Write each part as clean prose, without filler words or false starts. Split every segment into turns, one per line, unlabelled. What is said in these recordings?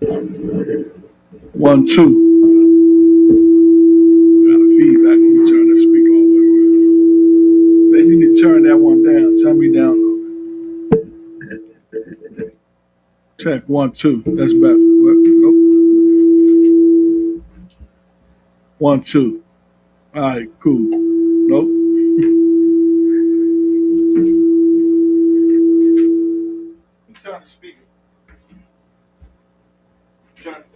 1, 2. Got a feedback. Let me turn the speaker all the way around. Maybe you need to turn that one down. Turn me down. Check 1, 2. That's better. Nope. 1, 2. All right, cool. Nope. Turn the speaker. Turn it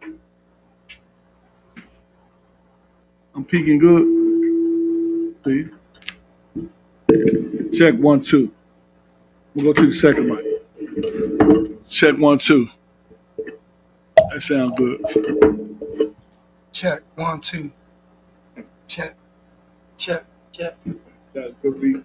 down. I'm peaking good. See? Check 1, 2. We'll go to the second mic. Check 1, 2. That sounds good.
Check 1, 2. Check.
That's a good beat.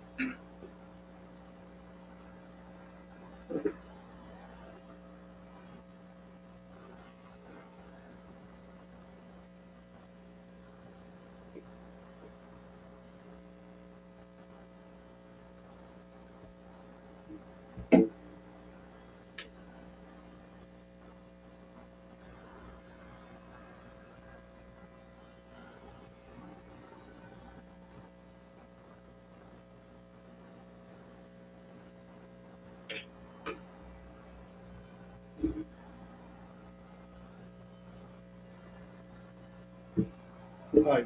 Hi.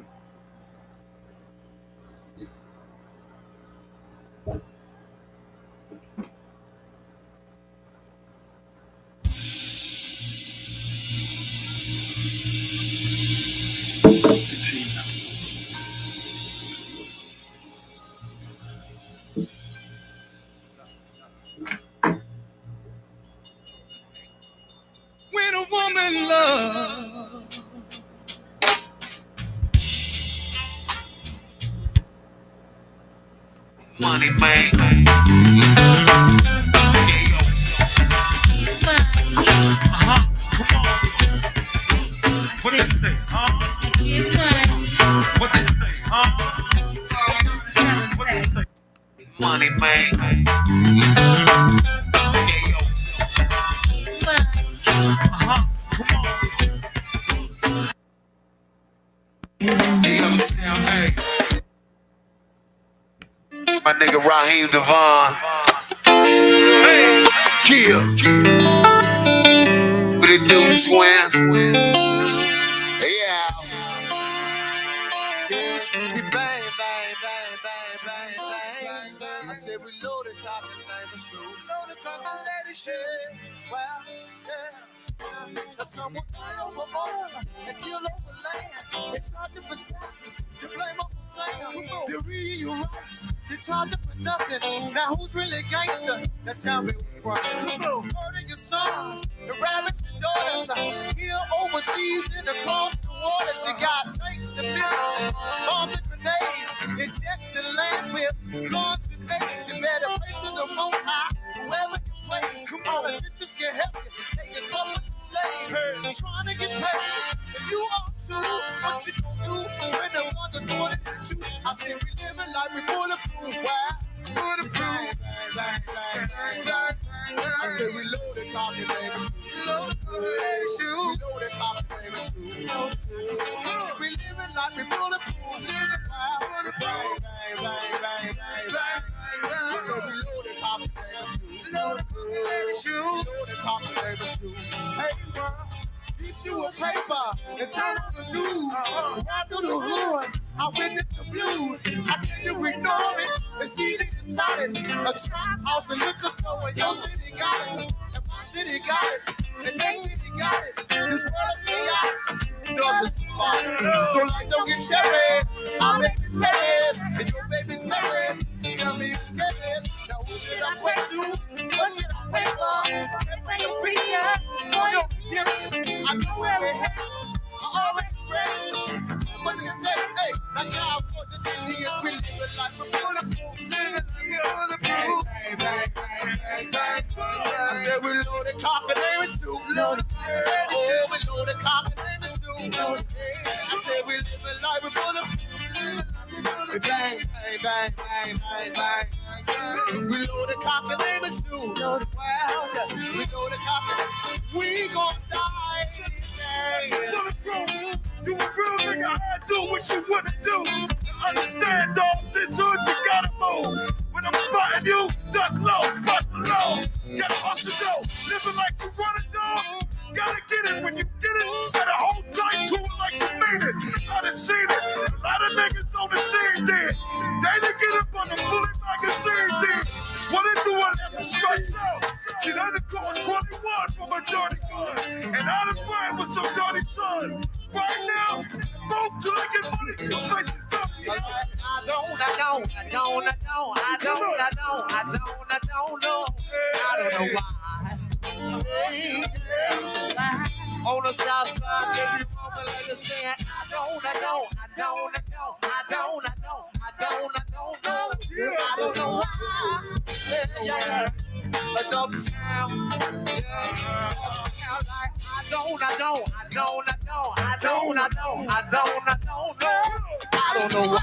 When a woman loves, money man. Come on. What they say, huh? What they say, huh? What they say? Money man. Come on. Hey, uptown, hey. My nigga Raheem Devon. Hey, yeah. What it do, twins? Yeah. Bang, bang, bang, bang, bang, bang. I said we loaded cop and name is true. Loaded cop and let it shit. Well, yeah. Now someone died over oil and kill over land. It's hard to for taxes. You blame on the singer. They read your rights. It's hard to for nothing. Now who's really gangster? Now tell me who's right. Murder your sons, the rabbits and daughters. Here overseas and across the waters. You got tanks and missiles, bombs and grenades. Inject the land with guns and AIDS. You better pray to the Most High, whoever you praise. Come on, politicians can help you. Take it from the slave, trying to get paid. And you are too. What you gonna do when the mother thought it at you? I said we living like we bulletproof. Why? Bulletproof. I said we loaded coffee, baby. Loaded coffee, baby. I said we living like we bulletproof. I said we loaded coffee, baby. Loaded coffee, baby. Hey, girl. Get you a paper and turn on the news. Ride through the hood, I witness the blues. How can you ignore it? It's easy to start it. A trap house and liquor store in your city got it. And my city got it. And that city got it. This world is chaotic. So like don't get cherries. Our baby's Paris. And your baby's Paris. Tell me who's Paris. Now who should I pray to? What should I pray for? Pray to preacher. I know it can happen. I already ready. What they say, hey, like how I was in India, we living like we're bulletproof. I said we loaded carpet, name it too. Oh, we loaded carpet, name it too. I said we living like we're bulletproof. Bang, bang, bang, bang, bang, bang. We load the cock and name it too. Well, we load the cock and we gon' die.
You a real nigga, I do what you wanna do. Understand all this hood, you gotta move. When I'm spotting you, duck low, spot below. Gotta hustle though, living like you run it dog. Gotta get it when you get it. Gotta hold tight to it like you mean it. I done seen it. A lot of niggas on the scene did. They didn't get up on the fully magazine did. What they do on that stretched out? See, they done caught 21 from a dirty gun. And I done ran with some dirty sons. Right now, both till I get money, your face is dirty.
I don't know. I don't know why. On the south side, every moment like you're saying, I don't know. I don't know why. Yeah. But uptown, yeah. Uptown like I don't know. I don't know why.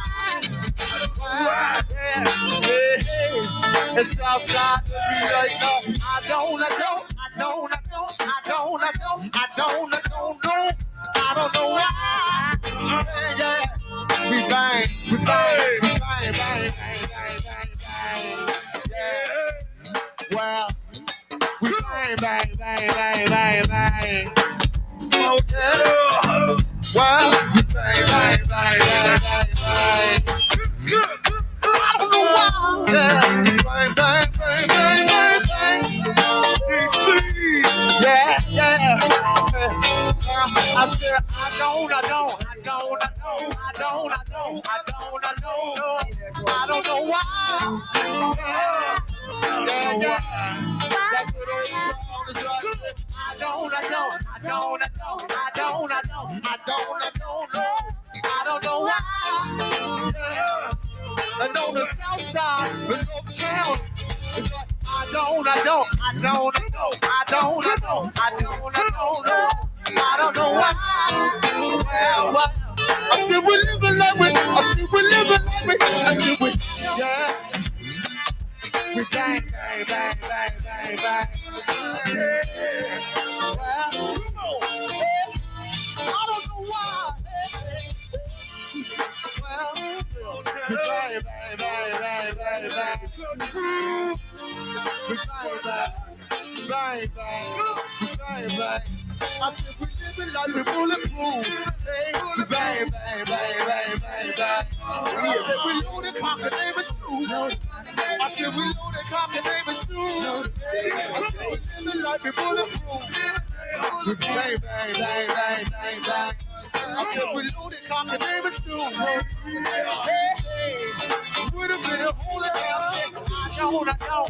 Yeah. It's outside the beat. I don't know. I don't know why. Yeah. We bang. Yeah. Well, we bang. Motel. Well, we bang. I don't know why. Yeah. Bang. DC. Yeah. I said I don't know. I don't know why. Yeah. That good old song is like, I don't know why. And on the south side, in uptown, it's like, I don't know. I don't know why. Well, I said we living like we. I said we, yeah. We bang. Well, I don't know why. Well, bang. I said we living like we bulletproof. Bang. I said we loaded cock and name it too. I said we loaded cock and name it too. I said we living like we bulletproof. Bang. I said we loaded cock and name it too. Hey, would have been a whole lot. I don't know.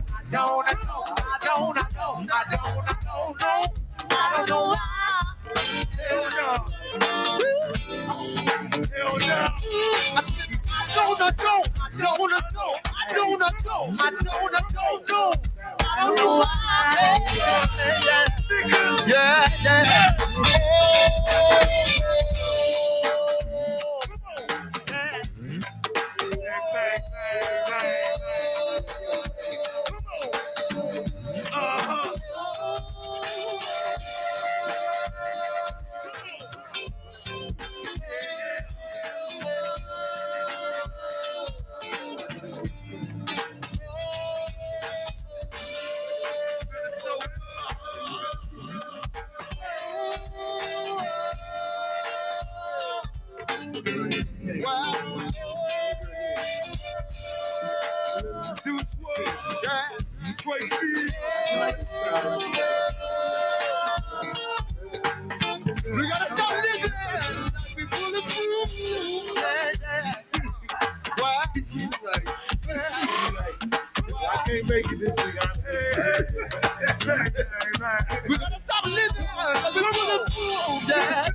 I don't know why. Hell no. I said, I don't know. I don't know why. Yeah. We gotta stop living like we bulletproof. Yeah. Why?
I can't make it this week.
We gotta stop living like we bulletproof. Yeah.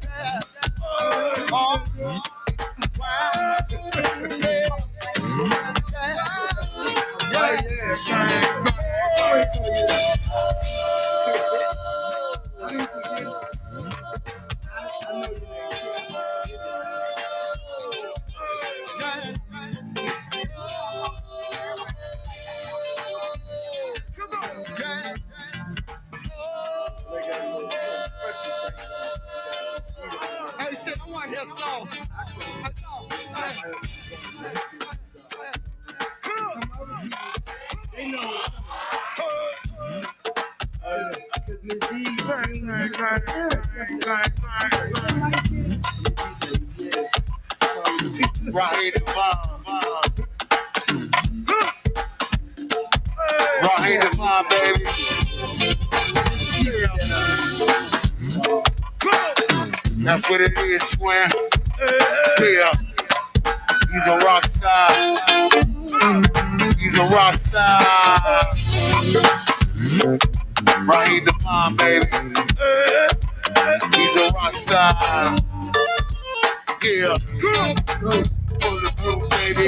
They know. Because Miss D,
Raheem the Bomb. Raheem the Bomb, baby. That's what it is, twin. Yeah. He's a rock star. He's a rock star. Raheem the Bomb, baby. He's a rock star. Yeah. Bulletproof, baby.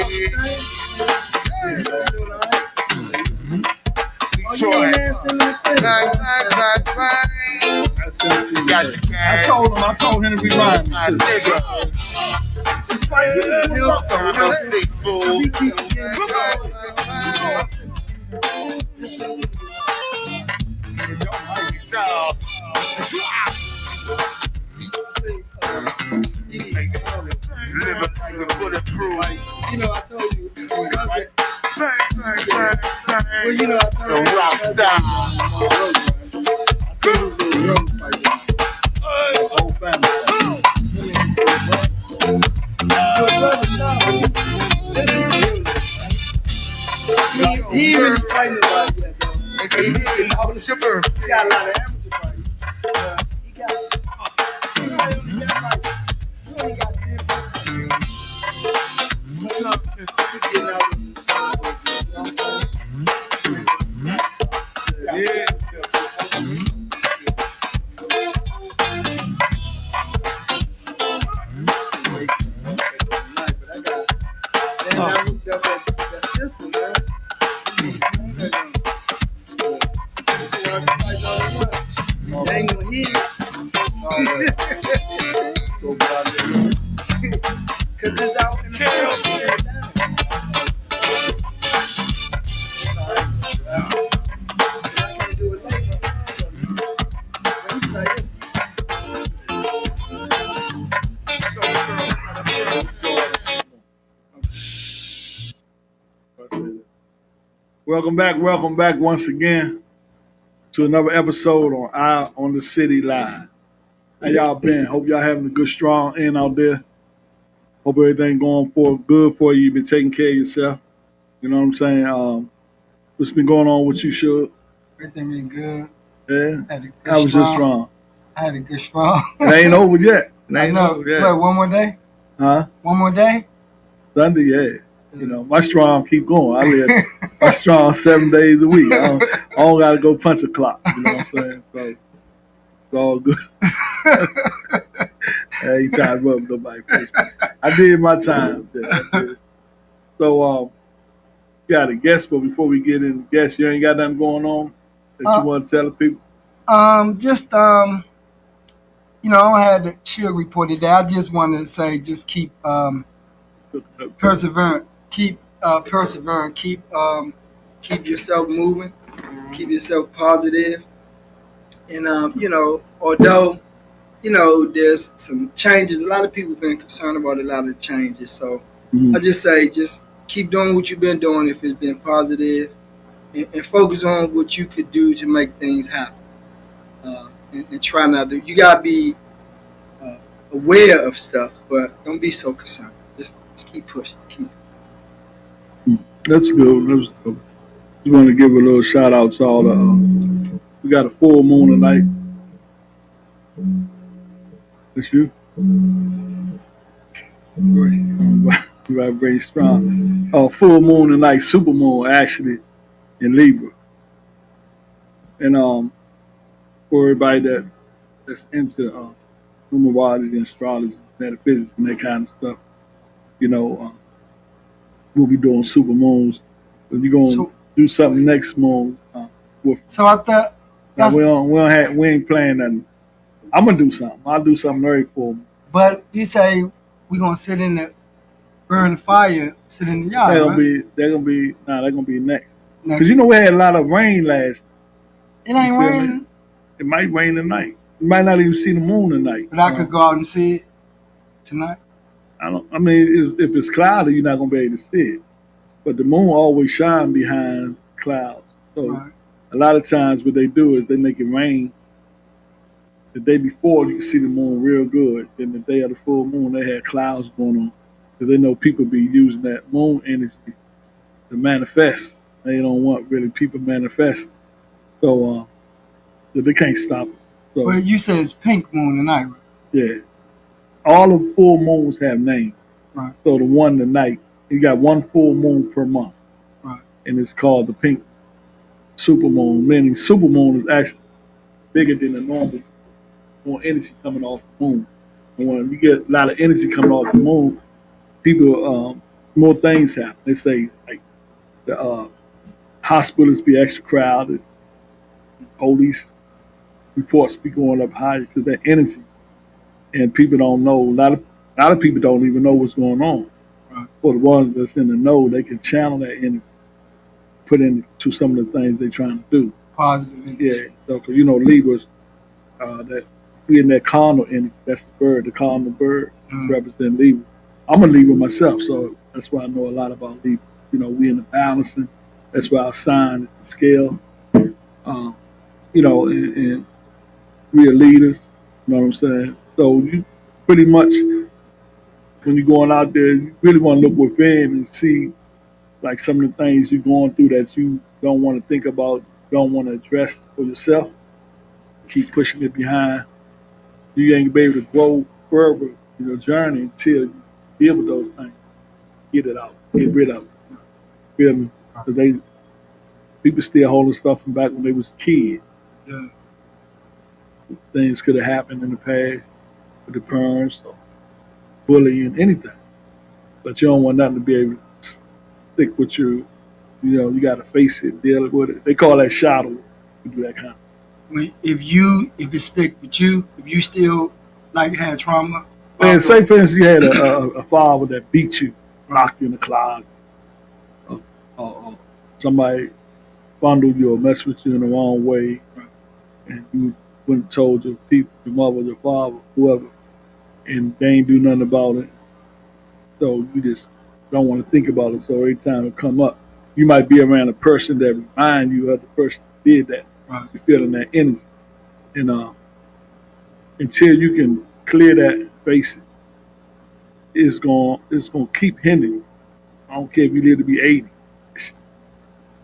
Detroit. Bang, bang, bang, bang. Got your cash.
I told him to be lying.
My nigga. Time no seafood. Peace out. Living like a bulletproof.
you know, I told you.
Well, you know, it's a rock star.
Whole family.
He even fighting about it yet, though. He did. I was super. He got a lot of amateur fights. He got like 10
Yeah.
that system, man. They ain't gonna hear cause it's out in the field. I can't do it late.
Welcome back once again to another episode on Eye on the City Live. How y'all been? Hope y'all having a good, strong end out there. Hope everything going good for you. You've been taking care of yourself. You know what I'm saying? What's been going on with you, Suge?
Everything been good.
Yeah?
Had a good
How was your strong?
I had a good strong.
It ain't over yet. It
I
ain't
know.
over yet.
Wait, one more day?
Huh?
One more day?
Sunday, yeah. You know, my strong keep going. I live my strong 7 days a week. I don't got to go punch a clock. You know what I'm saying? So it's all good. I ain't trying to rub nobody's face. I did my time. Yeah, I did. So, got a guest, but before we get in guests, you ain't got nothing going on that you want to tell the people?
You know, I had the Suge report today. I just wanted to say, just keep persevering. Keep persevering. Keep yourself moving. Keep yourself positive. And you know, although you know there's some changes, a lot of people have been concerned about a lot of changes. So I just say, just keep doing what you've been doing if it's been positive, and focus on what you could do to make things happen. And try not to. You gotta be aware of stuff, but don't be so concerned. Just keep pushing.
That's good. Just want to give a little shout out to all the. We got a full moon tonight. That's you. Right, very strong. Full moon tonight, super moon actually in Libra. And for everybody that's into numerology and astrology, metaphysics, and that kind of stuff, you know, we'll be doing super moons. We're going to do something next moon.
So I thought
we ain't playing nothing. I'm gonna do something. I'll do something very full.
But you say we're gonna sit in the burn the fire, sit in the yard.
They're gonna be next. Because you know we had a lot of rain last.
It ain't raining.
It might rain tonight. You might not even see the moon tonight.
But I could go out and see it tonight?
I mean, if it's cloudy, you're not gonna be able to see it. But the moon always shines behind clouds. So
Right.
a lot of times, what they do is they make it rain the day before. You can see the moon real good. Then the day of the full moon, they had clouds going on because they know people be using that moon energy to manifest. They don't want really people manifest. So they can't stop it. So
Well, you said it's pink moon tonight, right?
yeah, all of full moons have names.
Right.
So the one tonight, you got one full moon per month,
Right.
and it's called the pink supermoon. Meaning supermoon is actually bigger than the normal more energy coming off the moon. And when you get a lot of energy coming off the moon, people more things happen. They say like the hospitals be extra crowded, police reports be going up higher because that energy, and people don't know. A lot of people don't even know what's going on.
Right.
For the ones that's in the know, they can channel that energy, put into some of the things they're trying to do.
Positive energy.
Yeah, so because Libras, that we in that cardinal energy. That's the bird, the cardinal bird represent Libra. I'm a Libra myself, so that's why I know a lot about Libra. We in the balancing. That's why our sign is the scale. And we are leaders. You know what I'm saying? So you pretty much, when you're going out there, you really want to look within and see like some of the things you're going through that you don't want to think about, don't want to address for yourself. Keep pushing it behind. You ain't gonna be able to grow further in your journey until you deal with those things. Get it out. Get rid of it. Feel me? Because people still holding stuff from back when they was kids.
Yeah.
Things could have happened in the past with the parents or bullying, anything. But you don't want nothing to be able to stick with you. You got to face it, deal with it. They call that shadow. You do that kind of.
If it stick with you, if you still like had trauma.
Man, say for instance you had a father that beat you, locked you in the closet, or somebody fondled you or messed with you in the wrong way, and you went and told your people, your mother, your father, whoever, and they ain't do nothing about it. So you just don't want to think about it. So every time it come up, you might be around a person that remind you of the person that did that.
Right.
You're feeling that energy, and until you can clear that, face it, it's gonna keep hindering you. I don't care if you live to be 80,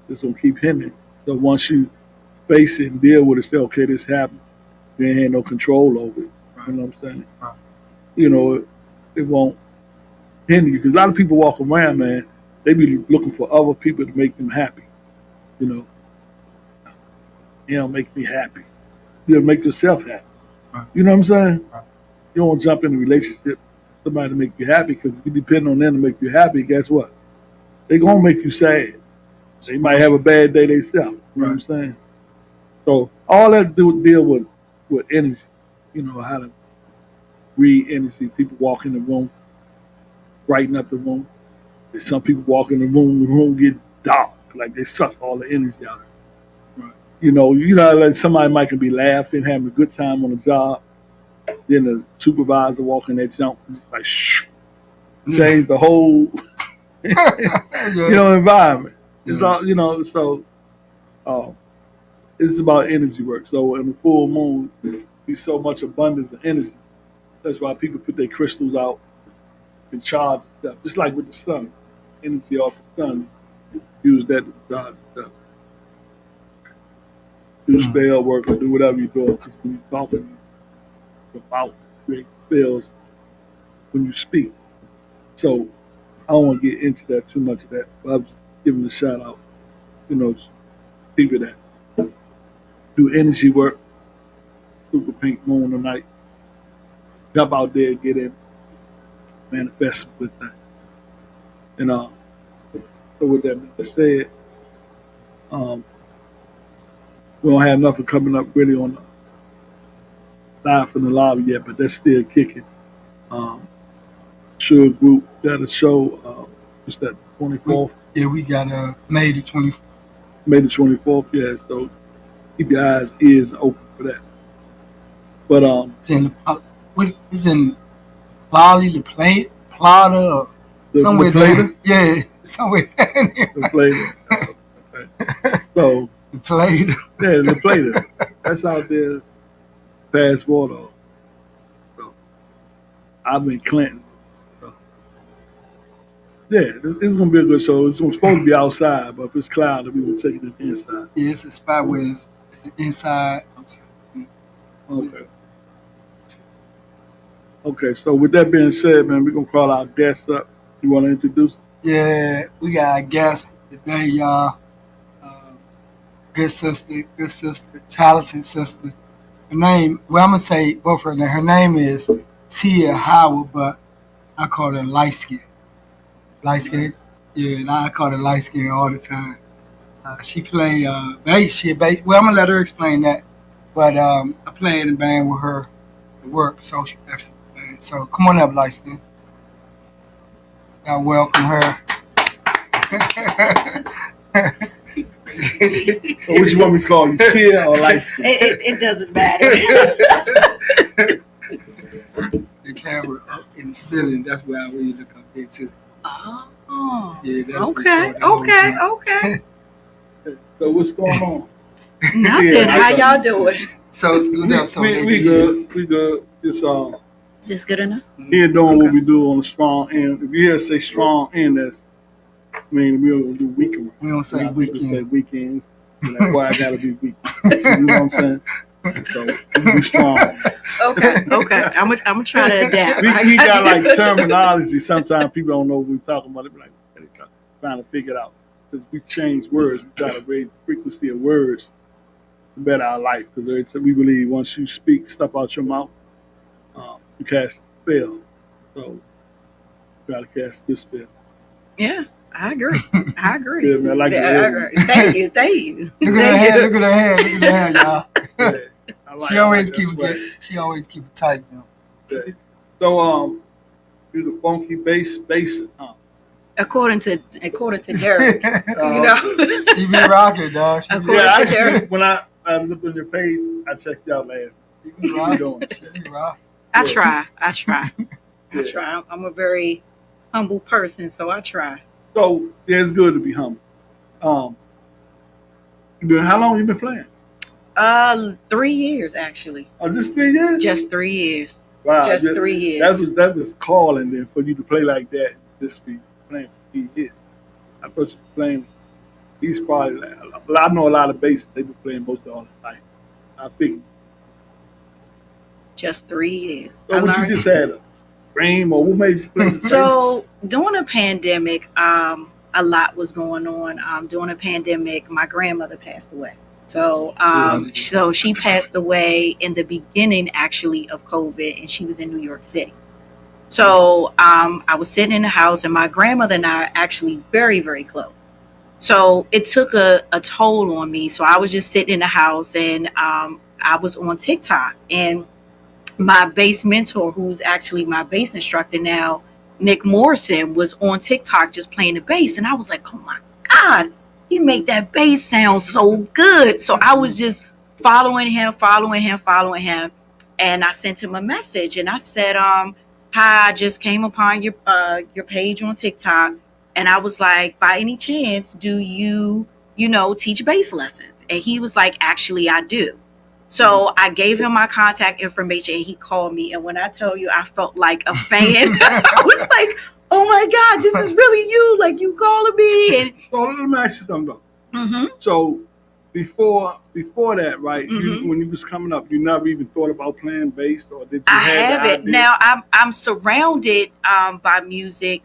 it's gonna keep hindering. So once you face it and deal with it, say, okay, this happened, you ain't had no control over it. You know what I'm saying?
Right.
It won't hinder you because a lot of people walk around, man. They be looking for other people to make them happy. Make me happy. You'll make yourself happy.
Right.
You know what I'm saying?
Right.
You don't jump in a relationship with somebody to make you happy because if you depend on them to make you happy, guess what? They're going to make you sad. They might have a bad day themselves. You know what I'm saying? So all that deal with energy. How to read energy. People walk in the room, brighten up the room. There's some people walk in the room get dark, like they suck all the energy out of it. Right. Like somebody might be laughing, having a good time on the job. Then the supervisor walking that jump, like shh, change the whole environment. It's all so it's about energy work. So in the full moon, there's so much abundance of energy. That's why people put their crystals out and charge and stuff. Just like with the sun, energy off the sun, use that to charge and stuff. Do spell work or do whatever you're doing. Because when you're talking, your mouth creates spells when you speak. So I don't want to get into that too much of that. But I'm just giving a shout out, to people that do energy work, super pink moon tonight. Jump out there, get in, manifest with that. And so with that being said, we don't have nothing coming up really on the live from the lobby yet, but that's still kicking. Sure group got a show. What's that? 24th.
We got May the 24th.
May the 24th. Yeah. So keep your eyes, ears open for that. But
it's in Lolly, the plate, plotter, or somewhere
the plater?
Yeah, somewhere down there.
The plater. Okay. So,
The plate.
yeah, the plater. That's out there past water. So, I'm in Clinton. So, yeah, it's going to be a good show. It's supposed to be outside, but if it's cloudy, we will take it inside.
Yeah, it's a spot where it's inside.
Okay. Okay, so with that being said, man, we're going to call our guests up. You want to introduce?
Yeah, we got a guest today, y'all. Good sister, talented sister. Her name, well, I'm going to say both of her. Her name is Tia Howard, but I call her light skin. Light skin? Yeah, and I call her light skin all the time. She play bass. Well, I'm going to let her explain that. But I play in the band with her at work, social excellence band. So come on up, light skin. I welcome her.
So what you want me to call you, Tia or light skin?
It doesn't matter.
The camera up in the ceiling. That's where I really look up there too.
Oh.
Yeah, that's
Okay.
So what's going on?
Nothing.
Yeah,
How y'all doing?
So scoot up. So
we good. We good. It's
Is this good enough?
here doing what we do on the strong end. If you hear us say strong end, that's I mean we don't do weekend.
We don't say weekend.
Say weekends. That's why I gotta be weak. You know what I'm saying? So we be strong.
Okay. I'm gonna try to adapt.
We got like terminology. Sometimes people don't know what we're talking about. They be like, trying to figure it out. Because we change words. We try to raise the frequency of words to better our life. Because we believe once you speak stuff out your mouth, you cast a spell. So you got to cast this spell.
Yeah, I agree.
Yeah, man, I like it.
Thank you.
Look at her hair, y'all.
Yeah, I like
She always keep
sweat.
it tight, though.
Yeah. So you're the funky bass.
According to Derek, you know.
She be rocking, dog.
Yeah, actually, when I looked on your page, I checked you out last.
She be rocking.
I try. I'm a very humble person, so I try.
So yeah, it's good to be humble. How long you been playing?
3 years actually.
Oh, just 3 years?
Just 3 years.
Wow,
Just 3 years.
That was calling then for you to play like that. Just be playing for 3 years. I thought you were playing. He's probably like, I know a lot of bassists. They've been playing most of all the time. I think.
Just 3 years.
So what you just had a dream or what made you play the bass?
So during the pandemic, a lot was going on. During the pandemic, my grandmother passed away. So so she passed away in the beginning actually of COVID, and she was in New York City. So I was sitting in the house, and my grandmother and I are actually very, very close. So it took a toll on me. So I was just sitting in the house, and I was on TikTok, and my bass mentor, who's actually my bass instructor now, Nick Morrison, was on TikTok just playing the bass. And I was like, oh my God, he make that bass sound so good. So I was just following him. And I sent him a message, and I said, hi, I just came upon your page on TikTok. And I was like, by any chance, do you teach bass lessons? And he was like, actually, I do. So I gave him my contact information, and he called me. And when I tell you, I felt like a fan. I was like, oh my God, this is really you. Like, you calling me. And
so let me ask you something though.
Mm-hmm.
So before that, right? Mm-hmm. When you was coming up, you never even thought about playing bass, or did you?
I haven't. Now I'm surrounded by music.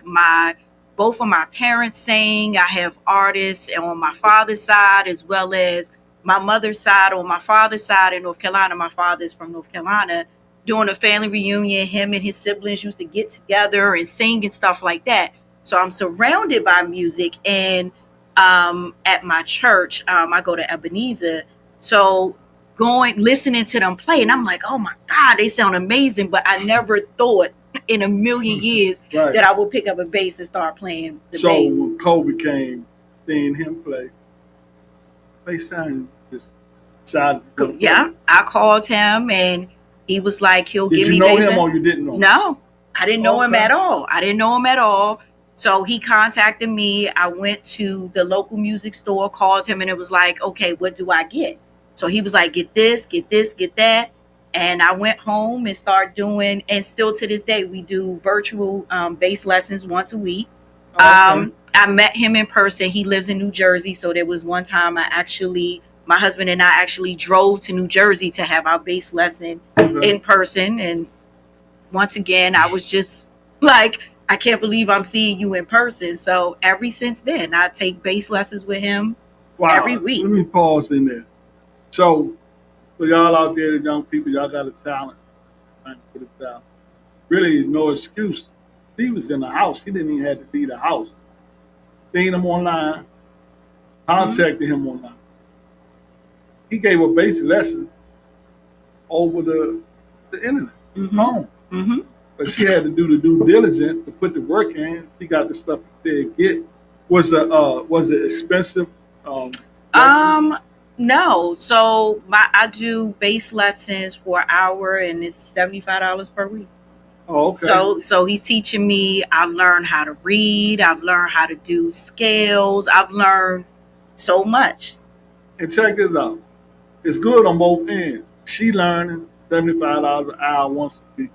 Both of my parents sing. I have artists on my father's side as well as my mother's side. On my father's side in North Carolina, my father's from North Carolina. During a family reunion, him and his siblings used to get together and sing and stuff like that. So I'm surrounded by music. And at my church, I go to Ebenezer. So listening to them play, and I'm like, oh my God, they sound amazing. But I never thought in a million years that I would pick up a bass and start playing the bass.
So when Kobe came, seeing him play, bass sounded just decided to
yeah, I called him, and he was like, he'll give me bass.
Did you know him or you didn't know him?
No, I didn't know him
Okay.
at all. I didn't know him at all. So he contacted me. I went to the local music store, called him, and it was like, okay, what do I get? So he was like, get this, get this, get that. And I went home and started doing, and still to this day, we do virtual bass lessons once a week.
Okay.
I met him in person. He lives in New Jersey. So there was one time my husband and I actually drove to New Jersey to have our bass lesson in person. And once again, I was just like, I can't believe I'm seeing you in person. So ever since then, I take bass lessons with him every week.
Let me pause in there. So, for y'all out there, the young people, y'all got a talent. Trying to put it down. Really, no excuse. He was in the house. He didn't even have to leave the house. Seen him online, contacted him online. He gave her basic lessons over the internet, phone.
Mm-hmm.
But she had to do the due diligence to put the work in. She got the stuff to get. Was it expensive? Lessons?
No. So I do bass lessons for an hour, and it's $75 per week.
Oh, okay.
So he's teaching me. I've learned how to read. I've learned how to do scales. I've learned so much.
And check this out. It's good on both ends. She learning $75 an hour once a week.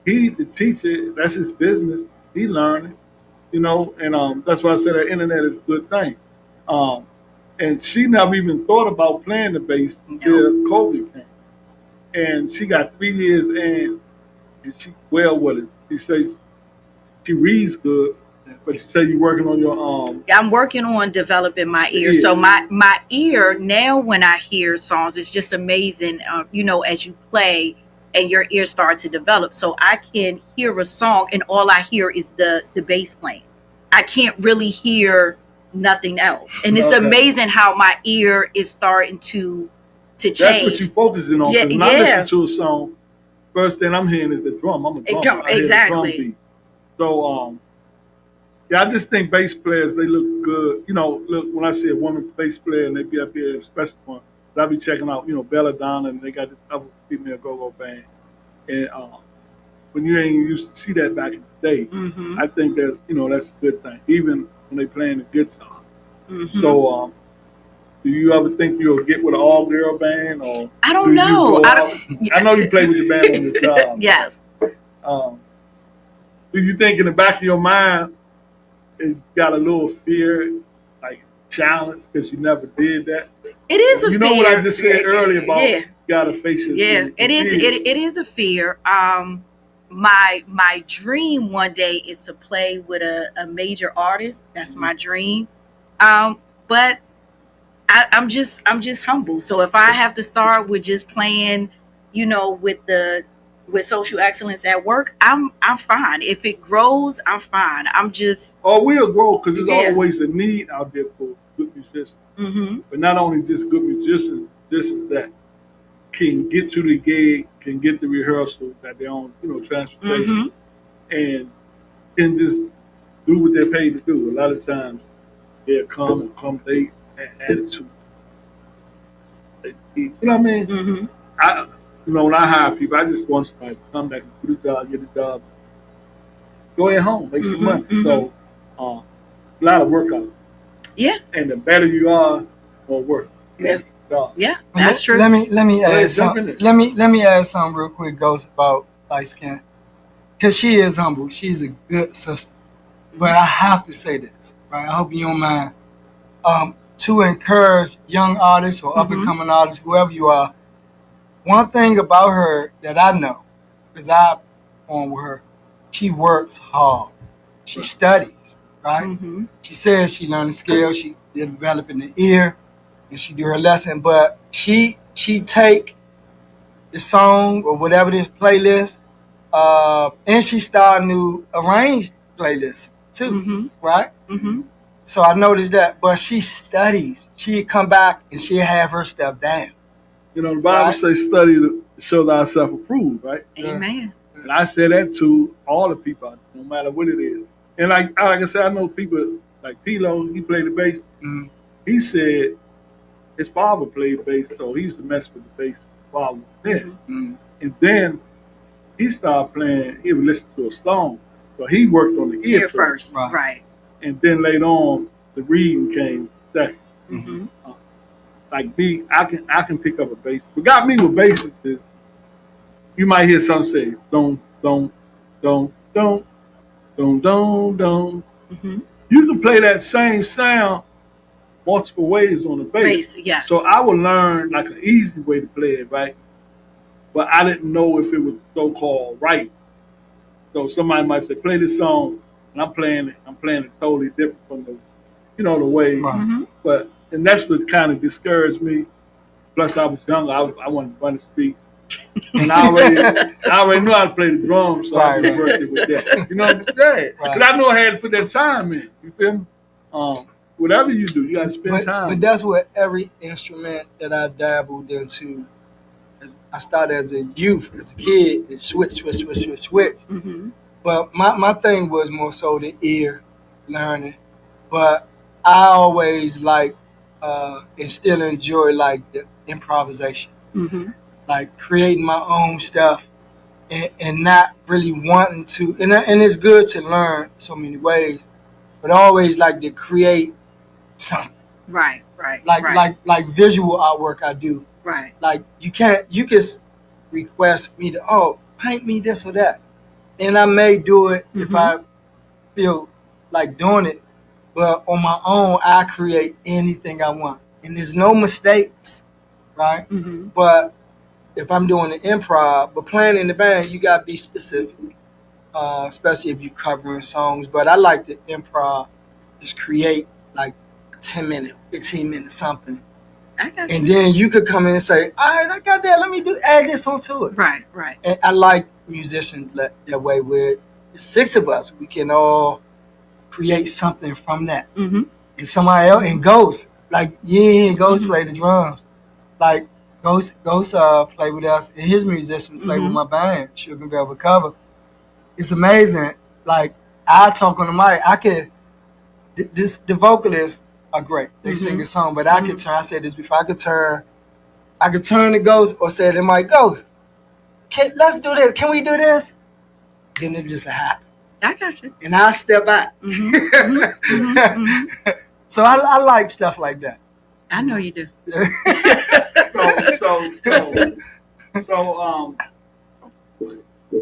He, the teacher, that's his business. He learning, and that's why I said the internet is a good thing. And she never even thought about playing the bass until COVID came. And she got 3 years in, and she well with it. She says she reads good, but you say you're working on your
I'm working on developing my ear.
Yeah.
So my ear now, when I hear songs, it's just amazing. As you play and your ear starts to develop. So I can hear a song, and all I hear is the bass playing. I can't really hear nothing else, and it's
Okay.
amazing how my ear is starting to change.
That's what you're focusing on. 'Cause when I
Yeah.
listen to a song, first thing I'm hearing is the drum. I'm a drummer. I hear the drum
Exactly.
beat. So yeah, I just think bass players, they look good. Look, when I see a woman bass player and they be up here, especially one, I be checking out, Belladonna, and they got this other female go-go band. And when you ain't used to see that back in the day,
Mm-hmm.
I think that, that's a good thing, even when they playing the guitar.
Mm-hmm.
So do you ever think you'll get with an all-girl band? Or
I don't know.
I know you play with your band on your job.
Yes.
Do you think in the back of your mind, it got a little fear, like challenge, because you never did that?
It is a
You
fear.
know what I just said earlier about
Yeah.
you gotta face it.
Yeah, it is. It is a fear. My dream one day is to play with a major artist. That's my dream. But I'm just humble. So if I have to start with just playing, with social excellence at work, I'm fine. If it grows, I'm fine. I'm just.
Oh, we'll grow because there's
Yeah.
always a need out there for good musicians.
Mm-hmm.
But not only just good musicians, just that can get to the gig, can get the rehearsal, got their own, transportation, and can just do what they're paid to do. A lot of times they'll come late and attitude. You know what I mean?
Mm-hmm.
When I hire people, I just want somebody to come back and do the job, get the job, go at home, make some money. So a lot of work out.
Yeah.
And the better you are, more work.
Yeah.
Job.
Yeah, that's true.
Let me
Go ahead,
add
jump
something.
in
Let me add something real quick, Ghost, about light skin, because she is humble. She's a good sister. But I have to say this, right? I hope you don't mind. To encourage young artists or up and coming artists, whoever you are, one thing about her that I know, because I've on with her, she works hard. She studies, right?
Mm-hmm.
She says she learned the skill, she developing the ear, and she do her lesson. But she take the song or whatever this playlist, and she start a new arranged playlist too, right?
Mm-hmm.
So I noticed that, but she studies. She'd come back and she'd have her stuff down.
The Bible
Right.
says study to show thyself approved, right?
Amen.
And I say that to all the people, no matter what it is. And like I said, I know people like Pilo, he played the bass.
Mhm.
He said his father played bass, so he used to mess with the bass. Father. Yeah.
Mhm.
And then he started playing. He would listen to a song, so he worked on the ear
Here
first,
first, right.
and then later on the reading came second.
Mm-hmm.
Like me, I can pick up a bass. What got me with basses is you might hear something say don't don't don't don't don't don't don't.
Mm-hmm.
You can play that same sound multiple ways on the bass.
Bass, yes.
So I would learn like an easy way to play it, right? But I didn't know if it was so called right. So somebody might say, play this song, and I'm playing it totally different from the way.
Right.
Mm-hmm.
But and that's what kind of discouraged me. Plus, I was young. I wanted to run the streets, and I already knew how to play the drums, so I just worked it with that. You know what I'm saying? Because I know I had to put that time in. You feel me? Whatever you do, you got to spend time.
But that's what every instrument that I dabbled into. I started as a youth, as a kid, and switch.
Mm-hmm.
But my thing was more so the ear learning. But I always and still enjoy like the improvisation,
Mm-hmm.
like creating my own stuff, and not really wanting to. And it's good to learn so many ways, but I always like to create something.
Right.
Like visual artwork I do.
Right.
Like you can request me to paint me this or that, and I may do it if I feel like doing it. But on my own, I create anything I want, and there's no mistakes, right?
Mm-hmm.
But if I'm doing the improv, but playing in the band, you gotta be specific, especially if you're covering songs. But I like to improv, just create like 10 minutes, 15 minutes, something.
I got
And
you.
then you could come in and say, all right, I got that. Let me add this onto it.
Right.
And I like musicians that way where the six of us, we can all create something from that.
Mm-hmm.
And somebody else, and Ghost, like Ghost play the drums. Like Ghost play with us, and his musicians play with my band, Sugar Velvet Cover. It's amazing. Like I talk on the mic, the vocalists are great. They sing a song, but I could turn. I said this before. I could turn to Ghost or say to my Ghost, let's do this. Can we do this? Then it just happened.
I got you.
And I step out. So I like stuff like that.
I know you do.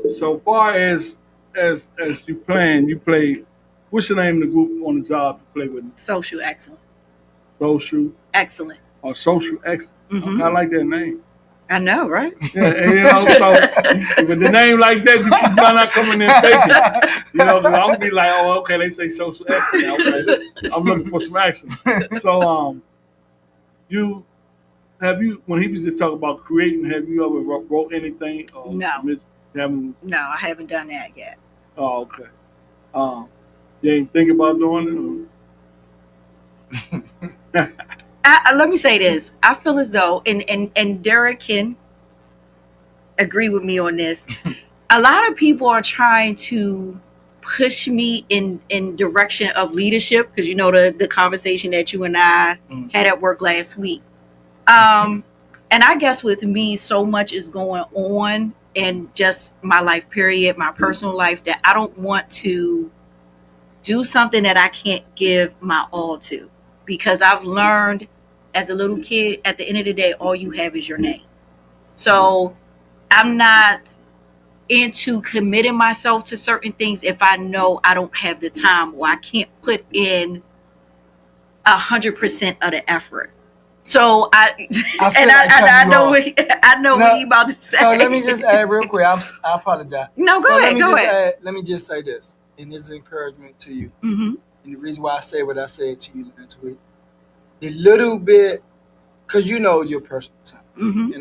So far as you play. What's the name of the group on the job you play with?
Social excellence.
Social
Excellent.
or social excellence.
Mm-hmm.
I like that name.
I know, right?
Yeah, and, so with the name like that, you keep not coming in thinking. I'm gonna be like, oh, okay, they say social excellence. Okay, I'm looking for some action. So, when he was just talking about creating, have you ever wrote anything?
No. No, I haven't done that yet.
Oh, okay. You ain't think about doing it?
Let me say this. I feel as though, and Derek can agree with me on this. A lot of people are trying to push me in direction of leadership because the conversation that you and I had at work last week. And I guess with me, so much is going on in just my life, period, my personal life, that I don't want to do something that I can't give my all to, because I've learned as a little kid, at the end of the day, all you have is your name. So I'm not into committing myself to certain things if I know I don't have the time or I can't put in 100% of the effort. So I know what he's about to say.
So let me just add real quick. I apologize.
No, go ahead.
Let me just say this, and this is encouragement to you.
Mm-hmm.
And the reason why I say what I said to you last week, the little bit, because your personal time,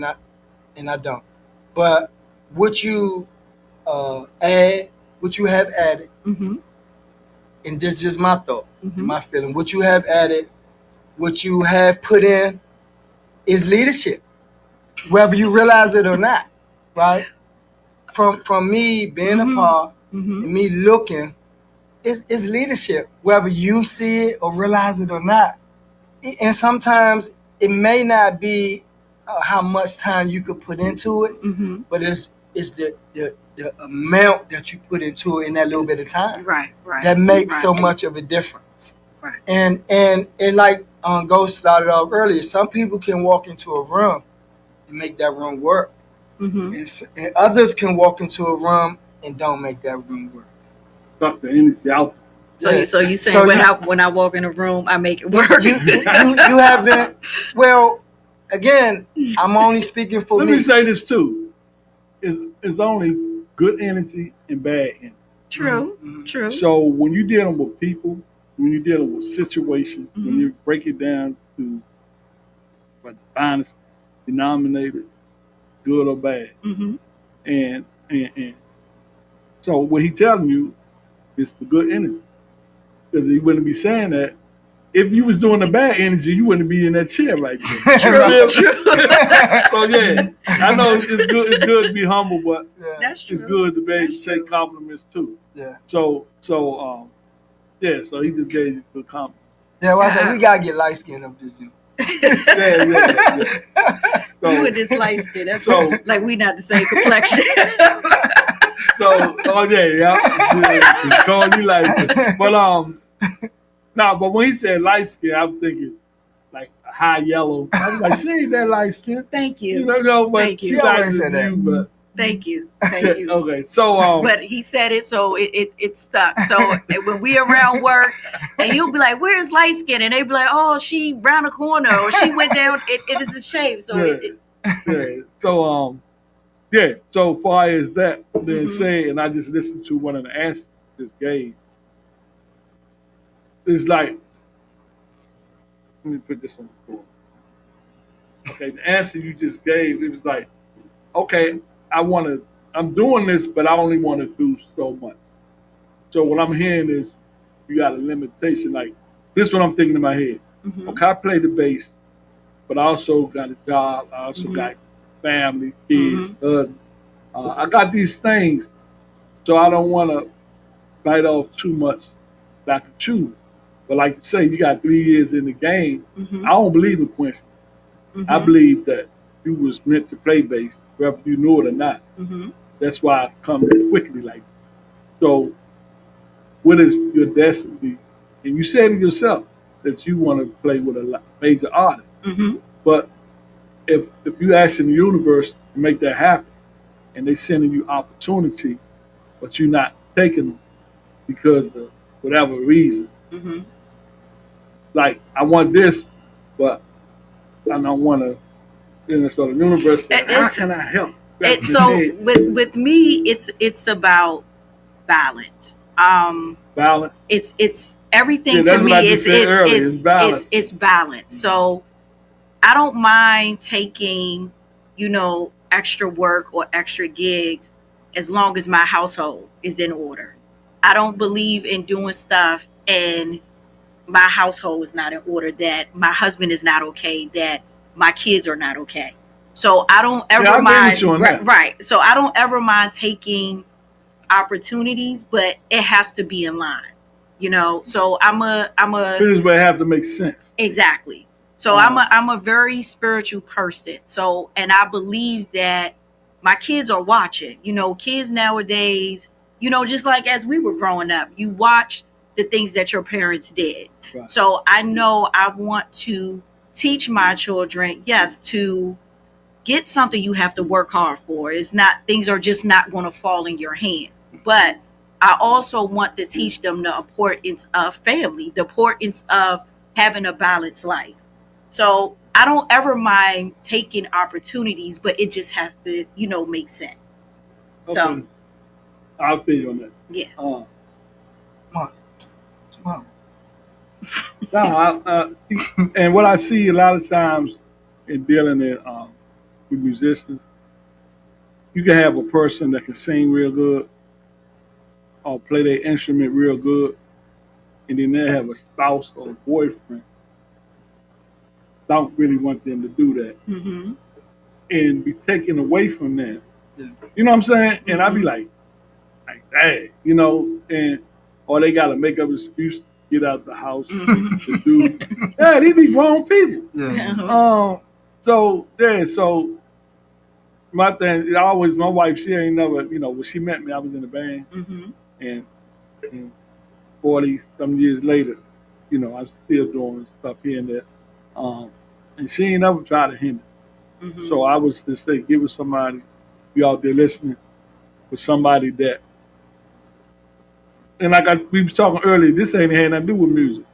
and I don't. But what you add, what you have added, and this is just my thought, my feeling. What you have added, what you have put in, is leadership, whether you realize it or not, right? From me being a part, and me looking, it's leadership, whether you see it or realize it or not. And sometimes it may not be how much time you could put into it, but it's it's the amount that you put into it in that little bit of time
Right.
that makes so
Right.
much of a difference.
Right.
And like Ghost started off earlier, some people can walk into a room and make that room work, and others can walk into a room and don't make that room work.
Suck the energy out.
So
Yeah.
you saying
So
when I walk in a room, I make it work?
You have been, well, again, I'm only speaking for
Let
me.
me say this too. It's only good energy and bad energy.
True.
Mhm.
True.
So when you're dealing with people, when you're dealing with situations, when you break it down to what the finest denominator, good or bad, and so what he telling you is the good energy, because he wouldn't be saying that if you was doing the bad energy, you wouldn't be in that chair right there.
True.
So yeah, I know it's good. It's good to be humble, but
Yeah.
That's true.
it's good to be able
That's
to take compliments too.
Yeah.
So yeah. So he just gave you a good compliment.
Yeah, well, I said, we got to get light skin up this year.
Yeah. So,
You and this light skin. That's
So-
like we not the same complexion.
So, yeah. Calling you like that. But but when he said light skin, I'm thinking like a high yellow. I was like, she ain't that light skin.
Thank you.
You know, but
Thank you.
she
She always
likes
said that.
you, but
Thank you.
okay. So
But he said it, so it stuck. So when we around work, and you'll be like, "Where's light skin?" and they be like, "Oh, she round the corner, or she went down." It is a shame. So
yeah. So So far as that being said, and I just listened to one of the answers this gave. It's like, let me put this on the floor. Okay, the answer you just gave, it was like, okay, I'm doing this, but I only want to do so much. So what I'm hearing is you got a limitation. Like, this is what I'm thinking in my head. Okay, I play the bass, but I also got a job. I also got family, kids, husband. I got these things, so I don't want to bite off too much that I can chew. But like you say, you got 3 years in the game. I don't believe in coincidence. I believe that you was meant to play bass, whether you knew it or not. That's why I come quickly like that. So what is your destiny? And you said it yourself that you want to play with a major artist. But if you asking the universe to make that happen, and they sending you opportunity, but you're not taking them because of whatever reason. Like, I want this, but I don't want to. So the universe said, how can I help?
So with me, it's about balance.
Balance.
It's everything
that's
to
what
me.
I just said earlier, it's balance.
It's balance. So I don't mind taking, extra work or extra gigs as long as my household is in order. I don't believe in doing stuff and my household is not in order, that my husband is not okay, that my kids are not okay. So I don't ever mind. Right. So I don't ever mind taking opportunities, but it has to be in line. So I'm a
This way have to make sense.
Exactly. So I'm a very spiritual person. So, and I believe that my kids are watching. Kids nowadays, just like as we were growing up, you watch the things that your parents did.
Right.
So I know I want to teach my children, yes, to get something you have to work hard for. Things are just not going to fall in your hands. But I also want to teach them the importance of family, the importance of having a balanced life. So I don't ever mind taking opportunities, but it just has to, make sense.
Okay.
So
I'll feel you on that.
yeah.
And what I see a lot of times in dealing with musicians, you can have a person that can sing real good or play their instrument real good, and then they have a spouse or a boyfriend don't really want them to do that and be taken away from them.
Yeah.
You know what I'm saying? And I be like, dang, and or they got to make up an excuse to get out the house to do. Yeah, these be grown people.
Yeah.
So my thing, my wife, she ain't never, when she met me, I was in the band,
Mm-hmm.
and 40 some years later, I'm still doing stuff here and there. And she ain't never tried to hinder.
Mm-hmm.
So I was to say, give it somebody, you out there listening, with somebody that, and we was talking earlier, this ain't had nothing to do with music.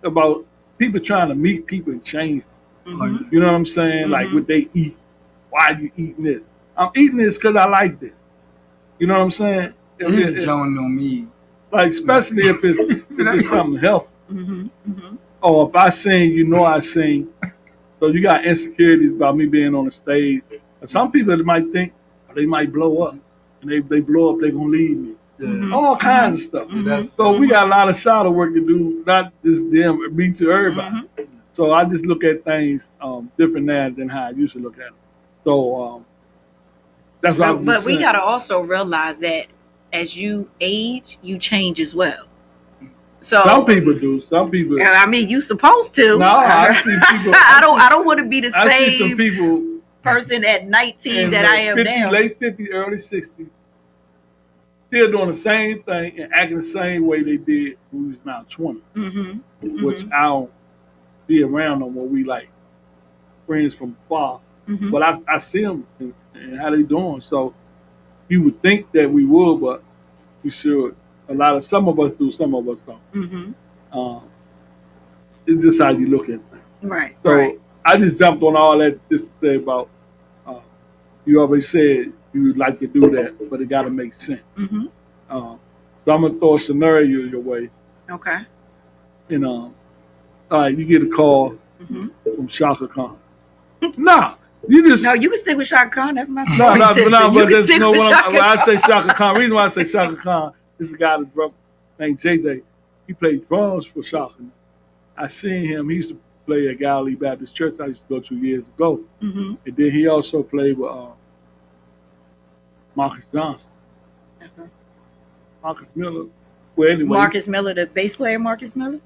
About people trying to meet people and change them.
Mm-hmm.
You know what I'm saying? Like
Mhm.
what they eat. Why are you eating this? I'm eating this because I like this. You know what I'm saying?
Joan on me.
Like especially if it's something healthy.
Mm-hmm. Mm-hmm.
Or if I sing, I sing. So you got insecurities about me being on the stage. And some people might think they might blow up. And they blow up, they're gonna leave me.
Mhm.
All kinds of stuff.
Mhm.
So we got a lot of shadow work to do, not just them, me to everybody.
Mhm.
So I just look at things different now than how I used to look at them. So that's what I'm
But
just
we
saying.
got to also realize that as you age, you change as well. So
Some people do. Some people.
I mean, you supposed to.
No, I see people.
I don't want to be the
I see some
same
people
person at 19
in
that
the
I am
50,
now.
late 50s, early 60s, still doing the same thing and acting the same way they did when we was now 20.
Mm-hmm.
Which I don't be around no more. We like friends from far.
Mm-hmm.
But I see them and how they doing. So you would think that we would, but we should. Some of us do, some of us don't.
Mm-hmm.
It's just how you look at things.
Right.
So
Right.
I just jumped on all that just to say about, you already said you would like to do that, but it got to make sense.
Mm-hmm.
So I'm going to throw a scenario your way.
Okay.
And, all right, you get a call
Mm-hmm.
from Shaka Khan. Nah, you just.
No, you can stick with Shaka Khan. That's my
No,
story,
no,
sister.
but
You can
there's
stick
no
with
when
Shaka
I
Khan.
say Shaka Khan. The reason why I say Shaka Khan is a guy that named JJ. He played drums for Shaka. I seen him. He used to play at Galilee Baptist Church I used to go to years ago.
Mm-hmm.
And then he also played with Marcus Johnson.
Okay.
Marcus Miller. Well, anyway.
Marcus Miller, the bass player, Marcus Miller?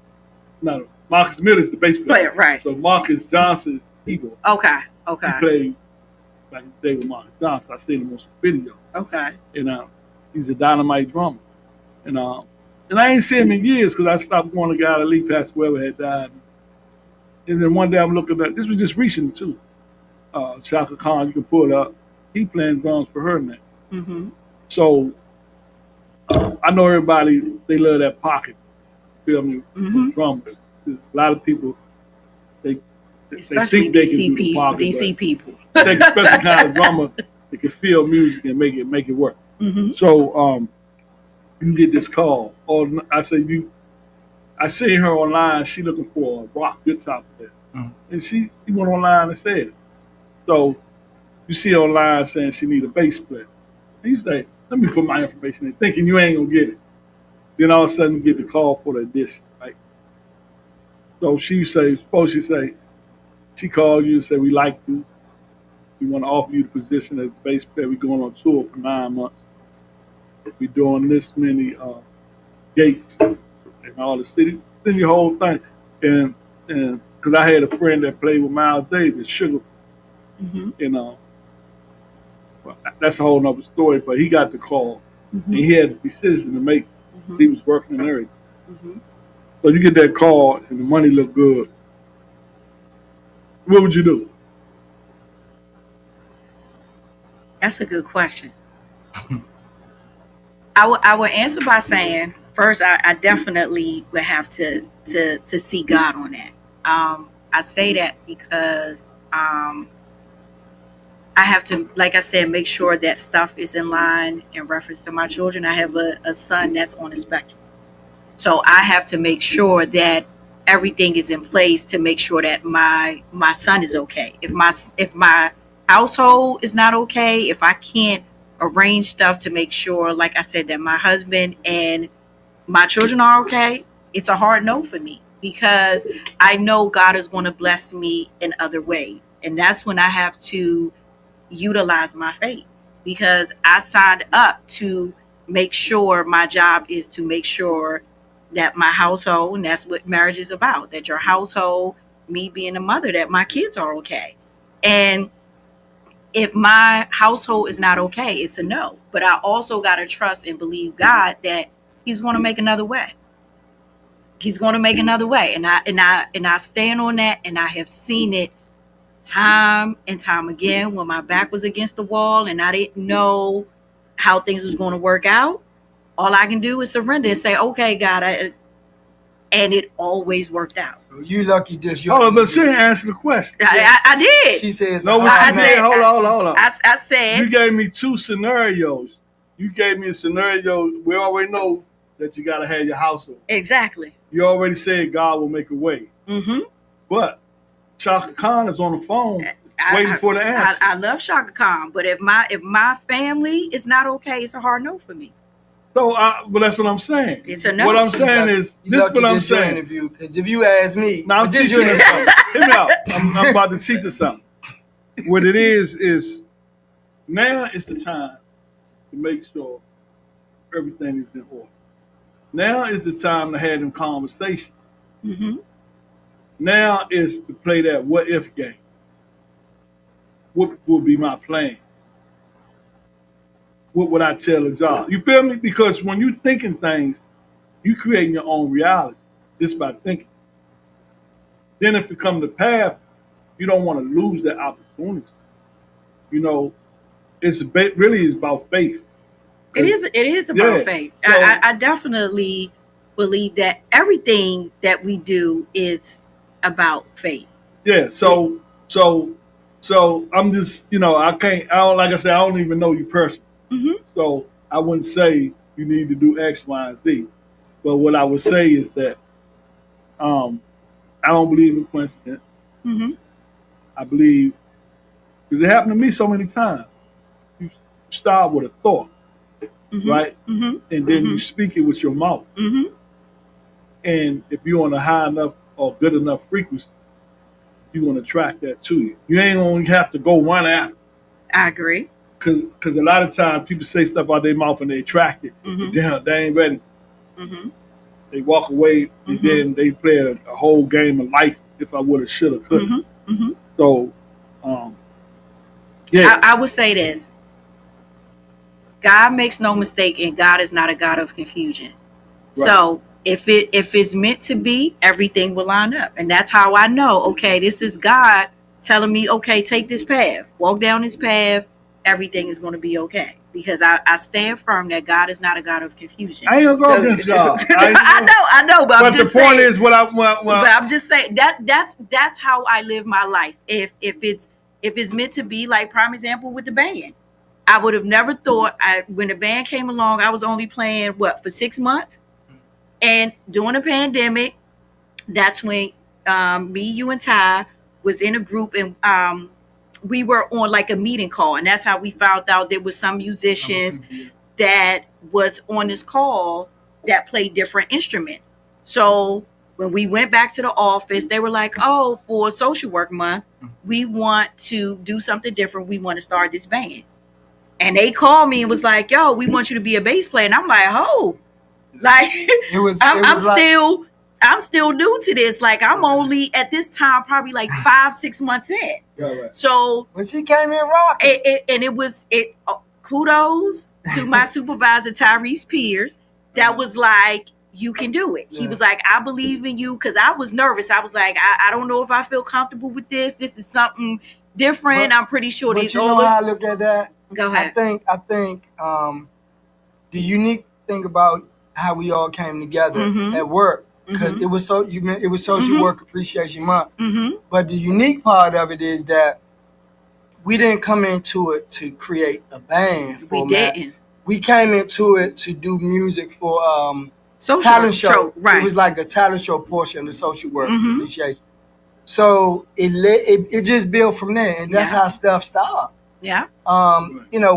No, Marcus Miller is the bass player.
Right.
So Marcus Johnson is keyboard.
Okay.
He played back in the day with Marcus Johnson. I seen him on some video.
Okay.
And he's a dynamite drummer. And I ain't seen him in years because I stopped going to Galilee past whoever had died. And then one day I'm looking at, this was just recent too. Shaka Khan, you can pull it up. He playing drums for her now.
Mm-hmm.
So I know everybody, they love that pocket. Feel me?
Mm-hmm.
Drummers. There's a lot of people, they
Especially
think they
DC
can do the
people.
pocket,
DC people.
but take a special kind of drummer that can feel music and make it work.
Mm-hmm.
So you get this call. Or I seen her online. She looking for a rock guitar player, and she went online and said it. So you see her online saying she need a bass player, and you say, "Let me put my information in," thinking you ain't gonna get it. Then all of a sudden you get the call for the audition, right? So she called you and said, "We like you. We want to offer you the position as bass player. We're going on tour for 9 months. We're doing this many gates in all the cities." Then your whole thing, and because I had a friend that played with Miles Davis, Sugar,
Mm-hmm.
well, that's a whole nother story. But he got the call,
Mm-hmm.
and he had a decision to make.
Mm-hmm.
He was working and everything.
Mm-hmm.
So you get that call, and the money look good. What would you do?
That's a good question. I would answer by saying, first, I definitely would have to see God on that. I say that because I have to, like I said, make sure that stuff is in line in reference to my children. I have a son that's on the spectrum. So I have to make sure that everything is in place to make sure that my son is okay. If my household is not okay, if I can't arrange stuff to make sure, like I said, that my husband and my children are okay, it's a hard no for me, because I know God is going to bless me in other ways. And that's when I have to utilize my faith, because I signed up to make sure, my job is to make sure that my household, and that's what marriage is about, that your household, me being a mother, that my kids are okay. And if my household is not okay, it's a no. But I also got to trust and believe God that He's going to make another way. He's going to make another way, and I stand on that, and I have seen it time and time again when my back was against the wall and I didn't know how things was going to work out. All I can do is surrender and say, "Okay, God," and it always worked out.
So you lucky this.
Hold on, but she didn't answer the question.
I did.
She says,
No,
I said,
hold on.
I said,
You gave me two scenarios. You gave me a scenario. We already know that you got to have your household.
exactly.
You already said God will make a way.
Mm-hmm.
But Chaka Khan is on the phone waiting for the answer.
I love Shaka Khan, but if my family is not okay, it's a hard no for me.
So, but that's what I'm saying.
It's a no.
What I'm saying is, this is what I'm saying.
Because if you ask me,
Now I'm teaching you something. Hear me out. I'm about to teach you something. What it is now is the time to make sure everything is in order. Now is the time to have them conversations.
Mm-hmm.
Now is to play that what if game. What would be my plan? What would I tell the job? You feel me? Because when you thinking things, you creating your own reality just by thinking. Then if it come to path, you don't want to lose that opportunity. You know, it's really is about faith.
It is about faith.
So,
I definitely believe that everything that we do is about faith.
Yeah. So I'm just, I don't, like I said, I don't even know you personally.
Mm-hmm.
So I wouldn't say you need to do X, Y, and Z. But what I would say is that I don't believe in coincidence.
Mm-hmm.
I believe, because it happened to me so many times. You start with a thought,
Mm-hmm.
right?
Mm-hmm.
And then you speak it with your mouth.
Mm-hmm.
And if you're on a high enough or good enough frequency, you're going to attract that to you. You ain't going to have to go run after.
I agree.
Because a lot of times people say stuff out their mouth and they attract it.
Mm-hmm.
They ain't ready.
Mm-hmm.
They walk away and then they play a whole game of life. If I would have, should have, could have.
Mm-hmm. Mm-hmm.
So, yeah.
I would say this. God makes no mistake, and God is not a God of confusion. Right. So if it's meant to be, everything will line up. And that's how I know, okay, this is God telling me, okay, take this path, walk down this path, everything is going to be okay. Because I stand firm that God is not a God of confusion.
I ain't gonna go against God.
I know, but I'm just saying.
But the point is,
but I'm just saying that's how I live my life. If it's meant to be, like prime example with the band, I would have never thought. When the band came along, I was only playing for 6 months, and during the pandemic, that's when me, you, and Ty was in a group, and we were on like a meeting call, and that's how we found out there was some musicians that was on this call that played different instruments. So when we went back to the office, they were like, "Oh, for Social Work Month, we want to do something different. We want to start this band." And they called me and was like, "Yo, we want you to be a bass player." And I'm like, "Oh, like I'm still new to this. Like I'm only at this time probably like 5-6 months in."
Right.
So
when she came in rocking,
it was kudos to my supervisor Tyrese Pierce. That was like, "You can do it." Yeah. He was like, "I believe in you," because I was nervous. I was like, I don't know if I feel comfortable with this. This is something different. I'm pretty sure
these. But you know how I look at that?
Go ahead.
I think the unique thing about how we all came together at work, because it was Social Work Appreciation Month. Mm-hmm. But the unique part of it is that we didn't come into it to create a band.
We didn't.
We came into it to do music for talent show.
Right.
It was like the talent show portion of the Social Work Appreciation. So it just built from there, and that's how stuff started.
Yeah.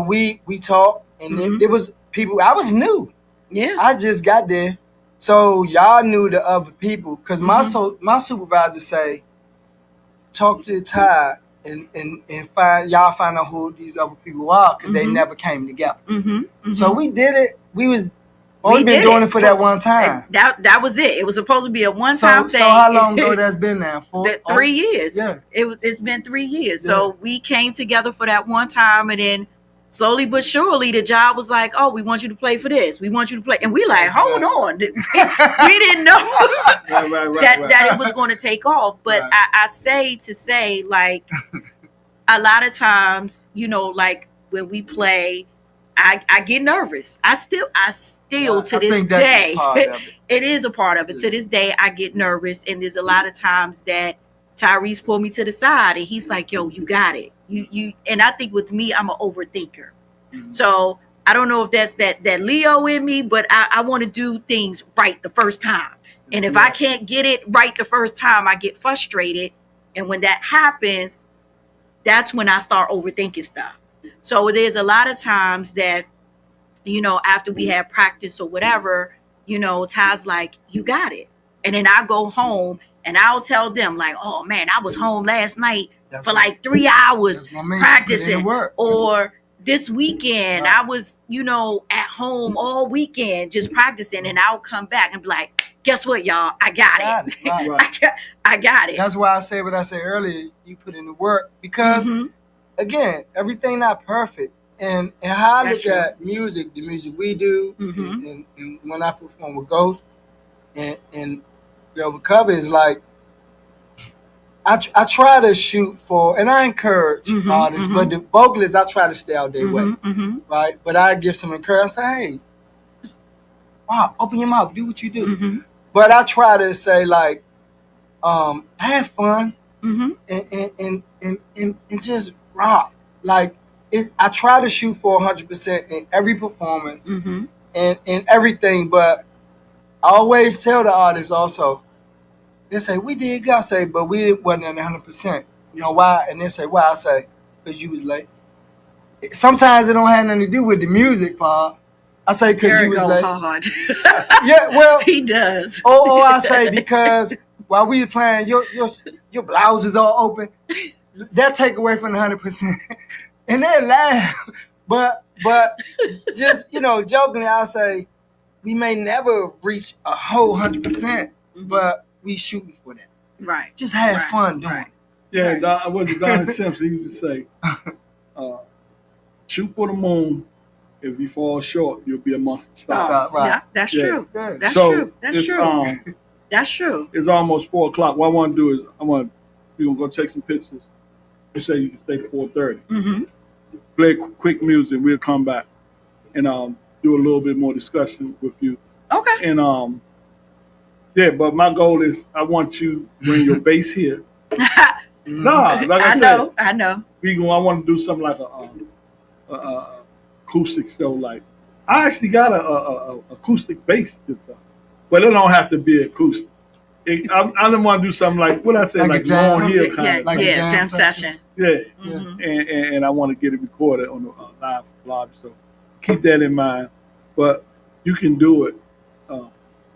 We talked, and it was people. I was new.
Yeah.
I just got there, so y'all knew the other people. Cause my supervisor say, talk to Ty and find out who these other people are, cause they never came together. So we did it. We was Oh, we've been
did
doing it for that one time.
That was it. It was supposed to be a one-time thing.
So how long ago that's been now?
3 years.
Yeah.
It's been 3 years.
Yeah.
So we came together for that one time, and then slowly but surely the job was like, oh, we want you to play for this. We want you to play. And we like, hold on. We didn't know that it was going to take off. But I say to say, like, a lot of times, you know, like when we play, I get nervous. I still to this day, it is a part of it. To this day, I get nervous. And there's a lot of times that Tyrese pulled me to the side and he's like, yo, you got it. You and I think with me, I'm an overthinker. Mm-hmm. So I don't know if that's that Leo in me, but I want to do things right the first time. And if I can't get it right the first time, I get frustrated. And when that happens, that's when I start overthinking stuff. So there's a lot of times that, you know, after we have practice or whatever, you know, Ty's like, you got it. And then I go home and I'll tell them like, oh man, I was home last night for like 3 hours practicing. Or this weekend, I was, you know, at home all weekend just practicing, and I'll come back and be like, guess what, y'all? I got it. Right. I got it.
That's why I said what I said earlier. You put in the work because, again, everything not perfect. And how I look at music, the music we do, and when I perform with Ghost and Velvet Cover is like, I try to shoot for, and I encourage artists, but the vocalists, I try to stay out their way, right? But I give some encouragement, say, hey, just, wow, open your mouth, do what you do. But I try to say, like, have fun and just rock. Like, I try to shoot for 100% in every performance and everything, but I always tell the artists also, they say, we did good. I say, but we wasn't at 100%. You know why? And they say, why? I say, because you was late. Sometimes it don't have nothing to do with the music, Paul. I say, because you was late.
Hard.
Yeah, well.
He does.
I say, because while we were playing, your blouse is all open. That take away from the 100%. And they laugh. But just, you know, jokingly, I say, we may never reach a whole 100%, but we shooting for that.
Right.
Just have fun doing it.
Yeah, what's Don Simpson used to say? Shoot for the moon. If you fall short, you'll be amongst the stars.
Right. Yeah, that's true.
Yeah.
That's
so
true. That's true. That's true.
It's almost 4 o'clock. What I want to do is we're gonna go take some pictures. You say you can stay 4:30. Play quick music. We'll come back and do a little bit more discussion with you.
Okay.
And but my goal is I want you to bring your bass here. No, like I said,
I know.
I want to do something like a acoustic show. Like I actually got a acoustic bass guitar, but it don't have to be acoustic. I don't want to do something like what I said, like long here kind of
like a jam session.
Yeah, and I want to get it recorded on the live blog. So keep that in mind. But you can do it.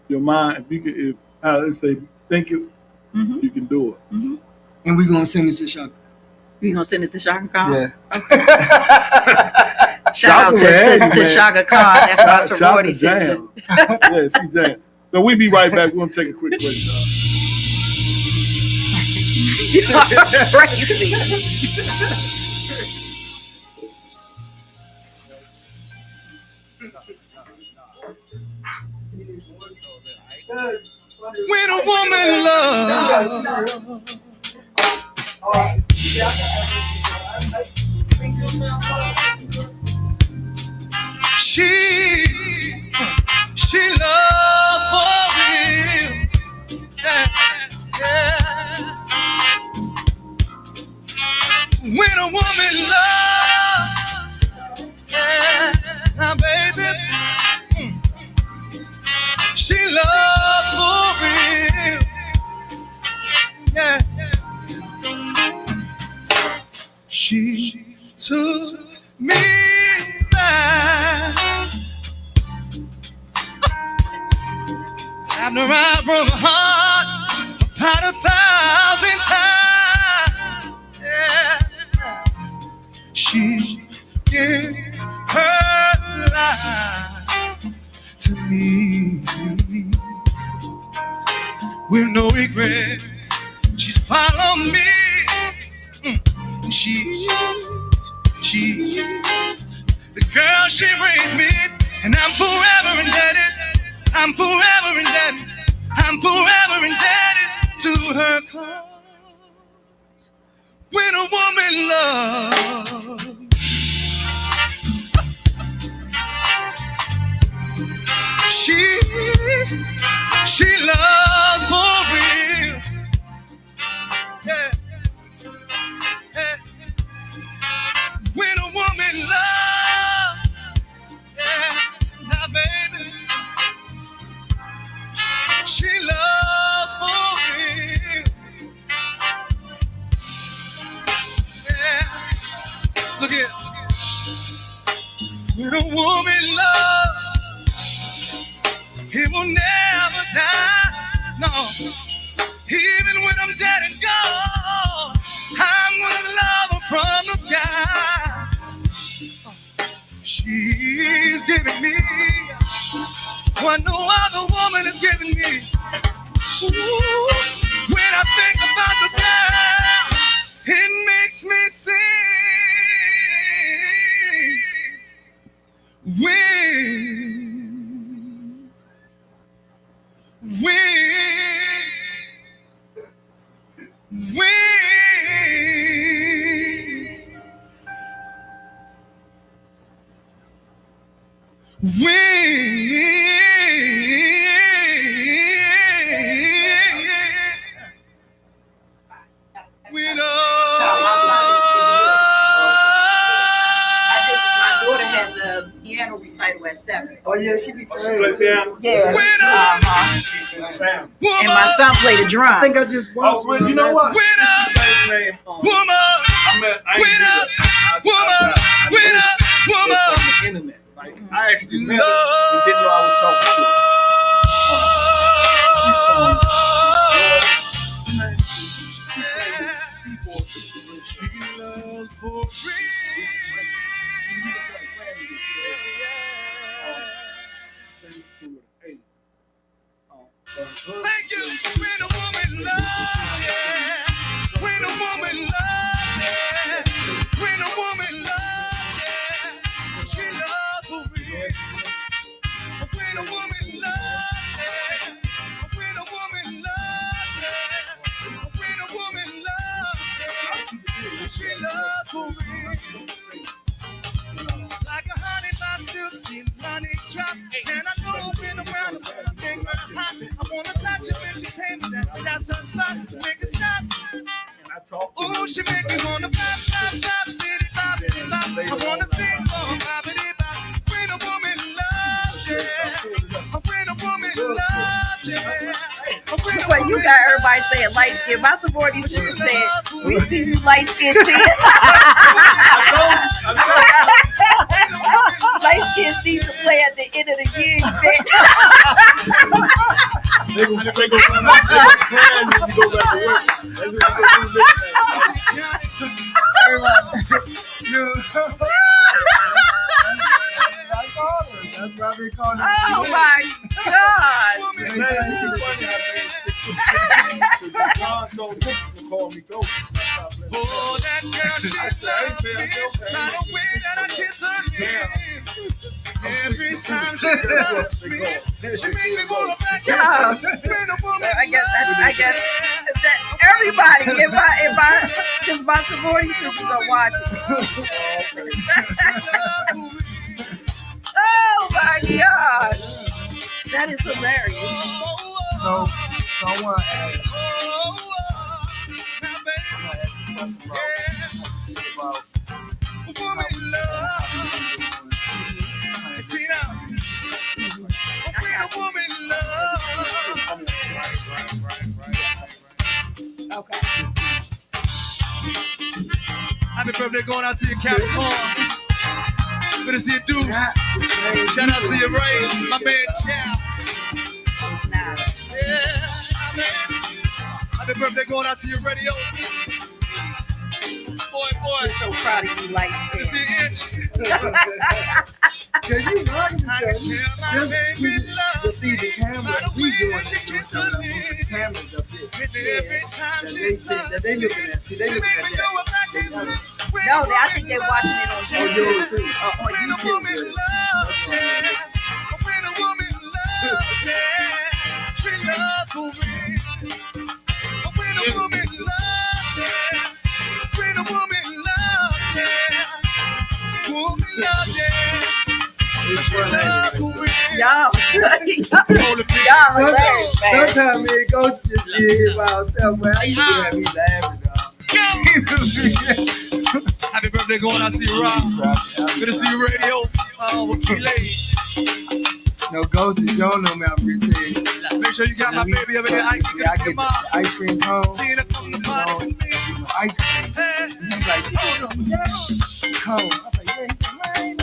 Your mind, if let's say think it, you can do it.
And we're gonna send it to Shaka.
We gonna send it to Shaka Khan?
Yeah.
Okay. Shout out to Shaka Khan. That's my sorority sister.
Yeah, she jam. So we'll be right back. We're gonna take a quick break.
Crazy.
When a woman loves, she loves for real. Yeah. When a woman loves, now baby, she loves for real. Yeah. She took me back with no regret. She's followed me. She, the girl she raised me, and I'm forever indebted. I'm forever indebted. I'm forever indebted to her cause. When a woman loves, she loves for real. Yeah. Yeah. When a woman loves, yeah, now baby, she loves for real. Yeah. Look here. When a woman loves, it will never die. No. Even when I'm dead and gone, I'm gonna love her from the sky. She's giving me what no other woman is giving me. Ooh, when I think about the girl, it makes me sing.
Piano recital at 7.
Oh yeah, she be playing.
She plays piano.
Yeah.
Bam.
And my son played the drums.
I think I just watched.
Oh, you know what? Same name. I met the internet. Like I actually met her and didn't know I was talking to her.
Thank you. When a woman loves, yeah. When a woman loves, yeah. When a woman loves, yeah. She loves for real. When a woman loves, yeah. When a woman loves, yeah. When a woman loves, yeah. She loves for real. Like a honey bun silk, she's honey drop. And I know when around her, I make her hot. I wanna touch her when she tells me that that's her spot. Make it stop. Ooh, she make me wanna pop, pop, pop, bitty, bop, bitty, bop. I wanna sing for her, boppity, bop. When a woman loves, yeah. When a woman loves, yeah.
Well, you got everybody saying light skin. My sorority sister said, we see you light skin too. Light skin seems to play at the end of the year.
They go find out plan when you go back to work.
That's why they call it.
Oh my God.
John told me to call me Ghost.
Oh, that girl, she loves me. By the way that I kiss her lips. Every time she touches me, she makes me wanna back up. When a woman
I guess that everybody, because my sorority sisters are watching. Oh my God. That is hilarious.
So I want to ask about
woman love. See now, when a woman love.
Okay.
Happy birthday going out to your Capricorn. Good to see you, dudes. Shout out to you, Ray, my man, Chow. Yeah, man. Happy birthday going out to your radio. Boy,
I'm so proud of you, light
It's
skin.
the itch.
Cause you know,
I can tell my baby loves
see the
me.
camera,
By the
we
way
doing
she
it.
kisses her
The
lips.
cameras up there.
And every time
That
she
they say that they looking at. See, they
she
looking
make
at
me know
that.
I'm
They
not
got it.
when
No,
a
I think they're
woman
watching it
loves
on
Oh,
you.
yours too.
on
When a
YouTube.
woman loves, yeah. When a woman loves, yeah. She loves for real. When a woman loves, yeah. When a woman loves, yeah. Woman loves, yeah. She loves for real.
Y'all,
Hold the picture.
y'all hilarious, man.
Sometimes me and Coach just be here by ourselves, man. I used to have me laughing, dog.
Happy birthday going out to you, Rob. Good to see you, radio. With Key Lady.
No, Coach, you don't know me, I'm pretending.
Make sure you got my baby over there. I can
Yeah, I
get to
get
your mom.
the ice cream cone.
Tina, come to party with me.
Ice cream.
Hey.
He's like, cone. I was like, yeah. He said, man,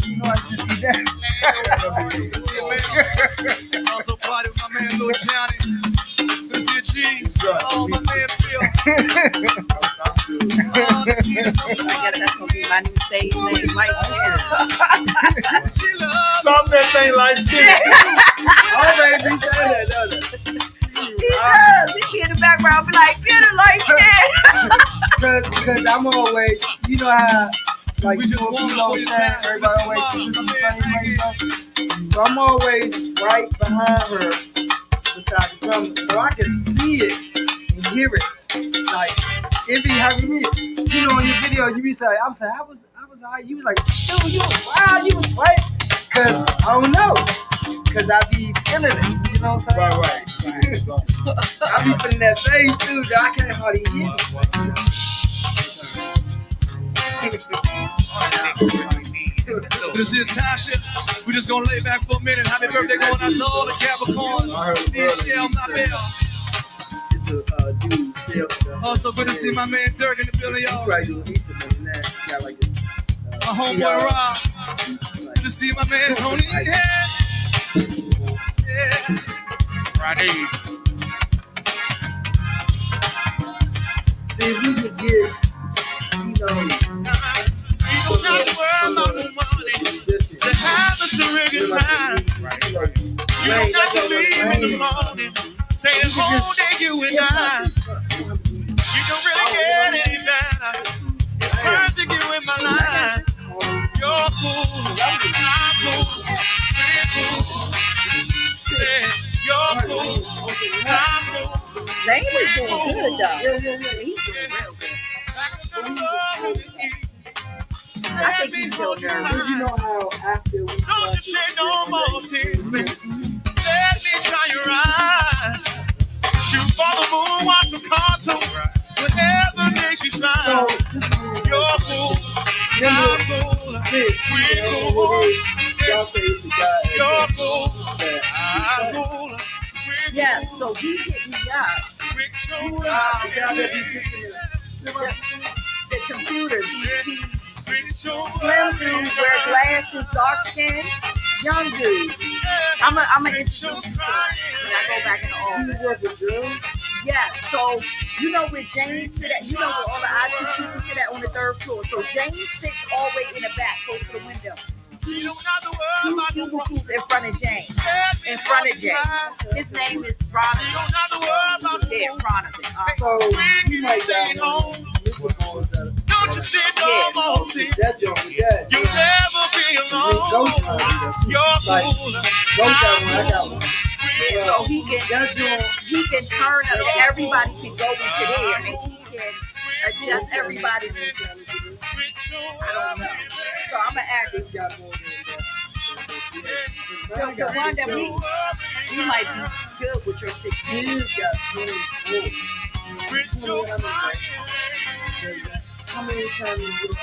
you know I just do that.
Good to see you, man. Also party with my man, Lil Johnny. Good to see you, G. Oh, my man, Phil. Oh, Nikita, come to
I guess
party
that's gonna
with
be
me.
my new stage name, light skin.
She loves
Stop that thing like this.
Always be saying that, don't it?
He does. He be in the background, be like, get it light skin.
Cause I'm always, you know how, like,
We
you
just
know,
want
people
for your
saying,
time.
everybody
Listen,
always
Mom,
do
my
the
man,
same
Maggie.
thing. So I'm always right behind her beside the drum, so I can see it and hear it. Like, it be having me. You know, in your video, you be saying, I was high. You was like, dude, you was wild, you was right. Cause I don't know. Cause I be feeling it. You know what I'm saying?
Right.
I be feeling that bass too, though. I can't hardly hear
Good to see you, Tasha. We just gonna lay back for a minute. Happy birthday going out to all the Capricorns. Michelle, my bell.
It's a dude, Seth.
Also good to see my man Dirk in the building, y'all.
Probably doing Easter more than that. He got like this.
My homeboy Rob. Good to see my man Tony in here. Yeah.
Friday.
See, if we could get, you know,
You don't have to worry about no money to have us a really good time. You don't have to leave in the morning. Say the whole day you and I. You don't really get any better. It's perfect you in my life. You're cool, I'm cool, we're cool. Yeah, you're cool, I'm cool.
Zane is doing good, though. He's doing real good. I think he's still nervous.
But you know how after we
Don't you shed no more tears. Let me dry your eyes. Shoot for the moon, watch some cartoon. Whatever makes you smile. You're cool, I'm cool, we're cool. You're cool, I'm cool, we're
Yeah, so he hit me up. The computers. Slim dude, wear glasses, dark skin, young dude. I'm a introduce you to him when I go back in the office. Yeah, so you know where James sit at, you know where all the IT people sit at on the 3rd floor. So James sits all the way in the back, close to the window. Two cubicles in front of James. In front of James. His name is Ronald. Yeah, Ronald.
So you might got one.
Don't you sit no more, see?
That joke with that.
You'll never be alone. You're cool.
I got one.
Yeah, so he can turn up and everybody can go into there and he can adjust everybody. I don't know. So I'm gonna ask him. The one that we might be good with your 16.
He's got 24. How many times you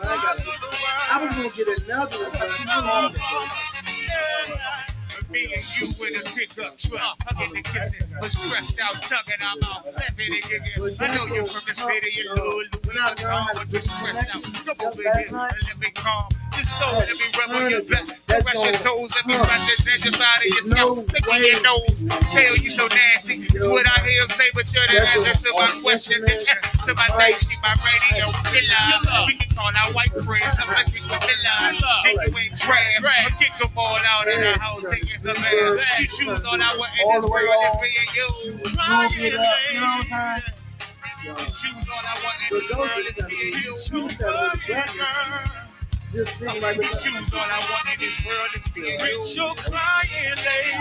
I was gonna get another one,
Me and you in a pickup truck, hugging and kissing, but stressed out, tugging our mouth, laughing and giggling. I know you're from the city, you little Louis Vuitton, but you're stressed out. Come over here and let me calm. Your soul, let me rub on your back. Caress your toes, let me scratch this edge of your scalp, picking your nose. Hell, you so nasty. What I hear say, but you're the answer to my question. To my day, she my radio killer. We can call our white friends, I'm a kick vanilla. Genuine trash, I kick them all out in the house, taking some ass. You choose all I want in this world, it's me and you.
You know what I'm saying?
You choose all I want in this world, it's me and you.
Just seem like
You choose all I want in this world, it's me and you. You're crying, lady. I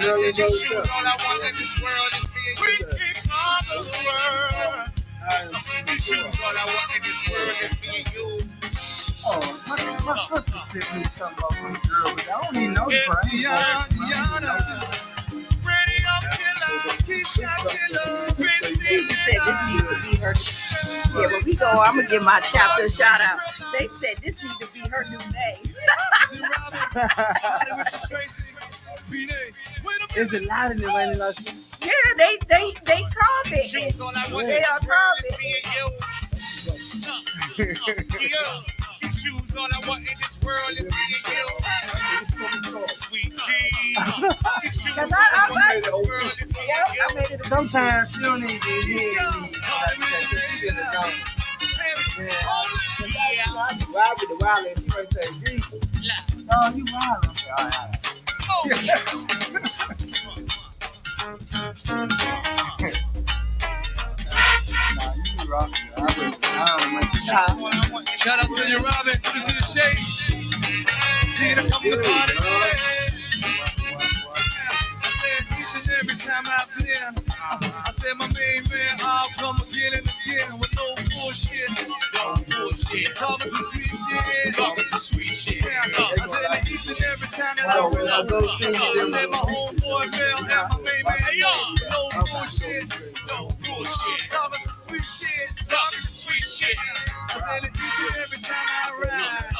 said you choose all I want in this world, it's me and you. We can conquer the world. You choose all I want in this world, it's me and you.
Oh, my sister sent me something about some girl, but I don't even know the price.
They said this needs to be her. Yeah, when we go, I'm gonna give my chapter a shout out. They said this needs to be her new name.
Is it loud in the rain?
Yeah, they called it.
Choose all I want in
They
this
are
world,
called
it's
it.
me and you. You choose all I want in this world, it's me and you. Sweet G. You choose all I want in this world, it's me and you.
Sometimes she don't even hear me. She in the zone. Wild with the wild, and she might say, G. Oh, you wild. Okay, all right. You rocking.
Shout out to you, Robin. This is the shade. See you come to the party. I said each and every time after dinner, I said my main man, I'll come again and again with no bullshit. Talking some sweet shit. I said that each and every time that I pull up, I said my homeboy Mel and my main man, no bullshit. Talking some sweet shit. I said that each and every time I ride,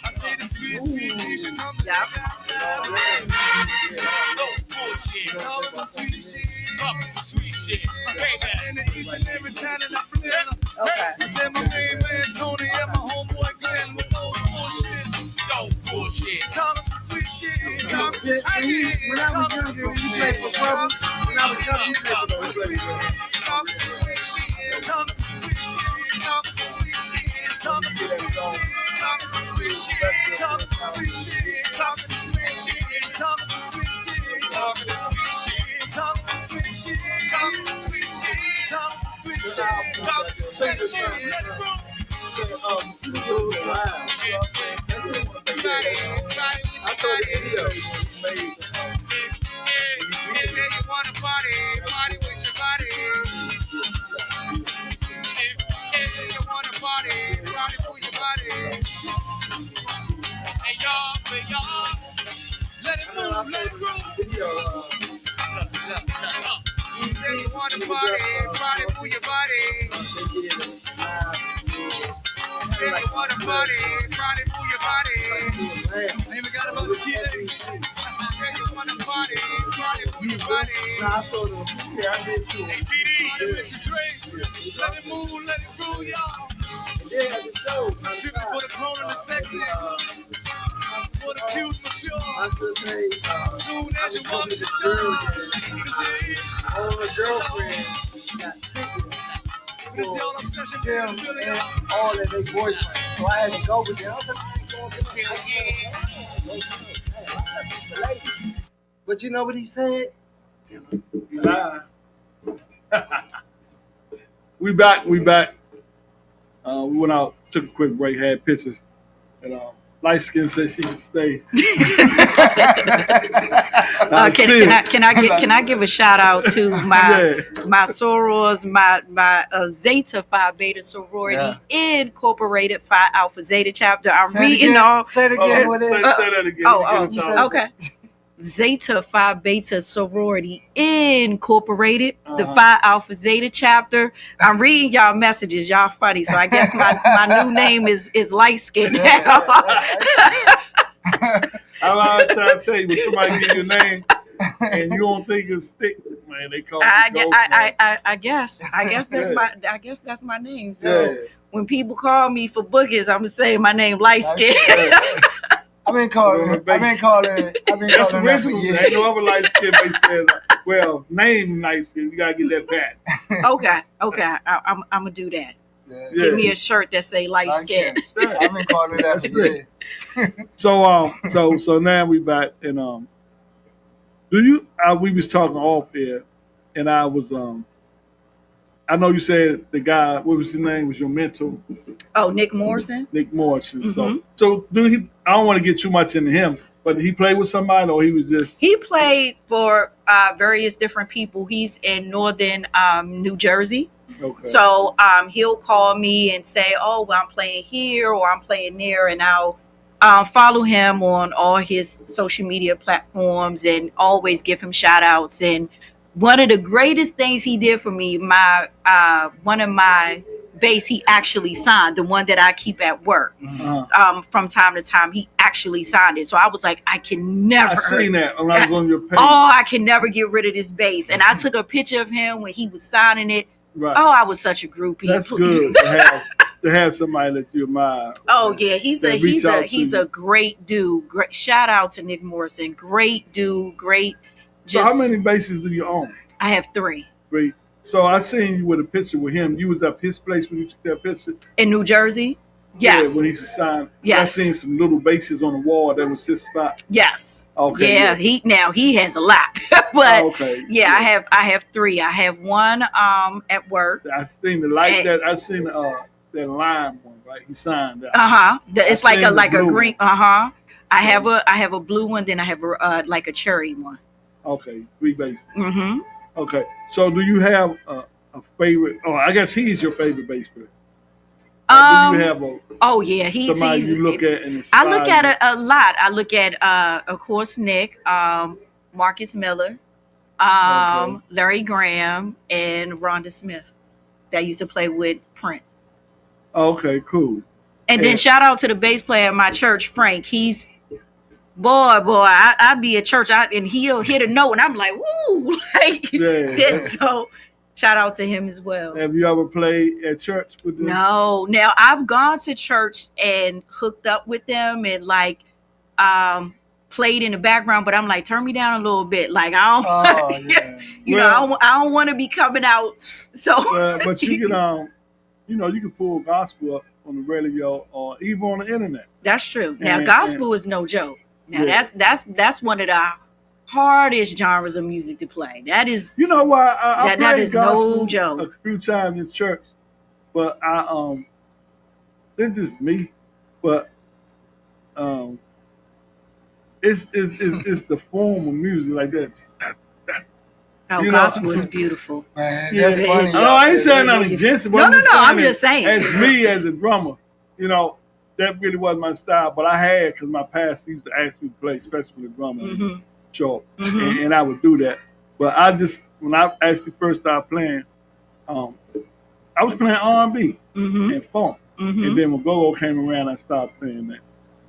I say the sweet each and come to the outside. Talking some sweet shit. I said that each and every time that I bring it up. I said my main man Tony and my homeboy Glenn with no bullshit. Talking some sweet shit.
When I was younger, you played for Brother. When I was younger, you played for Brother.
Talking some sweet shit. Talking some sweet shit. Talking some sweet shit. Talking some sweet shit. Talking some sweet shit. Talking some sweet shit. Talking some sweet shit. Talking some sweet shit. Talking some sweet shit. Talking some sweet shit. Talking some sweet shit. Talking some sweet shit. Talking some sweet shit. Let it roll.
I saw the video.
You say you wanna party with your body. You wanna party for your body. Hey y'all,
Let it move, let it grow.
You say you wanna party for your body. You say you wanna party for your body.
I even got about the key.
You wanna party for your body.
I saw them. Yeah, I did too.
Hey, PD.
Let it move, let it grow, y'all.
Yeah, at the show.
Shooting for the grown and the sexy. For the cute, mature.
I was gonna say,
Soon as you walk in the
girl,
door, this is
all her girlfriend got tickets
this is y'all obsession.
for them and all of their boyfriends. So I had to go with them. I was like, I ain't going to the But you know what he said?
We back. We went out, took a quick break, had pictures, and light skin said she can stay.
Can I give a shout out to my sorors, my Zeta Phi Beta sorority incorporated Phi Alpha Zeta chapter. I'm reading all.
Say it again. What
Say
it?
that again.
Okay. Zeta Phi Beta sorority incorporated the Phi Alpha Zeta chapter. I'm reading y'all messages. Y'all funny, so I guess my new name is light skin now.
I'm trying to tell you, when somebody give you a name and you don't think it's stick, man, they call you
I guess that's my name. So when people call me for boogers, I'm gonna say my name light skin.
I've been calling
That's
that for
original.
years.
Ain't no other light skin based there. Well, name nice. You gotta get that back.
Okay. I'm gonna do that.
Yeah.
Give me a shirt that say light skin.
I've been calling it that for years.
So now we back and do you? We was talking off air, and I was I know you said the guy. What was his name? Was your mentor?
Oh, Nick Morrison.
Nick Morrison.
Mm-hmm.
So do he? I don't want to get too much into him, but did he play with somebody, or he was just?
He played for various different people. He's in northern New Jersey.
Okay.
So he'll call me and say, "Oh, well, I'm playing here or I'm playing there," and I'll follow him on all his social media platforms and always give him shout outs. And one of the greatest things he did for me, one of my bass he actually signed, the one that I keep at work.
Uh-huh.
From time to time, he actually signed it. So I was like, I can never.
I seen that when I was on your page.
Oh, I can never get rid of this bass. And I took a picture of him when he was signing it.
Right.
Oh, I was such a groupie.
That's good to have somebody that you admire.
Oh yeah, he's
a
a great dude. Great shout out to Nick Morrison. Great dude. Great.
So how many basses do you own?
I have 3.
Great. So I seen you with a picture with him. You was up his place when you took that picture?
In New Jersey? Yes.
Yeah, when he was signed.
Yes.
I seen some little basses on the wall that was his spot.
Yes.
Okay.
Yeah, he has a lot. But
okay.
Yeah, I have 3. I have one at work.
I seen the light that I seen that lime one, right? He signed that.
It's like a green. I have a blue one, then I have like a cherry one.
Okay, 3 basses.
Mm-hmm.
Okay. So do you have a favorite? Oh, I guess he's your favorite bass player. Do you have
oh yeah,
somebody you look at and
I look at it a lot. I look at of course Nick, Marcus Miller, Larry Graham, and Rhonda Smith that used to play with Prince.
Okay, cool.
And then shout out to the bass player at my church, Frank. He's boy, I be at church and he'll hit a note and I'm like, woo, like
yeah.
So shout out to him as well.
Have you ever played at church with them?
No. Now I've gone to church and hooked up with them and like played in the background, but I'm like, turn me down a little bit. Like I don't I don't want to be coming out. So
but you can you can pull gospel up on the radio or even on the internet.
That's true. Now gospel is no joke. Now that's one of the hardest genres of music to play. That is,
you know why I
that is no
a
joke.
few times in church, but it's just me. But it's the form of music like that.
Gospel is beautiful.
Man, that's funny.
I ain't saying nothing against it.
No. I'm just saying.
As me as a drummer, that really wasn't my style. But I had because my pastor used to ask me to play, especially with the drummer.
Mm-hmm.
Sure. Mm-hmm. And I would do that. But when I actually first started playing, I was playing R&B and funk. Mm-hmm. And then when Go-Go came around, I started playing that.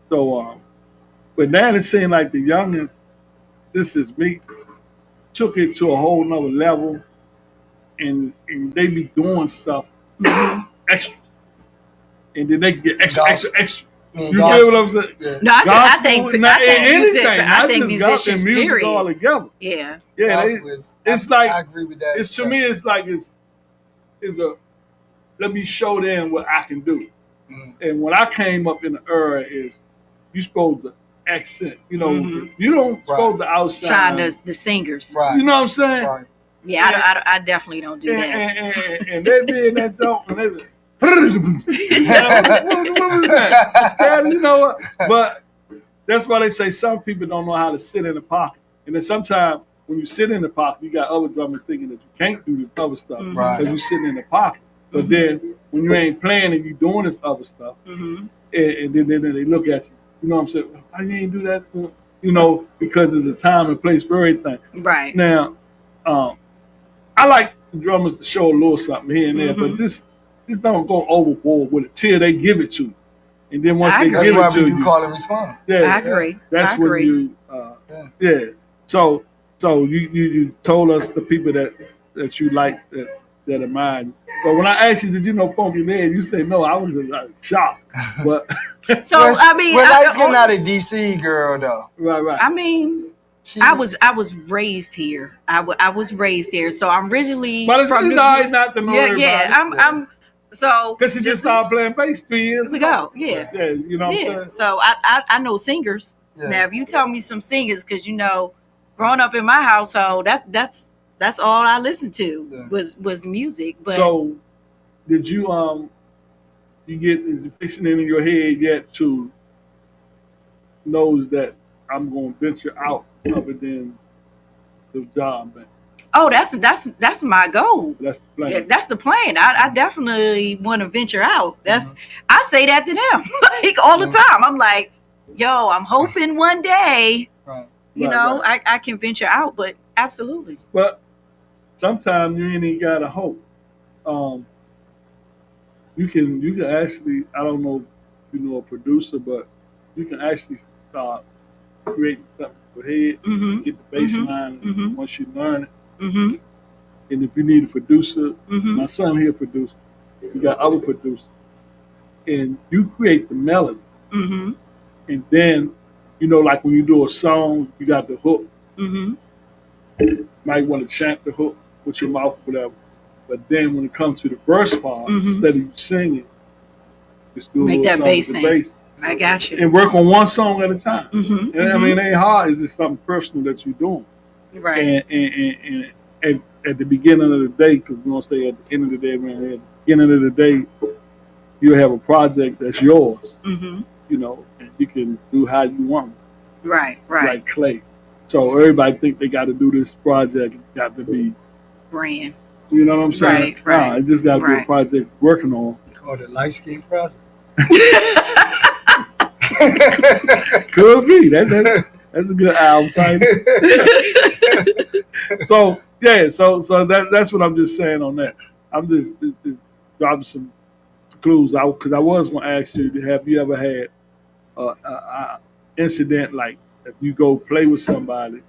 So, but now it seems like the youngest, this is me, took it to a whole nother level, and they be doing stuff extra. And then they get extra. You get what I'm saying?
Yeah. No, I think musicians,
music
period.
all together.
Yeah.
It's like,
I agree with that.
It's to me, it's like it's a let me show them what I can do. And when I came up in the era is you supposed to accent. You don't supposed to outshine
trying the singers.
Right.
You know what I'm saying?
Right.
Yeah, I definitely don't do that.
And they did that joke and they was what was that? I'm scared, you know what? But that's why they say some people don't know how to sit in the pocket. And then sometimes when you sit in the pocket, you got other drummers thinking that you can't do this other stuff because you're sitting in the pocket. But then when you ain't playing and you doing this other stuff, and then they look at you. You know what I'm saying? Why you ain't do that? Because of the time and place for everything.
Right.
Now, I like the drummers to show a little something here and there, but this don't go overboard with it till they give it to you. And then once they give it to you.
That's why we do call and respond.
Yeah,
I agree.
That's when you, So you told us the people that you like that admire you. But when I asked you, did you know Funky Man? You say no. I was shocked. But
so I mean,
we're light skinned, not a DC girl though.
Right.
I mean, I was raised here. I was raised here, so I'm originally
But it's
from
all
New
right
York.
not to know
Yeah,
everybody.
yeah. I'm so
Because she just started playing bass 3 years
ago. Yeah,
Yeah, you know what I'm saying?
So I know singers.
Yeah.
Now, if you tell me some singers, because growing up in my household, that's all I listened to was music. But
So, did you is it fixing it in your head yet to knows that I'm going to venture out other than the job, man?
oh, that's my goal.
That's the plan.
Yeah, that's the plan. I definitely want to venture out. I say that to them like all the time. I'm like, yo, I'm hoping one day, I can venture out. But absolutely.
But sometimes you ain't even gotta hope. You can actually, I don't know if you know a producer, but you can actually start creating something in your head,
Mm-hmm.
get the bass line,
Mhm.
once you learn it.
Mm-hmm.
And if you need a producer,
Mm-hmm.
my son here producer, you got other producers, and you create the melody,
Mm-hmm.
and then, like when you do a song, you got the hook.
Mm-hmm.
Might want to chant the hook with your mouth, whatever. But then when it comes to the verse part, instead of you singing, just do a
Make
little
that
something
bass
with the
in.
bass.
I got you.
And work on one song at a time.
Mm-hmm.
And I mean, it ain't hard. It's just something personal that you're doing.
Right.
And at the beginning of the day, because we're going to say at the end of the day, man, at the beginning of the day, you'll have a project that's yours,
Mm-hmm.
And you can do how you want it,
Right.
like Clay. So everybody think they got to do this project. It's got to be,
Brand.
you know what I'm saying?
Right.
Nah, it just got to be a project working on.
Called the Light Skin Project.
Could be. That's a good album title. So that's what I'm just saying on that. I'm just dropping some clues out because I was going to ask you, have you ever had a incident like if you go play with somebody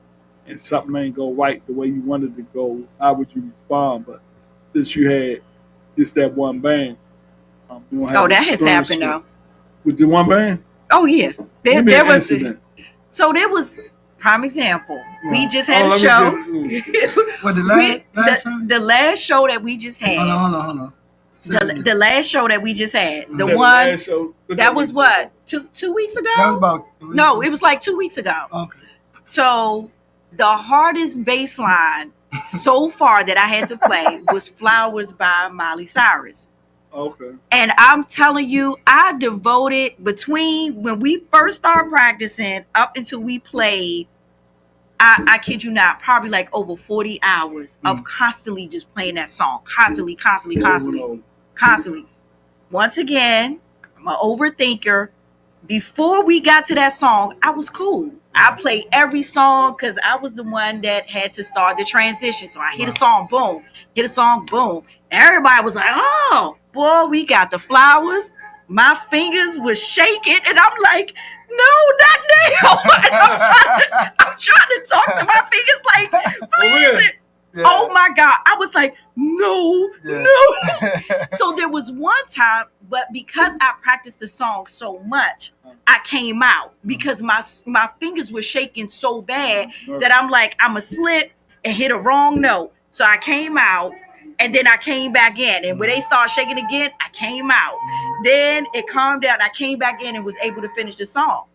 and something ain't go right the way you wanted to go, how would you respond? But since you had just that one band, you don't have
that has happened though.
With the one band?
Oh yeah,
Give me
there
an
was.
incident.
So there was prime example. We just had a
let me
show.
What the last time?
The last show that we just had.
Hold on.
The last show that we just had. The
Said
one
last show,
that was what 2 weeks ago.
That was about
No, it was like 2 weeks ago.
Okay.
So the hardest bass line so far that I had to play was "Flowers" by Miley Cyrus.
Okay.
And I'm telling you, I devoted between when we first started practicing up until we played, I kid you not, probably like over 40 hours of constantly just playing that song. Constantly. Once again, I'm an overthinker. Before we got to that song, I was cool. I played every song because I was the one that had to start the transition. So I hit a song, boom. Hit a song, boom. And everybody was like, oh, boy, we got the flowers. My fingers was shaking. And I'm like, no, not now. And I'm trying to talk to my fingers like, please.
Yeah.
Oh my God. I was like, no. So there was one time, but because I practiced the song so much, I came out because my fingers were shaking so bad that I'm like, I'm a slip and hit a wrong note. So I came out and then I came back in. And when they started shaking again, I came out. Then it calmed down. I came back in and was able to finish the song.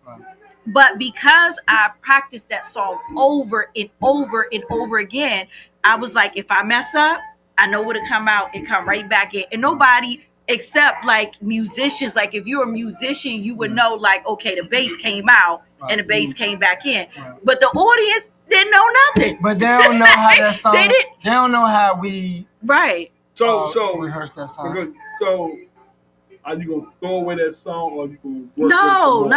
But because I practiced that song over and over and over again, I was like, if I mess up, I know where to come out and come right back in. And nobody except like musicians, like if you're a musician, you would know like, okay, the bass came out and the bass came back in. But the audience didn't know nothing.
But they don't know how that song.
They didn't.
They don't know how we
So
rehearse that song.
So are you gonna throw away that song or are you gonna work
No.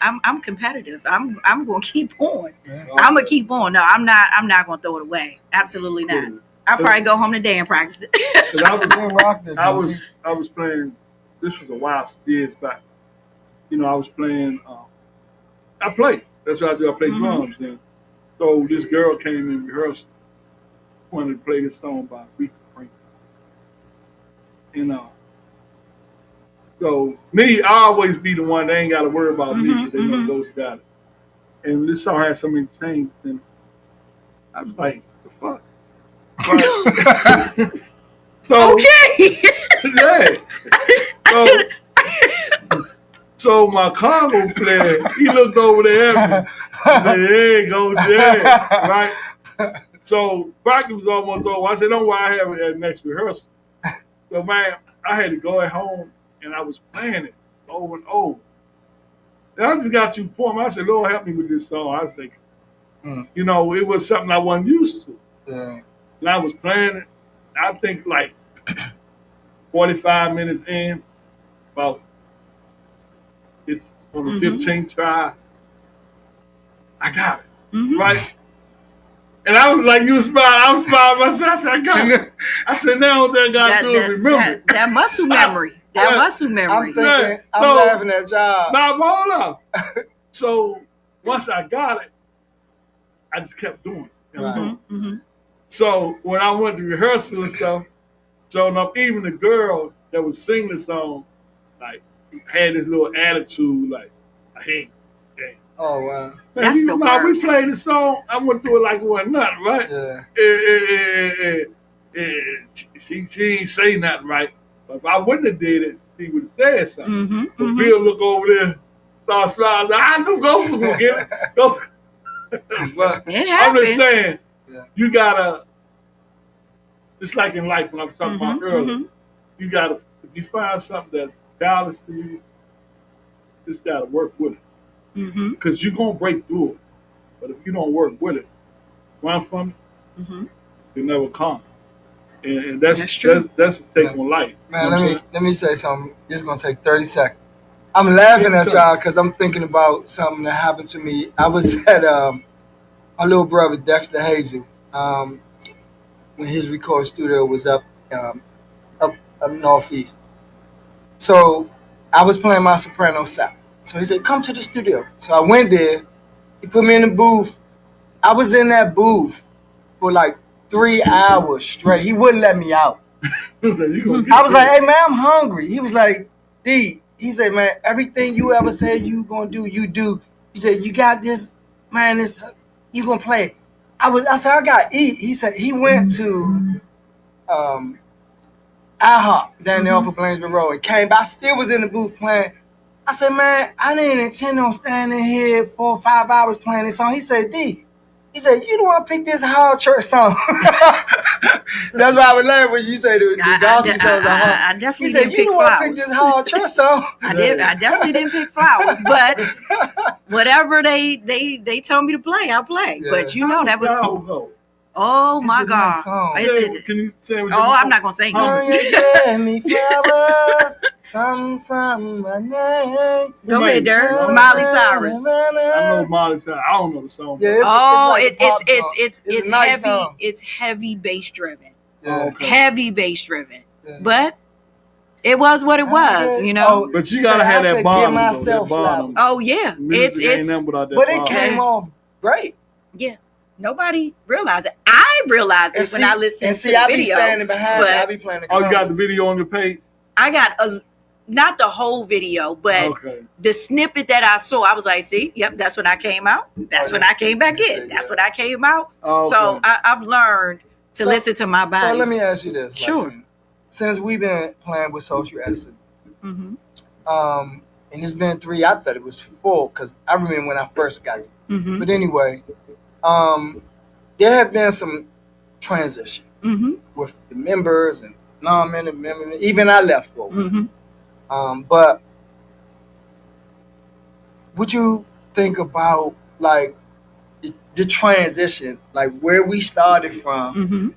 I'm competitive. I'm gonna keep on. I'm gonna keep on. No, I'm not gonna throw it away. Absolutely not. I'll probably go home today and practice it.
I was playing. This was a while years back. I was playing. I played. That's what I do. I play drums. Then, so this girl came in rehearsal, wanted to play this song by Aretha Franklin. So me, I always be the one. They ain't got to worry about me. They know those got it. and this song had so many things, and I was like, the fuck? Right. So,
Okay.
yeah. So my Congo player, he looked over there at me. He said, there it goes, yeah, right? So practice was almost over. I said, don't worry, I have it at next rehearsal. So man, I had to go at home and I was playing it over and over. And I just got to a point where I said, Lord, help me with this song. I was thinking, you know, it was something I wasn't used to.
Yeah.
And I was playing it, I think like 45 minutes in, about it's on the 15th try, I got it, right? And I was like, you smile, I was smiling myself. I said, I got it. I said, now what that guy do is remember.
That muscle memory. That muscle memory.
I'm thinking, I'm laughing at y'all.
Nah, hold up. So once I got it, I just kept doing it. So when I went to rehearsal and stuff, so enough, even the girl that was singing the song, like, had this little attitude, like, I hate.
Oh wow.
Man,
That's
you
the
know how we
worst.
played the song, I went through it like it wasn't nothing, right?
Yeah.
She ain't say nothing right. But if I wouldn't have did it, she would have said something. But
Mm-hmm.
Bill look over there, start smiling. I knew Ghost was gonna get it. Ghost. But
It
I'm just
happens.
saying,
Yeah.
you gotta, just like in life when I was talking about earlier, you gotta, if you find something that's childish to you, just gotta work with it. Because you're going to break through it. But if you don't work with it, run from it, you'll never come. And that's
true.
That's a take on life.
Man,
You know what I'm saying?
let me say something. This is gonna take 30 seconds. I'm laughing at y'all because I'm thinking about something that happened to me. I was at my little brother Dexter Hazel when his recording studio was up northeast. So I was playing my soprano sax. So he said, come to the studio. So I went there. He put me in the booth. I was in that booth for like 3 hours straight. He wouldn't let me out.
You gonna get
I was
through
like,
it.
hey, man, I'm hungry. He was like, D. He said, man, everything you ever said you going to do, you do. He said, you got this, man, you going to play it. I said, I got to eat. He said, he went to IHOP down there off of Blanchard Road and came back. I still was in the booth playing. I said, man, I didn't intend on standing here 4 or 5 hours playing this song. He said, D, he said, you don't want to pick this hard church song. That's why I would laugh when you say the gospel songs are hard.
I definitely
He said,
didn't
you
pick
don't want to
flowers.
pick this hard church song.
I definitely didn't pick flowers, but whatever they told me to play, I'll play.
Yeah.
But you know that was oh
It's
my
a
God.
nice song.
Can you say what
Oh, I'm not gonna sing
Oh,
it.
you gave me flowers, something, my name.
Go ahead, Dirk. Miley Cyrus.
I know Miley Cyrus. I don't know the song.
Yeah,
It's
a nice
heavy.
song.
It's heavy bass driven.
Yeah.
Okay.
Heavy bass driven.
Yeah.
But it was what it was, you know.
But you
She
gotta
said,
have
I
that
could
bottom,
give
though,
myself
that bottom.
flowers.
Oh yeah,
Music ain't
it's
nothing without that
But it
bottom.
came off great.
yeah. Nobody realized it. I realized it when I listened to the
I be
video.
standing behind
but
it. I be playing the
Oh, you got the
chorus.
video on your page?
I got not the whole video, but
Okay.
the snippet that I saw, I was like, see, yep, that's when I came out. That's when I came back in. That's when I came out.
Oh,
So
okay.
I've learned to listen to my body.
So let me ask you this.
Sure.
Lexi. Since we've been playing with social acid,
Mm-hmm.
and it's been 3, I thought it was 4 because I remember when I first got it.
Mm-hmm.
But anyway, there have been some transition
Mm-hmm.
with the members and non-members. Even I left for it.
Mm-hmm.
But would you think about like the transition, like where we started from
Mm-hmm.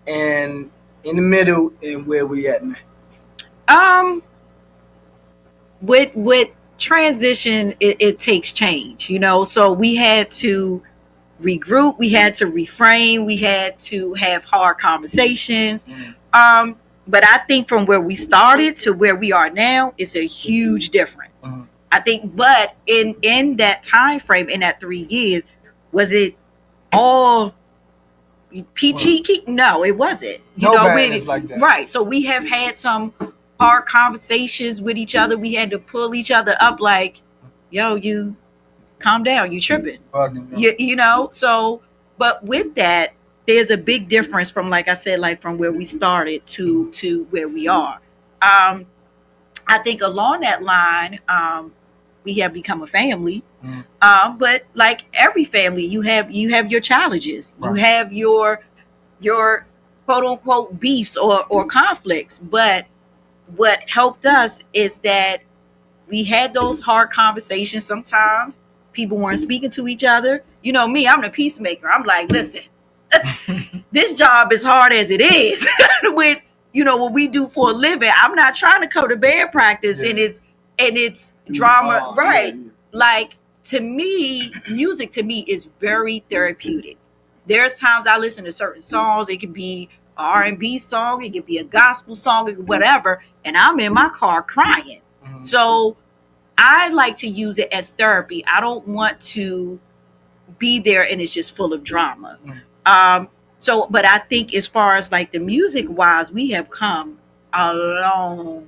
and in the middle and where we at now?
With transition, it takes change, you know. So we had to regroup, we had to reframe, we had to have hard conversations. But I think from where we started to where we are now, it's a huge difference. I think, but in that time frame, in that 3 years, was it all peachy? No, it wasn't.
No band is like that.
Right. So we have had some hard conversations with each other. We had to pull each other up like, yo, you calm down, you tripping.
Bugging,
You know, so but with that, there's a big difference from, like I said, like from where we started to where we are. I think along that line, we have become a family. But like every family, you have your challenges.
Right.
You have your quote unquote beefs or conflicts. But what helped us is that we had those hard conversations. Sometimes people weren't speaking to each other. You know me, I'm the peacemaker. I'm like, listen, this job is hard as it is with what we do for a living. I'm not trying to come to band practice and it's drama, right?
Yeah.
Like, to me, music to me is very therapeutic. There's times I listen to certain songs. It could be an R&B song, it could be a gospel song, whatever, and I'm in my car crying. So I like to use it as therapy. I don't want to be there and it's just full of drama. But I think as far as like the music wise, we have come a long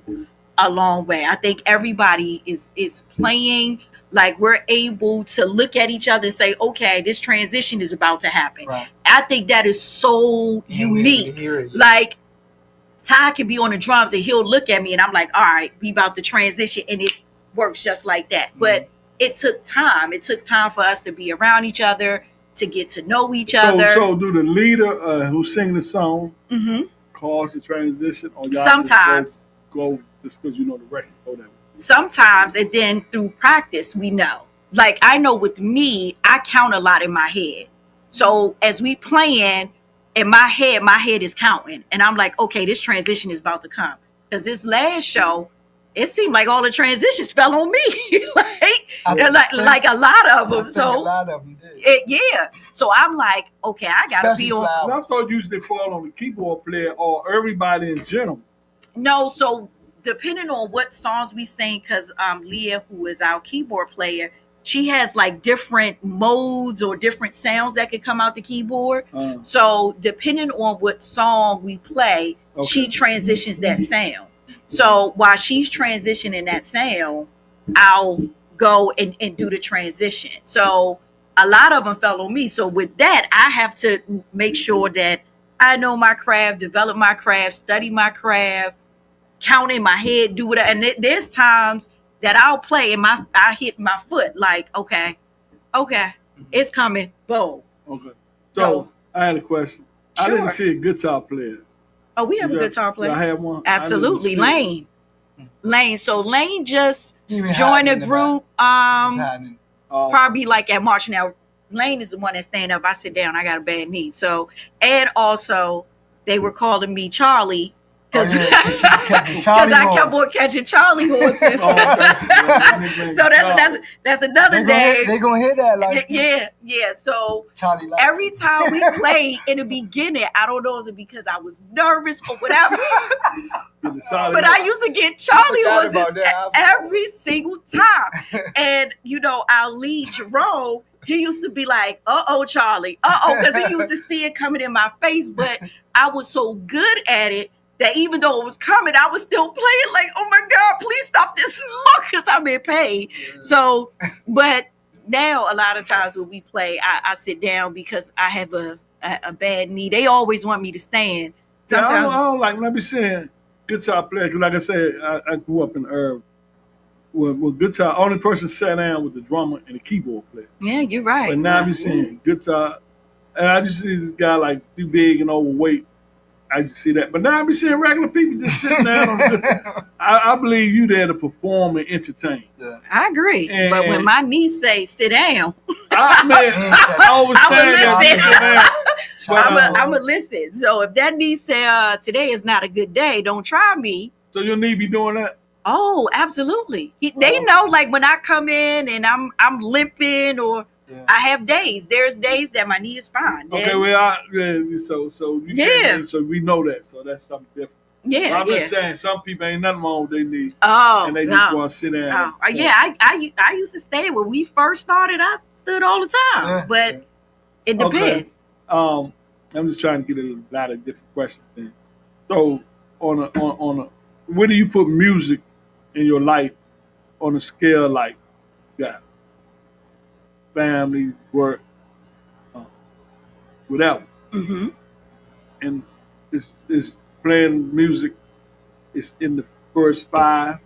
way. I think everybody is playing, like we're able to look at each other and say, okay, this transition is about to happen.
Right.
I think that is so unique. Like, Ty can be on the drums and he'll look at me and I'm like, all right, we about to transition, and it works just like that. But it took time. It took time for us to be around each other, to get to know each other.
So do the leader who sing the song cause the transition, or y'all
sometimes
go just because you know the record?
Sometimes, and then through practice, we know. Like, I know with me, I count a lot in my head. So as we playing, in my head is counting, and I'm like, okay, this transition is about to come. Because this last show, it seemed like all the transitions fell on me, like a lot of them. So
a lot of them did.
So I'm like, okay, I gotta be on.
I thought usually fall on the keyboard player or everybody in general.
No, so depending on what songs we sing, because Leah, who is our keyboard player, she has like different modes or different sounds that can come out the keyboard. So depending on what song we play, she transitions that sound. So while she's transitioning that sound, I'll go and do the transition. So a lot of them fell on me. So with that, I have to make sure that I know my craft, develop my craft, study my craft, count in my head, do whatever. And there's times that I'll play and I hit my foot like, okay, it's coming, boom.
Okay. So I had a question.
Sure.
I didn't see a guitar player.
Oh, we have a guitar player.
I have one.
Absolutely, Lane. So Lane just joined a group. Probably like at March. Now, Lane is the one that stand up. I sit down. I got a bad knee. So, and also they were calling me Charlie. Because I kept on catching Charlie horses. So that's another name.
They're going to hear that. Like,
yeah. So
Charlie
every time we played in the beginning, I don't know, is it because I was nervous or whatever, but I used to get Charlie horses every single time. And, our lead, Jerome, he used to be like, uh-oh, Charlie, because he used to see it coming in my face. But I was so good at it that even though it was coming, I was still playing like, oh my God, please stop this song, because I'm in pain. So, but now a lot of times when we play, I sit down because I have a bad knee. They always want me to stand. Sometimes
I don't like when I be saying guitar player, because like I said, I grew up in Irv. With guitar, only person sat down with the drummer and the keyboard player.
Yeah, you're right.
But now I be saying guitar, and I just see this guy like too big and overweight. I just see that. But now I be seeing regular people just sitting down on the guitar. I believe you there to perform and entertain.
Yeah.
I agree. But when my niece say sit down,
I'm
a listen. So if that niece say today is not a good day, don't try me.
So your knee be doing that?
Oh, absolutely. They know, like when I come in and I'm limping or I have days. There's days that my knee is fine.
Okay, so we know that. So that's something different.
Yeah,
I'm just saying some people ain't nothing wrong with their knees.
Oh,
and they just want to sit down.
I used to stay when we first started. I stood all the time, but it depends.
Okay. I'm just trying to get a lot of different questions. Then. So on a, where do you put music in your life on a scale like that? family, work, whatever.
Mm-hmm.
And it's playing music. It's in the first five,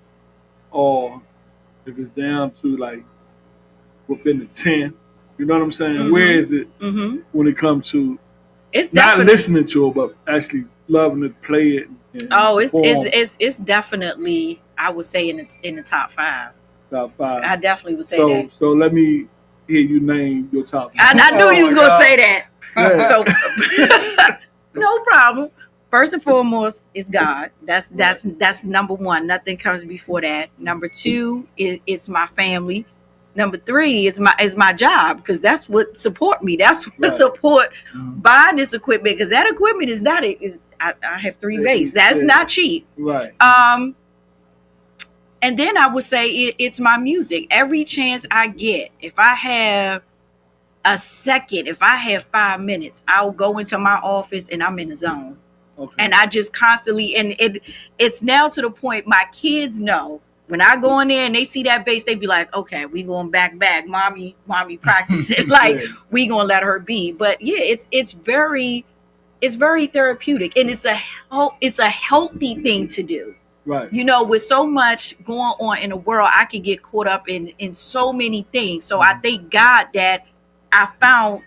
or if it's down to like within the 10. You know what I'm saying?
Mm-hmm.
Where is it
Mm-hmm.
when it comes to
It's
not
definitely.
listening to it, but actually loving to play it? And
Oh, it's
perform
it's definitely. I would say in the top 5.
top five.
I definitely would say that.
So let me hear you name your top
I
five.
knew you was
my
gonna
God.
say that.
Yeah.
So no problem. First and foremost is God. That's number one. Nothing comes before that. Number 2 is my family. Number 3 is my job, because that's what support me. That's what
Right.
support buying this equipment, because that equipment is not it. Is I have 3 bass. That's not cheap.
Right.
And then I would say it's my music. Every chance I get, if I have a second, if I have 5 minutes, I'll go into my office and I'm in the zone.
Okay.
And I just constantly, and it's now to the point my kids know when I go in there and they see that bass, they be like, okay, we going back, mommy practice it. Like,
Yeah.
we gonna let her be. But yeah, it's very therapeutic, and it's a healthy thing to do.
Right.
You know, with so much going on in the world, I could get caught up in so many things. So I thank God that I found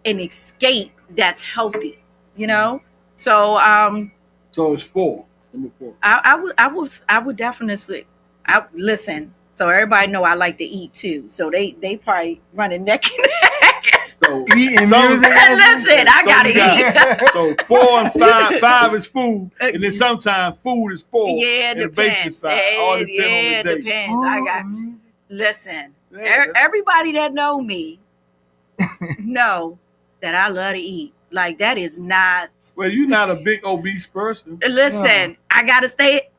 an escape that's healthy, you know? So
So it's 4. Number 4.
I would definitely listen. So everybody know I like to eat too. So they probably running neck and neck.
So
Eating
some-
music.
Listen, I
So
gotta
you got-
eat.
So 4 and 5. 5 is food, and then sometimes food is 4.
Yeah,
and the bass is
depends.
5. All depends
Yeah,
on the day.
depends. I got listen.
Yeah,
Everybody that know me know that I love to eat. Like, that is not.
Well, you're not a big obese person.
Listen, I gotta stay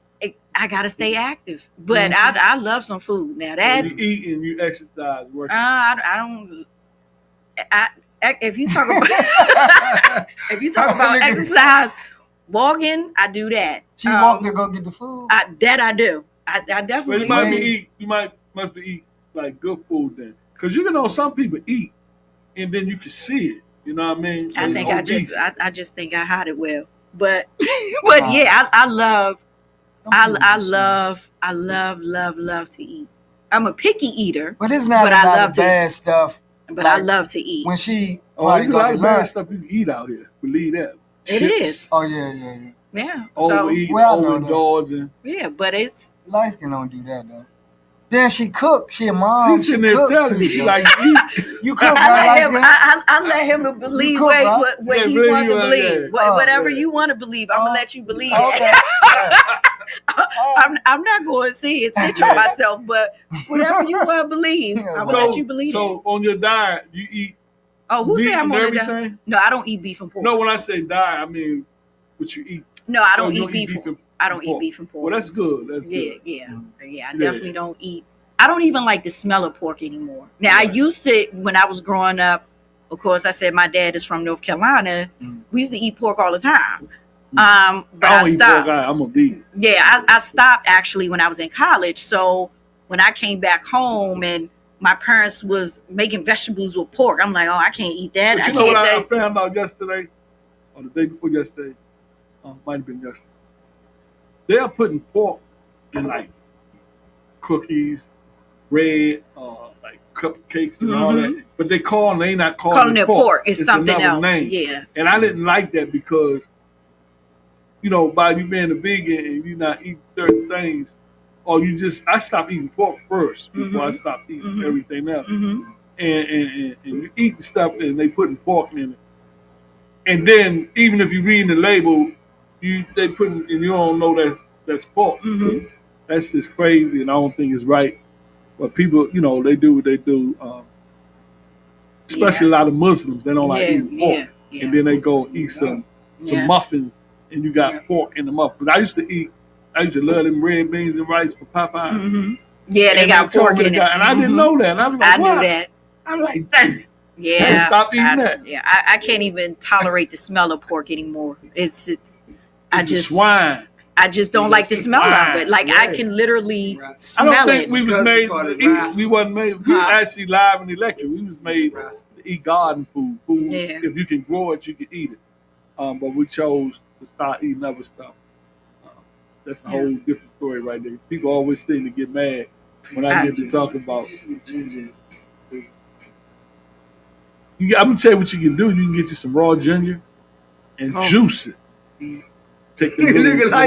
active, but
Mhm.
I love some food. Now that
You eat and you exercise, work.
I don't. If you talk about exercise, walking, I do that.
She walked to go get the food.
I do. I
Well,
definitely.
you might be eat. You must be eat like good food then, because you can know some people eat, and then you can see it. You know what I mean? So
I think
you're
I
obese.
just think I hide it well. But yeah, I love to eat. I'm a picky eater,
But it's not
but
a
I
lot
love
of
to-
bad stuff.
but I
Like,
love to eat.
When she
Oh,
probably
there's a
go
lot
to
of bad
lunch.
stuff you can eat out here. Believe that.
It
Chips,
is.
Oh yeah.
Yeah. So
overeating,
Well, I know that.
overindulging.
yeah, but it's
Light skin don't do that though. Then she cook. She a mom.
She's
She
sitting there
cook
telling
too,
me she
so.
like to eat.
You cook,
I
right,
let him.
light skin?
I let him believe
cook, right?
what
Yeah,
he
believe
wants to
you,
believe.
yeah.
What-
Oh,
whatever
yeah.
you want to believe, I'm gonna let you believe
Okay.
it. I'm not going to see it snitch on myself, but whatever you want to believe,
Yeah,
I'm
right.
gonna let you believe it.
So on your diet, you eat
Oh, who
meat
said I'm
and
on the diet?
everything?
No, I don't eat beef and pork.
No, when I say diet, I mean what you eat.
No, I
So
don't
you
eat beef.
and
I don't eat
pork.
beef and pork.
Well, that's good. That's good.
Yeah. I
Yeah.
definitely don't eat. I don't even like the smell of pork anymore. Now, I
Right.
used to when I was growing up. Of course, I said my dad is from North Carolina. We used to eat pork all the time. But
I
I
don't eat pork.
stopped.
I'm a vegan.
Yeah, I stopped actually when I was in college. So when I came back home and my parents was making vegetables with pork, I'm like, oh, I can't eat that.
But
I
you know what I
can't.
found out yesterday, or the day before yesterday, might have been yesterday. They are putting pork in like cookies, bread, like cupcakes and all that. But they not calling
it pork. It's something
another
else.
name.
Yeah.
And I didn't like that because, you know, by you being a vegan and you not eating certain things, or I stopped eating pork first before I stopped eating everything else.
Mm-hmm.
And you eat the stuff and they putting pork in it. And then even if you read the label, they putting and you don't know that's pork.
Mm-hmm.
That's just crazy, and I don't think it's right. But people, you know, they do what they do. Especially a lot of Muslims, they don't like eating pork, and then they go eat some muffins, and you got pork in the muffin. But I used to love them red beans and rice for Popeyes.
Mm-hmm. Yeah, they
And
got
they told
pork
me
in
the
it.
guy- and I didn't know that. And I was like,
I
what?
knew that.
I'm like, dang it.
Yeah.
Stop eating that.
Yeah, I can't even tolerate the smell of pork anymore. It's I
It's the
just
swine.
I just don't like the smell of it. Like I can literally smell
I don't think
it.
we was made to eat. We wasn't made. We were actually live and electric. We was made to eat garden food.
Yeah.
If you can grow it, you can eat it. But we chose to start eating other stuff. That's a whole different story right there. People always seem to get mad when I get to talk about. I'm gonna tell you what you can do. You can get you some raw ginger and juice it. Take the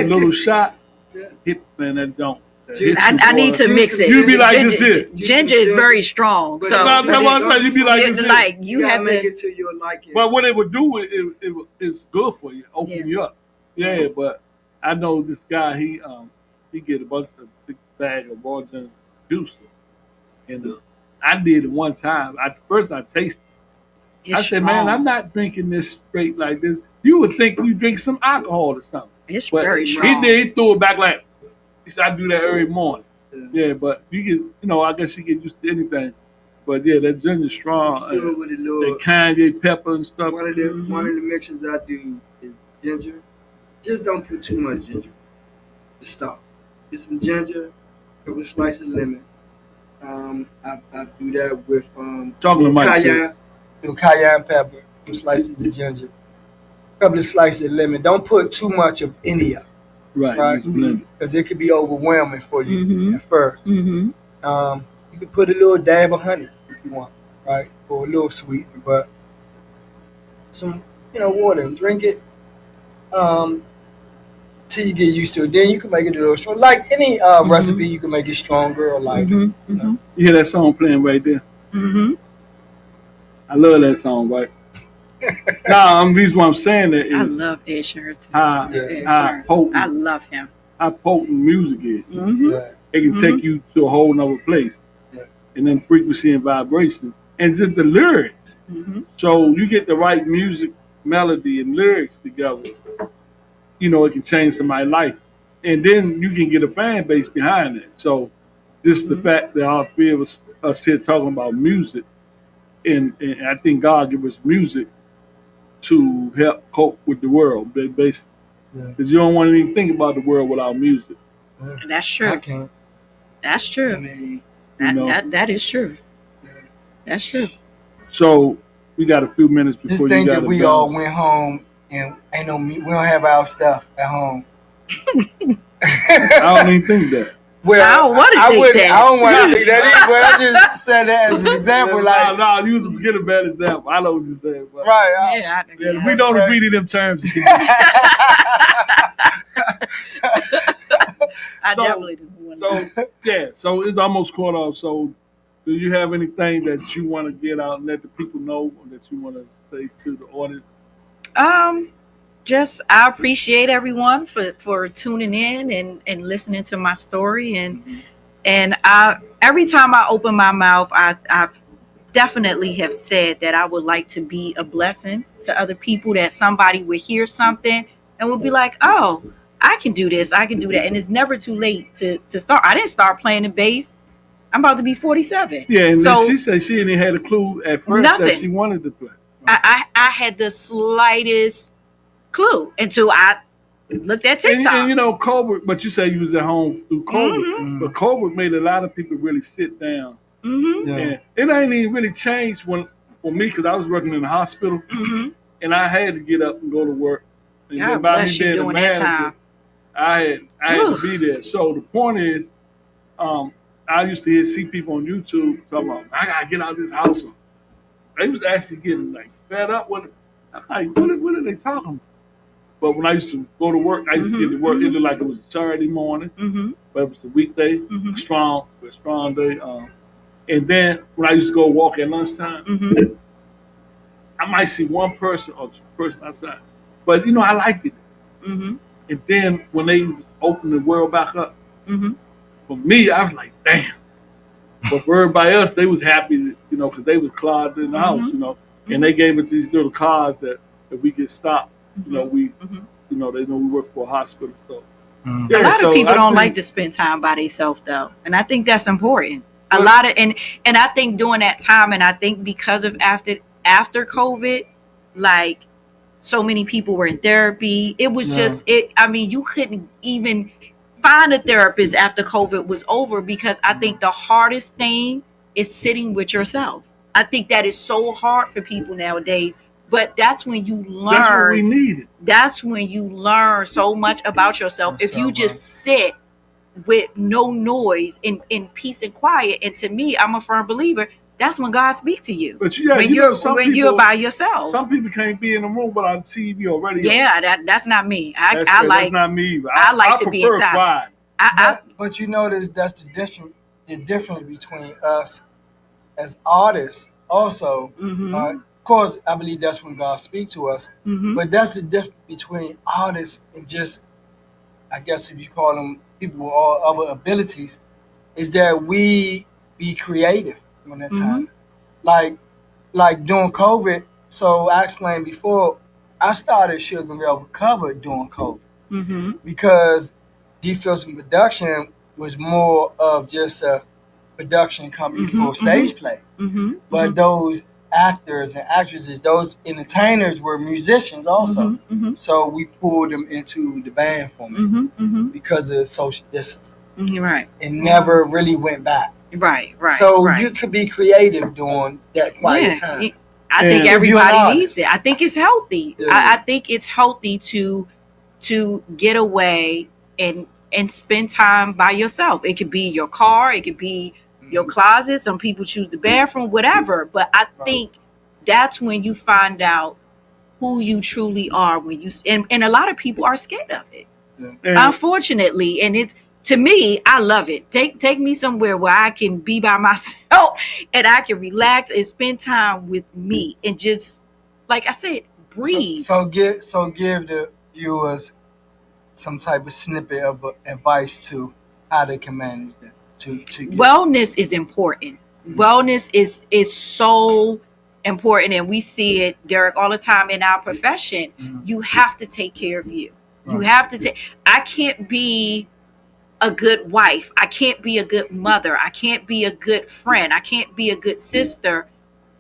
little shots. Hit, man, that don't.
I need to mix it.
You be like this here.
Ginger is very strong, so
you be like this.
Like you have to
make it to your liking.
But what it would do, it's good for you. Open you up. Yeah, but I know this guy. He get a bunch of big bag of raw ginger juice, and I did it one time. First I tasted. I said, man, I'm not drinking this straight like this. You would think you drink some alcohol or something.
It's
but
very strong.
He threw it back like, he said, I do that every morning. Yeah, but you get, I guess you get used to anything. But yeah, that ginger's strong. That Kanye pepper and stuff.
One of the mixes I do is ginger. Just don't put too much ginger. Just stop. Get some ginger, a couple of slices of lemon. I do that with cayenne pepper, some slices of ginger, a couple of slices of lemon. Don't put too much of any of it. Right? Because it could be overwhelming for you at first. You could put a little dab of honey if you want, right? Or a little sweet, but some, water and drink it till you get used to it. Then you can make it a little strong. Like any recipe, you can make it stronger or lighter.
You hear that song playing right there? I love that song, right? The reason why I'm saying that is
I love Ed Sheeran.
How potent,
I love him.
How potent music is. It can take you to a whole nother place. And then frequency and vibrations. And just the lyrics. So you get the right music, melody, and lyrics together. It can change somebody's life. And then you can get a fan base behind it. So just the fact that all three of us here talking about music, and I think God gave us music to help cope with the world, basically. Because you don't want to even think about the world without music.
That's true.
I can't.
That's true. That is true. That's true.
So we got a few minutes before
just think that we all went home and we don't have our stuff at home.
I don't even think that.
Well, I don't want to think that.
I don't want to think that either, but I just said that as an example.
No, you was a beginner bad example. I know what you're saying. But
right.
We don't agree to them terms.
I definitely do.
So it's almost caught off. So do you have anything that you want to get out and let the people know, or that you want to say to the audience?
I appreciate everyone for tuning in and listening to my story, and every time I open my mouth, I definitely have said that I would like to be a blessing to other people, that somebody would hear something and would be like, oh, I can do this, I can do that. And it's never too late to start. I didn't start playing the bass. I'm about to be 47.
Yeah, and so she said she didn't have a clue at first that she wanted to play.
I had the slightest clue until I looked at TikTok.
And COVID, but you say you was at home through COVID. But COVID made a lot of people really sit down. And it ain't even really changed for me, because I was working in the hospital and I had to get up and go to work. And
God bless you doing that time.
I had to be there. So the point is, I used to see people on YouTube talking about, I gotta get out of this house. They was actually getting fed up with it. I'm like, what are they talking about? But when I used to go to work, I used to get to work. It looked like it was a Saturday morning, but it was a weekday, a strong day. And then when I used to go walk at lunchtime, I might see one person or two person outside. But I liked it. And then when they opened the world back up, for me, I was like, damn. But for everybody else, they was happy, because they was clogged in the house, and they gave us these little cars that if we get stopped, they know we work for a hospital. So
a lot of people don't like to spend time by themselves, though, and I think that's important. And I think during that time, and I think because of after COVID, so many people were in therapy. It was just it. I mean, you couldn't even find a therapist after COVID was over, because I think the hardest thing is sitting with yourself. I think that is so hard for people nowadays. But that's when you learn.
That's what we needed.
That's when you learn so much about yourself. If you just sit with no noise, in peace and quiet. And to me, I'm a firm believer, that's when God speaks to you.
But yeah,
when you're by yourself.
Some people can't be in the room without TV or radio.
Yeah, that's not me.
That's not me either.
I like to be inside.
But you notice that's the difference between us as artists. Also, of course, I believe that's when God speaks to us. But that's the difference between artists and just, I guess if you call them people with all other abilities, is that we be creative during that time. Like during COVID, so I explained before, I started Sugar Ray Recover during COVID because Defills and Production was more of just a production company for stage play. But those actors and actresses, those entertainers were musicians also. So we pulled them into the band for me because of social distance.
Right.
It never really went back.
Right.
So you could be creative during that quiet time.
I think everybody needs it. I think it's healthy.
Yeah.
I think it's healthy to get away and spend time by yourself. It could be your car, it could be your closet. Some people choose the bathroom, whatever. But I think that's when you find out who you truly are. When you and a lot of people are scared of it, unfortunately. And it's, to me, I love it. Take me somewhere where I can be by myself and I can relax and spend time with me and just, like I said, breathe.
So give the viewers some type of snippet of advice to how they can manage that.
Wellness is important. Wellness is so important, and we see it, Derek, all the time in our profession. You have to take care of you. You have to take. I can't be a good wife. I can't be a good mother. I can't be a good friend. I can't be a good sister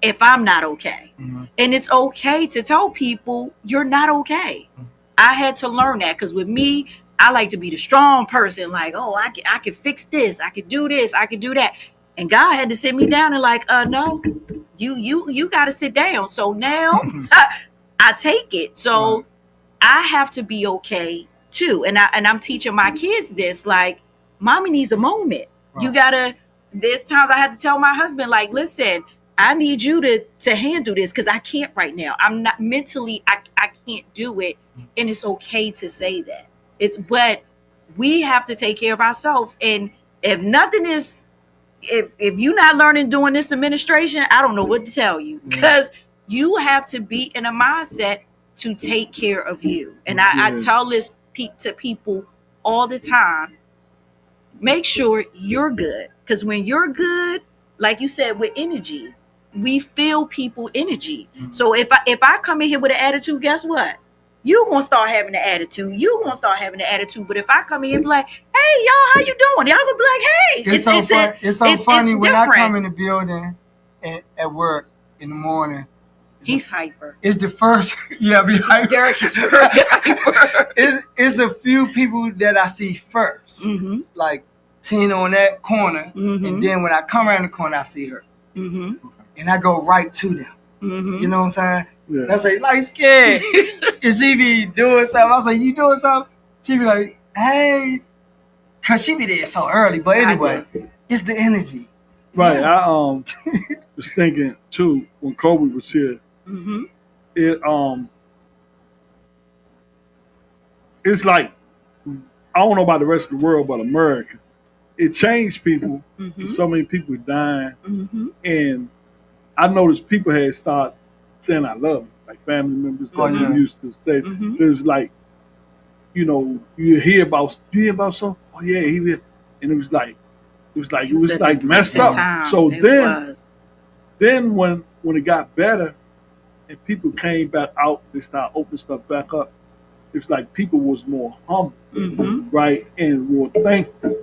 if I'm not okay. And it's okay to tell people you're not okay. I had to learn that, because with me, I like to be the strong person. Like, oh, I can fix this. I can do this. I can do that. And God had to sit me down and like, no, you got to sit down. So now I take it. So I have to be okay too. And I'm teaching my kids this, like, mommy needs a moment. You gotta, there's times I had to tell my husband, like, listen, I need you to handle this, because I can't right now. I'm not mentally, I can't do it. And it's okay to say that. But we have to take care of ourselves. And if nothing is, if you're not learning during this administration, I don't know what to tell you, because you have to be in a mindset to take care of you. And I tell this to people all the time, make sure you're good. Because when you're good, like you said, with energy, we feel people energy. So if I come in here with an attitude, guess what? You're going to start having an attitude. You're going to start having an attitude. But if I come in and be like, hey, y'all, how you doing? Y'all going to be like, hey.
It's so funny when I come in the building at work in the morning.
He's hyper.
It's the first, be hyper.
Derek is very hyper.
It's a few people that I see first. Like Tina on that corner. And then when I come around the corner, I see her. And I go right to them. You know what I'm saying? And I say, light skin. And she be doing something. I say, you doing something? She be like, hey. Because she be there so early. But anyway, it's the energy.
Right. I was thinking, too, when Kobe was here, it's like, I don't know about the rest of the world, but America, it changed people. So many people dying. And I noticed people had started saying I love them, like family members that we used to say. There's like, you hear about something. Oh yeah, he did, and it was like messed up. So then when it got better and people came back out, they started opening stuff back up. It's like people was more humble, right, and more thankful.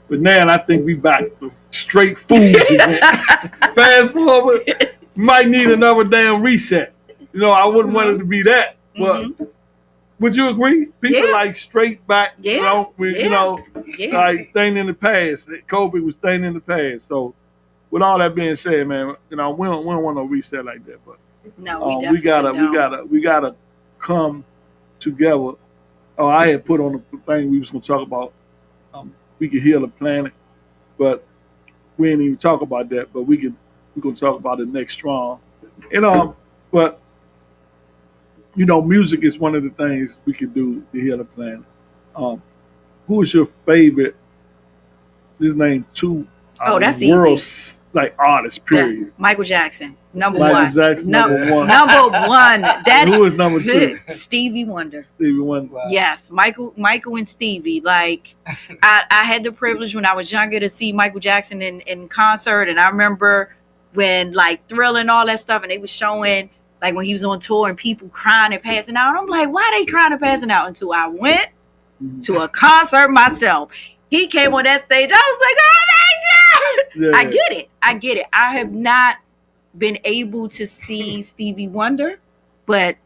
But now I think we back to straight fools again. Fast forward, might need another damn reset. I wouldn't want it to be that. Well, would you agree? People
Yeah.
like straight back,
Yeah.
you know, with, you
Yeah.
know,
Yeah.
like thing in the past. Kobe was thing in the past. So, with all that being said, man, you know, we don't want no reset like that. But
No, we
we
definitely don't.
we gotta come together. Oh, I had put on the thing we was gonna talk about. We could heal the planet, but we didn't even talk about that. But we're gonna talk about it next strong. And but you know, music is one of the things we can do to heal the planet. Um, who is your favorite? This name two
Oh, that's
world
easy.
like artists.
Yeah.
Period.
Michael Jackson, number
Michael
one.
Jackson, number one.
Number one. That
Who is number two?
Stevie Wonder.
Stevie Wonder.
Wow.
Yes, Michael and Stevie. Like I had the privilege when I was younger to see Michael Jackson in concert, and I remember when like Thrill and all that stuff, and they was showing like when he was on tour and people crying and passing out. I'm like, why they crying and passing out? Until I went to a concert myself. He came on that stage. I was like, oh my God.
Yeah.
I get it. I have not been able to see Stevie Wonder, but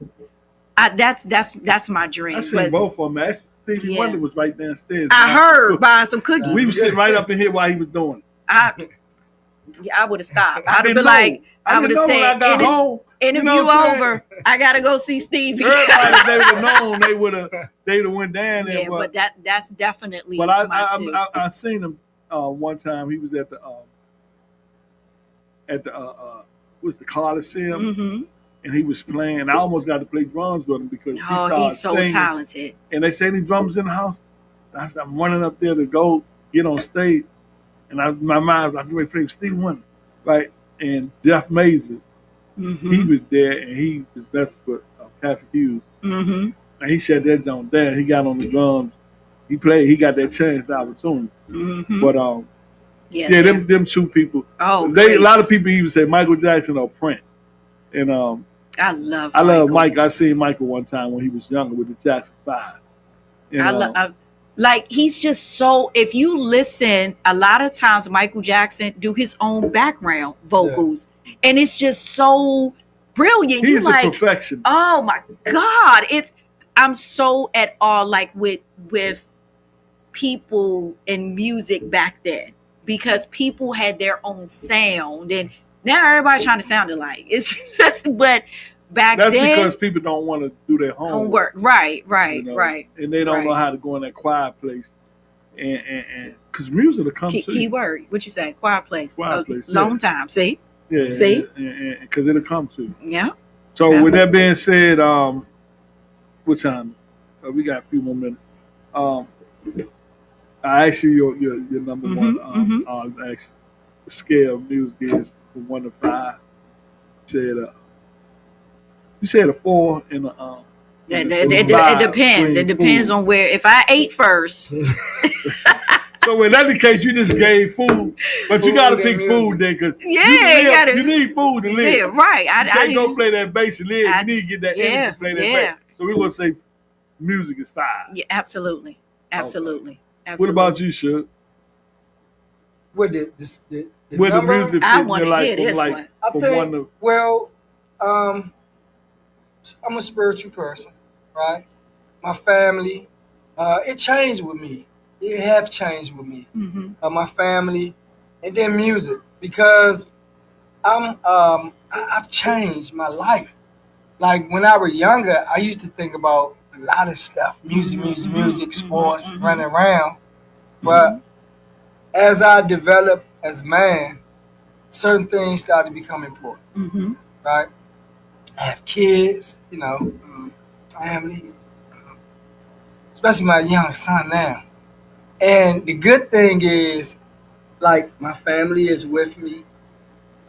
that's my dream.
I seen
But
both of them. Actually, Stevie
Yeah.
Wonder was right downstairs.
I heard buying some cookies.
We was sitting right up in here while he was doing it.
I would have stopped.
I
I'd have
didn't
been
know.
like, I would
didn't
have
know when I
said,
got home.
interview
You know what I'm saying?
over. I gotta go see Stevie.
Everybody, if they would have known, they would have went down there.
Yeah, but that's definitely
but
my two.
I seen him one time. He was at the what's the Coliseum,
Mm-hmm.
and he was playing. I almost got to play drums with him because he started
Oh, he's so
singing.
talented.
And they say any drums in the house. I'm running up there to go get on stage, and my mind was like, "Wait, play Stevie Wonder, right?" And Jeff Mazes,
Mm-hmm.
he was there, and he was best for Patrick Hughes,
Mm-hmm.
and he shut that zone down. He got on the drums, he played, he got that chance, the opportunity.
Mm-hmm.
But
yeah.
them two people.
Oh,
A lot
great.
of people even say Michael Jackson or Prince, and
I love
Mike. I seen Michael one time when he was younger with the Jackson 5. And,
like he's just so. If you listen, a lot of times Michael Jackson do his own background vocals, and it's just so brilliant.
he's
You
a
like,
perfection.
oh my God! I'm so at all like with people in music back then because people had their own sound, and now everybody trying to sound alike. It's just, but back
That's
then,
because people don't want to do their homework.
Right,
you know,
right.
And they don't know
Right.
how to go in that quiet place, and because music will come to
Key
you.
word. What you say? Quiet place.
Quiet
A
place,
long time. See?
Yeah,
See?
because it'll come to you.
Yeah.
So
Yeah.
with that being said, what time? We got a few more minutes. I asked you your number one. Actually, the scale of music is from 1 to 5. You said a 4 and a
It depends. It depends on where. If I ate first,
So in that case, you just gave food, but you
Food
got to
and
pick
music.
food then, because
yeah,
you need food to live.
Yeah, right.
You can't go play that bass and live.
I-
You need to get that
yeah,
energy to play that
yeah.
bass. So we're gonna say music is 5.
Yeah, absolutely. Absolutely.
What about you, Shug?
With the
With the
number,
music
I
fit in
wanna
your life
hear
from
this
like
one.
I
from
think,
1 to
well, I'm a spiritual person, right? My family, it changed with me. It have changed with me.
Mm-hmm.
My family, and then music, because I've changed my life. Like when I was younger, I used to think about a lot of stuff, music, sports, running around. But as I developed as a man, certain things started to become important,
Mm-hmm.
right? I have kids, family, especially my young son now. And the good thing is, like, my family is with me,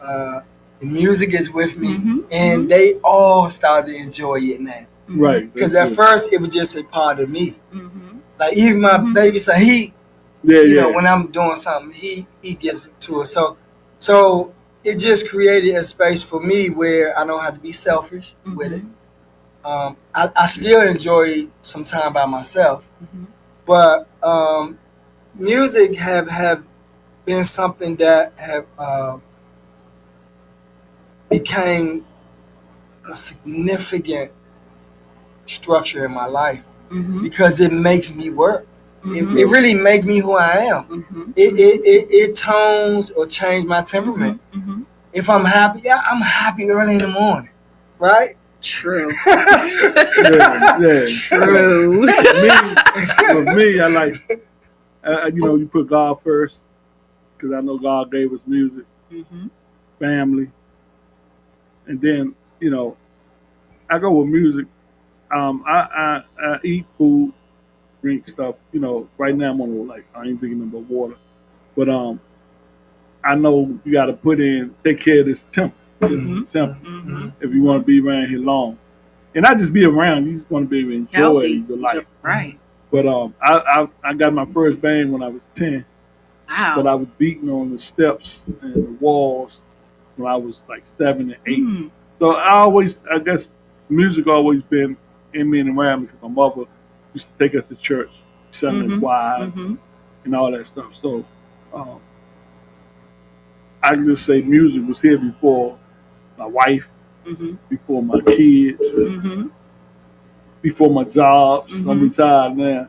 the music is with me, and they all started to enjoy it now.
right.
Because
that's
at
it.
first it was just a part of me.
Mm-hmm.
Like even my baby son, he,
Yeah.
when I'm doing something, he gets to it. So it just created a space for me where I know how to be selfish with it. I still enjoy some time by myself, but music have been something that have became a significant structure in my life
Mhm.
because it makes me work.
Mhm.
It really makes me who I am.
Mhm.
It tones or change my temperament.
Mhm.
If I'm happy, yeah, I'm happy early in the morning, right?
True.
Yeah.
True.
With me, I like, you put God first because I know God gave us music,
Mhm.
family, and then I go with music. I eat food, drink stuff. Right now I'm on like I ain't drinking about water, but I know you got to take care of this temple. This
Mhm.
is temple
Mhm.
if you want to be around here long, and not just be around. You just want to be able to enjoy
Healthy.
your life.
Right.
But I got my first band when I was 10, but
Wow.
I was beating on the steps and the walls when I was like 7 and 8.
Mm.
So I guess music always been in me and around me because my mother used to take us to church, singing in
Mhm.
choirs
Mhm.
and all that stuff. So um, I can just say music was here before my wife,
Mhm.
before my kids,
Mhm.
before my jobs. I'm
Mhm.
retired now,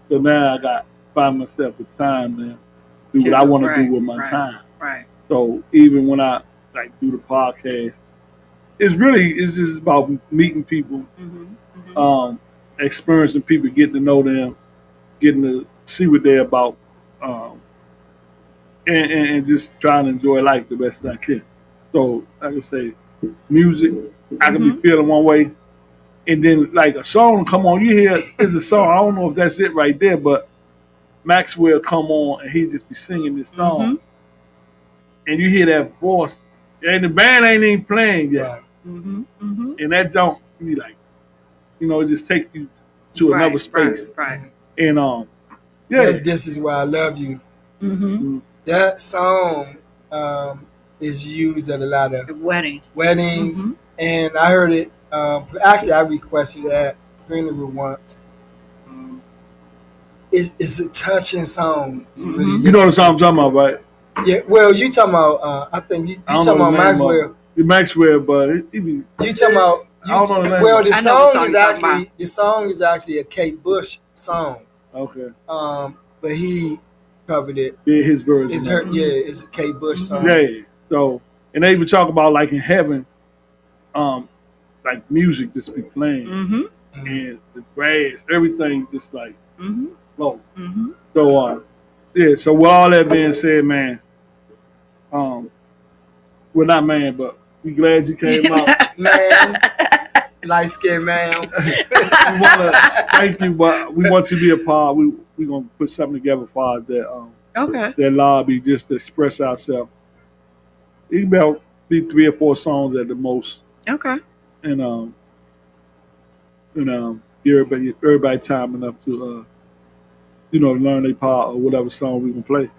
so now find myself the time now do what I want to do
Right.
with my
Right.
time.
Right.
So even when I like do the podcast, it's just about meeting people,
Mhm. Mhm.
um, experiencing people, getting to know them, getting to see what they're about, um, and just trying to enjoy life the best I can. So like I say, music, I can be
Mhm.
feeling one way, and then like a song come on, you hear it's a song. I don't know if that's it right there, but Maxwell come on and he just be singing this song,
Mhm.
and you hear that voice, and the band ain't even playing yet,
Right.
Mhm. Mhm.
and that don't be like, it just take you to another
Right. Right.
space,
Right.
and yeah,
This is why I love you.
Mhm.
mm,
That song is used at a lot of
Weddings.
weddings,
Mhm.
and I heard it. Actually, I requested that funeral once. It's a touching song. It really
Mhm.
you know
listen
the
to.
song I'm talking about, right?
Yeah. Well, you talking about? I think
I
you
don't
talking
know
about
the name of
Maxwell.
it. The Maxwell, but it be,
You talking about
I don't know the name
Well,
of it.
I know what song you're talking about.
the song is actually a Kate Bush song.
Okay,
But he covered it.
yeah, his version
It's
of
her.
it.
Yeah,
Mhm.
it's a Kate Bush
Mhm.
song.
Yeah, so and they even talk about like in heaven, um, like music just be playing
Mhm.
Mhm.
and the grass, everything just like
Mhm.
flow.
Mhm.
So yeah. So with all that being said, man, um, we're not man, but we glad you came out.
Man, light skinned man.
We want to thank you, but we want you to be a part. We gonna put something together for us
Okay.
that lobby just to express ourselves. It can be 3 or 4 songs at the most,
Okay.
and give everybody time enough to learn their part or whatever song we can play.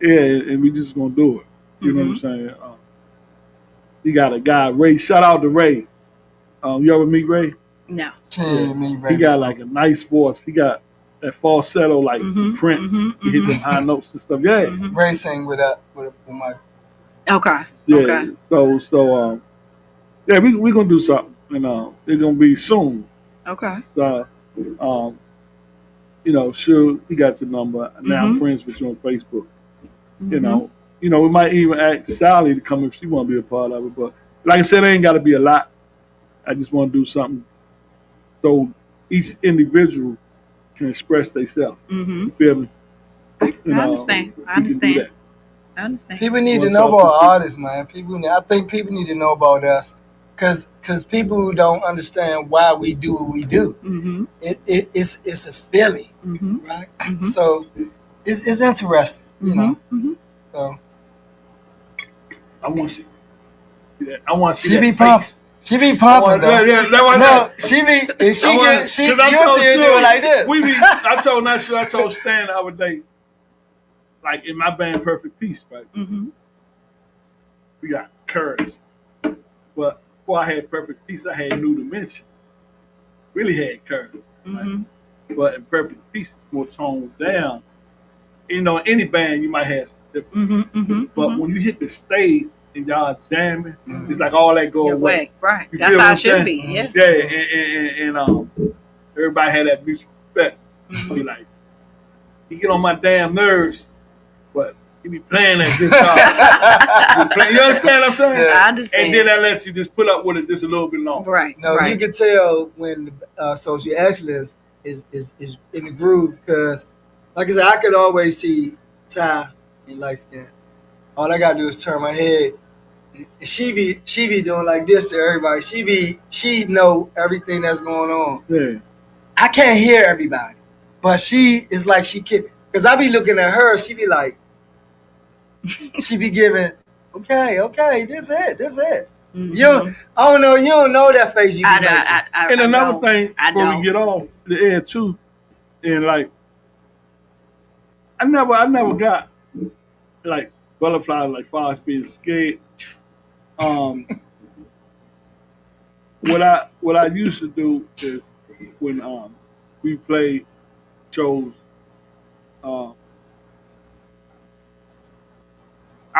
Yeah, and we just gonna do it. You know what I'm
Mhm.
saying? You got a guy, Ray. Shout out to Ray. You ever meet Ray?
No.
She
Yeah.
ain't me
He
right
got
before.
like a nice voice. He got that falsetto like
Mhm.
Prince.
Mhm.
He hit them
Mhm.
high notes and stuff. Yeah,
Mhm.
Ray sang with my.
Okay.
yeah.
Okay.
So yeah, we gonna do something, and it's gonna be soon.
Okay.
So um, sure, he got your number. Now I'm
Mhm.
friends with you on Facebook. You
Mhm.
know, we might even ask Sally to come if she want to be a part of it. But like I said, it ain't got to be a lot. I just want to do something so each individual can express themselves.
Mhm.
You feel me?
I
And
understand. I
we can do
understand.
that.
I understand.
People
You
need to
want to
know
talk to
about
people?
artists, man. I think people need to know about us, cause people who don't understand why we do what we do,
Mhm.
it's a feeling,
Mhm.
right?
Mhm.
So it's interesting,
Mhm. Mhm.
So
I want to see that. I want to see
she
that
be pumping.
face.
She be
I
pumping
want, yeah,
though.
yeah, that was
No,
it.
she be. If she
I want
get,
because I
you'll
told
see her do
Sue
it like this.
I told Stan the other day, like in my band Perfect Peace, right?
Mhm.
We got Courage. But before I had Perfect Peace, I had New Dimension. Really had Courage. Right?
Mhm.
But in Perfect Peace, it's more toned down. Any band you might have some different.
Mhm. Mhm.
But
Mhm.
when you hit the stage and y'all jamming, it's
Mhm.
like all that go
Your
away.
way. Right.
You
That's
feel what
how
I'm
it should
saying?
be. Yeah.
Yeah, and everybody had that mutual respect. Be like, he get on my damn nerves, but he be playing that guitar. You understand what I'm saying?
Yeah.
I understand.
And then that lets you just put up with it just a little bit longer.
Right.
No,
right.
you can tell when social excellence is in the groove because, like I said, I could always see Ty in light skin. All I gotta do is turn my head. And she be doing like this to everybody. She know everything that's going on.
Yeah.
I can't hear everybody, but she is like she can. Cause I be looking at her. She be like, she be giving. Okay, this it.
Mhm.
You don't know that face you be making.
And another thing
I
before
don't.
we get off the air too, and like I never got like butterflies like far as being scared. What I used to do is when we played shows, I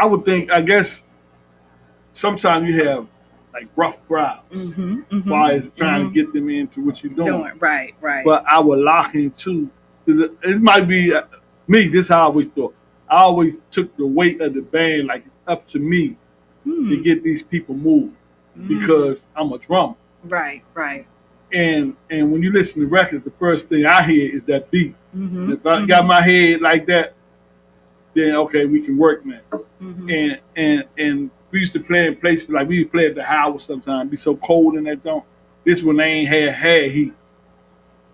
would think I guess sometimes you have like rough crowds as far as trying to get them into what you're doing.
Right.
But I would lock into it might be me. This is how I always thought. I always took the weight of the band like it's up to me to get these people moved because I'm a drummer.
Right.
And when you listen to records, the first thing I hear is that beat.
Mm-hmm.
If I got my head like that, then okay, we can work, man. And we used to play in places like we would play at the house sometimes. It'd be so cold in that joint. This when they ain't had heat.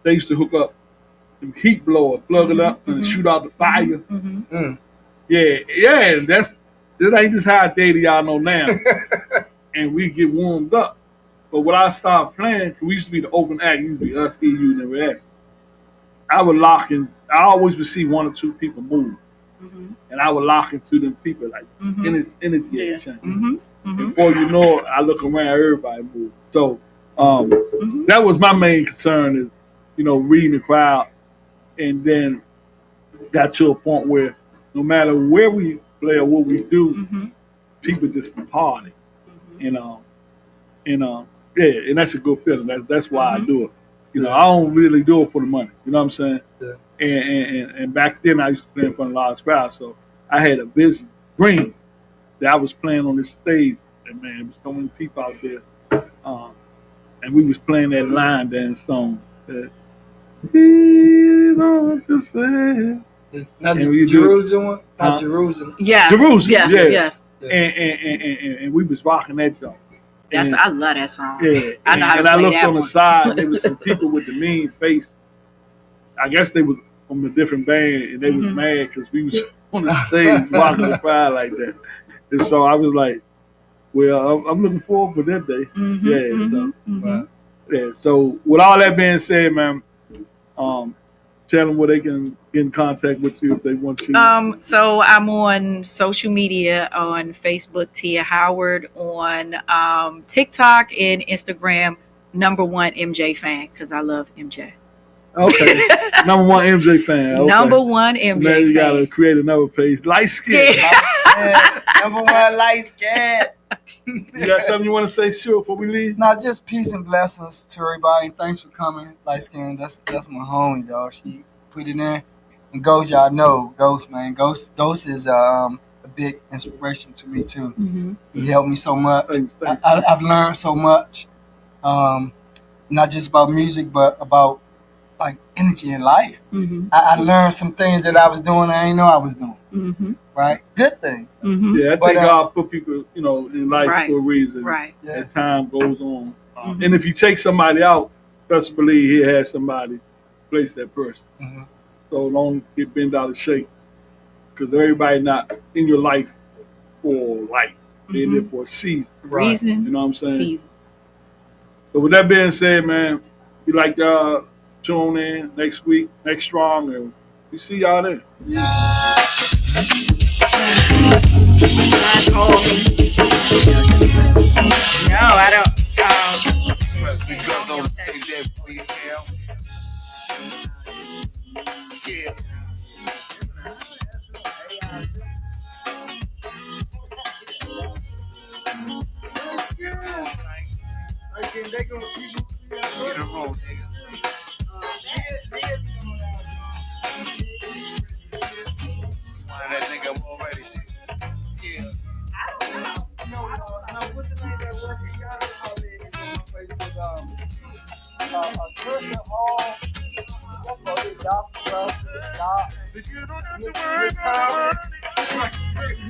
They used to hook up the heat blower, plug it up, and shoot out the fire. Yeah. This ain't just how dated y'all know now. And we get warmed up. But when I started playing, we used to be the open act. It used to be us, EU, and the rest. I would lock in. I always would see one or two people move. And I would lock into them people like energy exchange. Before you know it, I look around, everybody move. So that was my main concern is, reading the crowd, and then got to a point where no matter where we play or what we do, people just be partying. And that's a good feeling. That's why I do it. I don't really do it for the money. You know what I'm saying?
Yeah.
And back then I used to play in front of large crowds, so I had a busy dream that I was playing on this stage, and man, there was so many people out there, and we was playing that line dance song. That, you know what to say.
Not
And
Jerusalem, not Jerusalem.
Yes.
Jerusalem,
Yes.
And we was rocking that song.
I love that song.
Yeah,
I know how to
and I
play
looked
that
on the
one.
side, and there was some people with the mean face. I guess they was from a different band, and they was mad because we was on the stage rocking the crowd like that. And so I was like, well, I'm looking forward for that day. So with all that being said, man, tell them where they can get in contact with you if they want to.
So I'm on social media on Facebook, Tia Howard, on TikTok and Instagram, #1 MJ fan, because I love MJ.
Okay. #1 MJ fan. Okay.
#1 MJ
Now you
fan.
gotta create another page. Light skin.
#1 light skin.
You got something you want to say, sure, before we leave?
No, just peace and blessings to everybody. Thanks for coming, light skin. That's my homie, dog. She put it in. And Ghost, y'all know Ghost, man. Ghost is a big inspiration to me too. He helped me so much.
Thanks.
I've learned so much, not just about music, but about like energy in life. I learned some things that I was doing I didn't know I was doing. Right, good thing.
Yeah, I think God put people, in life for a reason.
Right.
Yeah.
As time goes on, and if you take somebody out, best believe He has somebody place that person. So don't get bent out of shape, because everybody not in your life for life. They're in there for a season.
Reason.
You know what I'm saying?
Season.
So with that being said, man, we like y'all tune in next week, next strong, and we see y'all then.
No, I don't.
Because I'll take that for you now. Yeah. Get a roll, nigga.
nursing home. That's what they doctor us.
So you don't have to worry about money.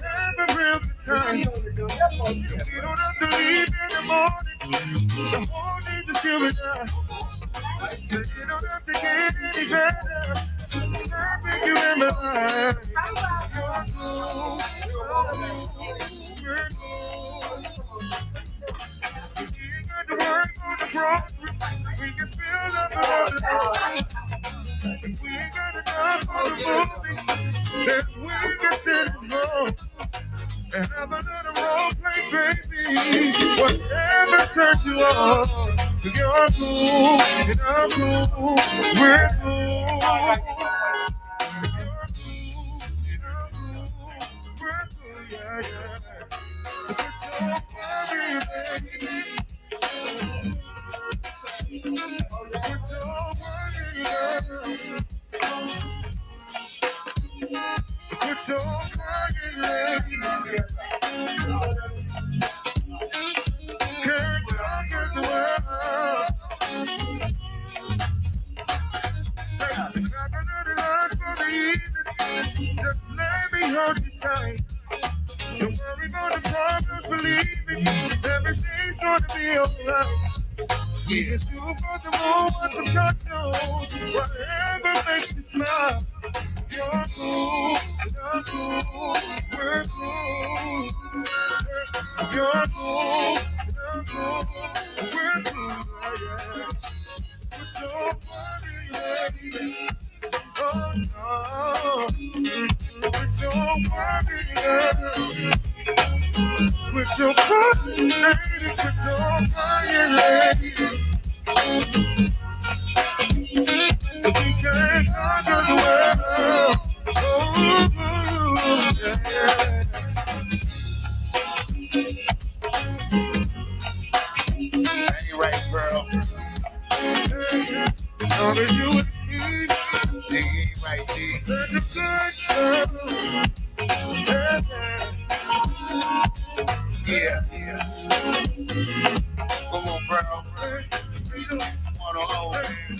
Have a real good time. You don't have to leave in the morning. The whole day to chill it out. So you don't have to get any better. I'll bring you in my life. You're cool. We're cool. We ain't got to worry about the groceries. We can fill up another day. If we ain't got enough for the movies, then we can sit at home and have another role play, baby. Whatever turns you on, you're cool, and I'm cool, we're cool. You're cool, and I'm cool, we're cool, yeah, yeah. So put your body, baby. Put your body, baby. Put your body, baby. Can't conquer the world. It's not another lunch for the evening. Just let me hold you tight. Don't worry about the problems, believe me. Everything's gonna be alright. We can still for the moon and some cartoons. Whatever makes me smile. You're cool, you're cool, we're cool. You're cool, you're cool, we're cool, yeah. Put your body ready. Oh no. Put your body ready. Put your body ready. Put your body ready. So we can conquer the world. Oh, yeah. Ain't right, girl. All of you and me. T ain't right, T. Such a good girl. Yeah, yeah. Come on, girl. One on home.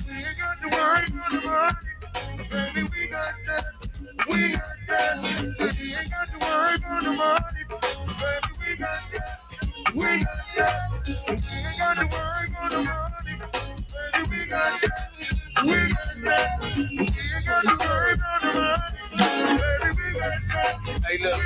We ain't got to worry about the money. Baby, we got that. We got that. So we ain't got to worry about the money. Baby, we got that. We got that. So we ain't got to worry about the money. Baby, we got that. We got that. We ain't got to worry about the money. Baby, we got that. Hey, look.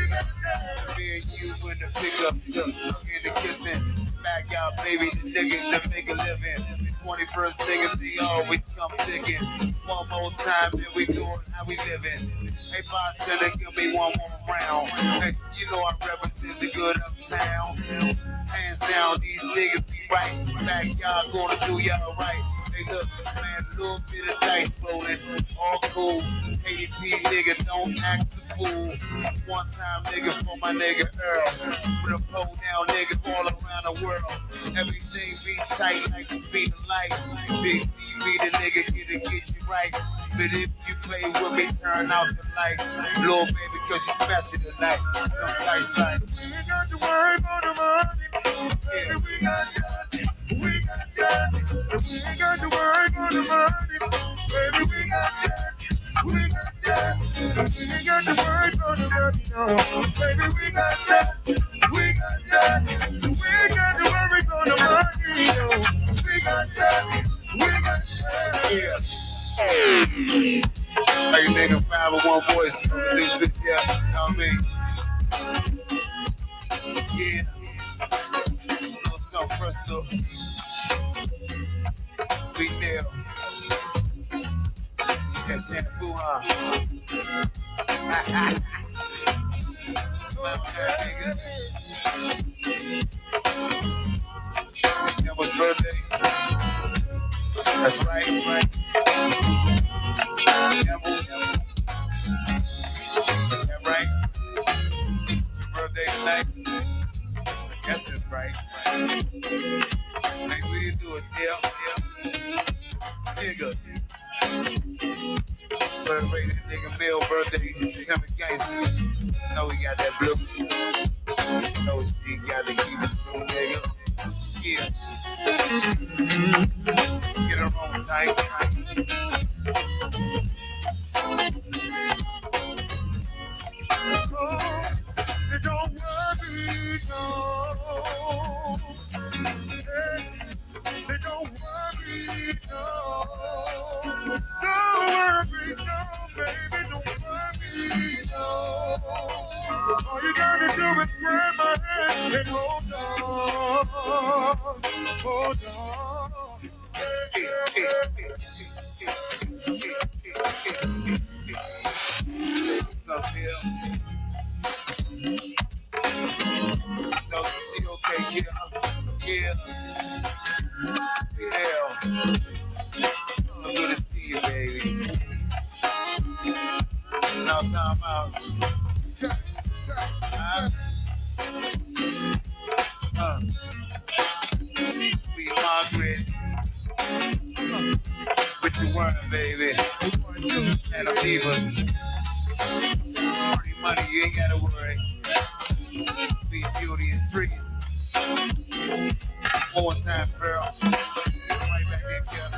Me and you in the pickup truck, talking and kissing. Back out, baby, the nigga that make a living. 21st niggas, they always come ticking. One more time, then we doing how we living. Hey, bartender, give me one more round. Hey, you know I represent the good uptown. Hands down, these niggas be right. Backyard gonna do y'all right. Hey, look, man, a little bit of dice rolling. All cool. KDP, nigga, don't act the fool. One time, nigga, for my nigga Earl. Put a pole down, nigga, all around the world. Everything be tight like the speed of light. Big TV, the nigga get you right. But if you play with me, turn out the lights. Little baby, cause you special tonight. Them tight slides. We ain't got to worry about the money. Yeah, we got that. We got that. So we ain't got to worry about the money. Baby, we got that. We got that. So we ain't got to worry about the money, no. Baby, we got that. We got that. So we ain't got to worry about the money, no. We got that. We got that. Yeah. Like you think the 501 voice, everything took you out, you know what I mean? Yeah. No some crystal. Sweet Neil. That shampoo, huh? Smell that nigga. That was birthday. That's right, right. Devils. Is that right? It's your birthday tonight. Yes, it's right. Hey, we didn't do it, Tim. Nigga. Celebrate that nigga Bill birthday. December gangster. Know we got that blue. Know he got to keep it true, nigga.
Yeah. Get her on tight. Oh, so don't worry, no. Say don't worry, no. Don't worry, no, baby, don't worry, no. All you gotta do is grab my hand and hold on. Hold on. What's up, Bill? No, she okay, yeah. Yeah. So good to see you, baby. Now time out. Sweet Margaret, what you want, baby? And I'm Divas. Pretty money, you ain't gotta worry. Sweet beauty and trees. One more time, girl. Right back in here.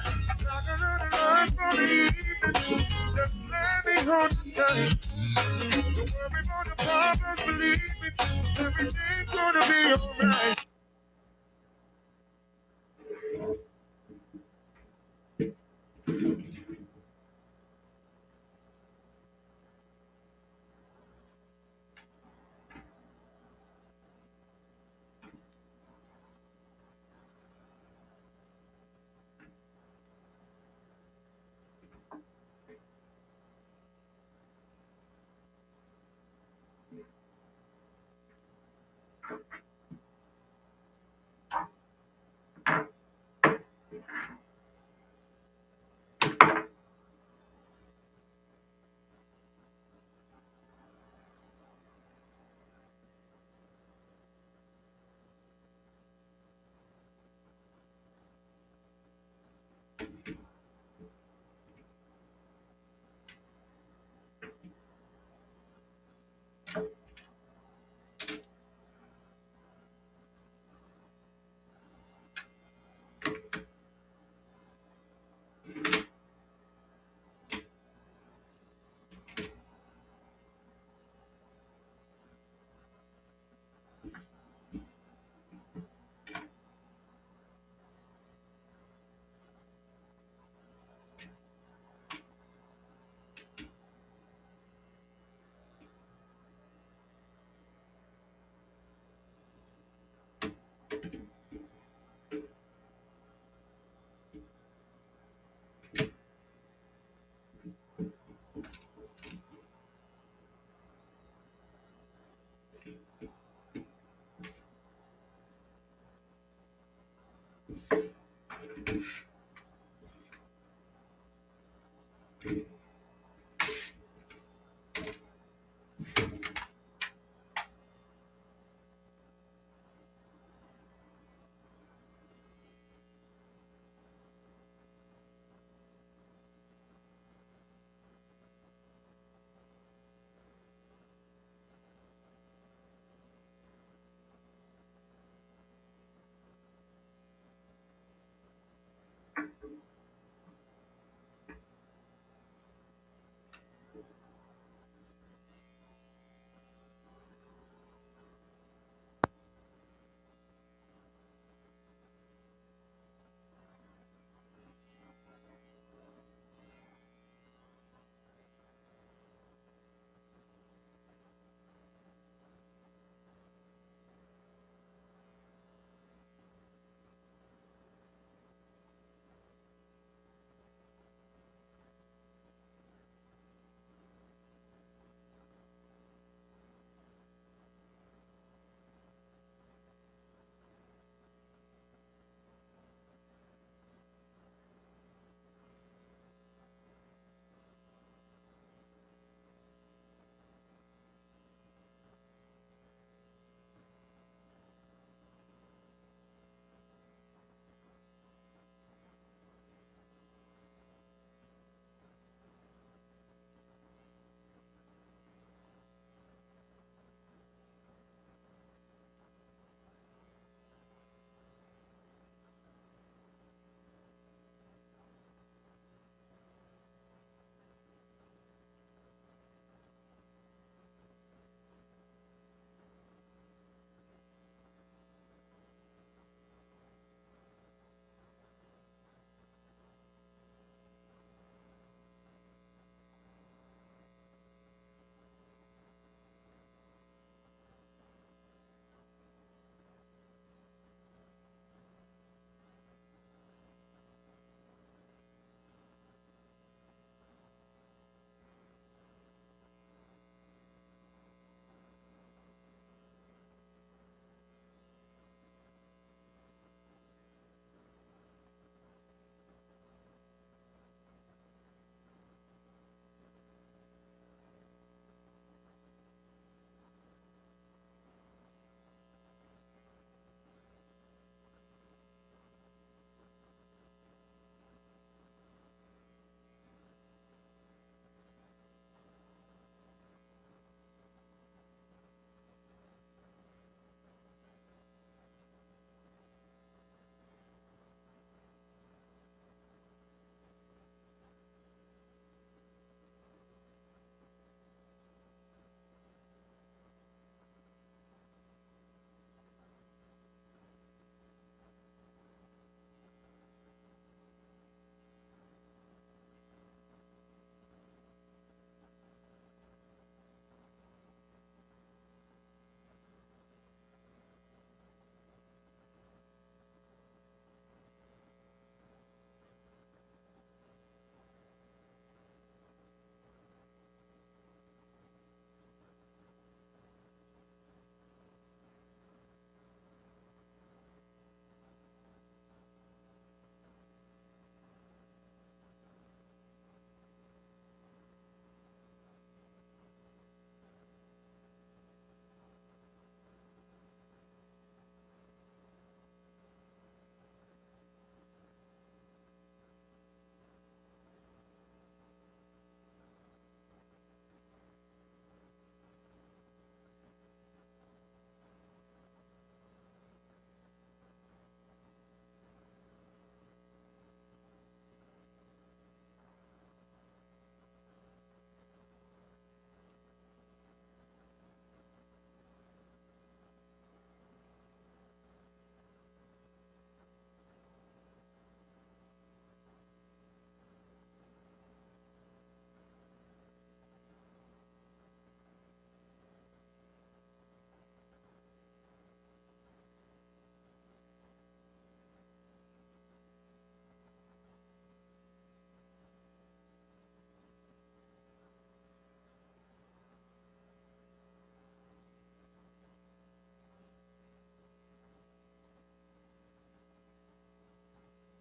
Just let me hold you tight. Don't worry about the problems, believe me. Everything's gonna be alright.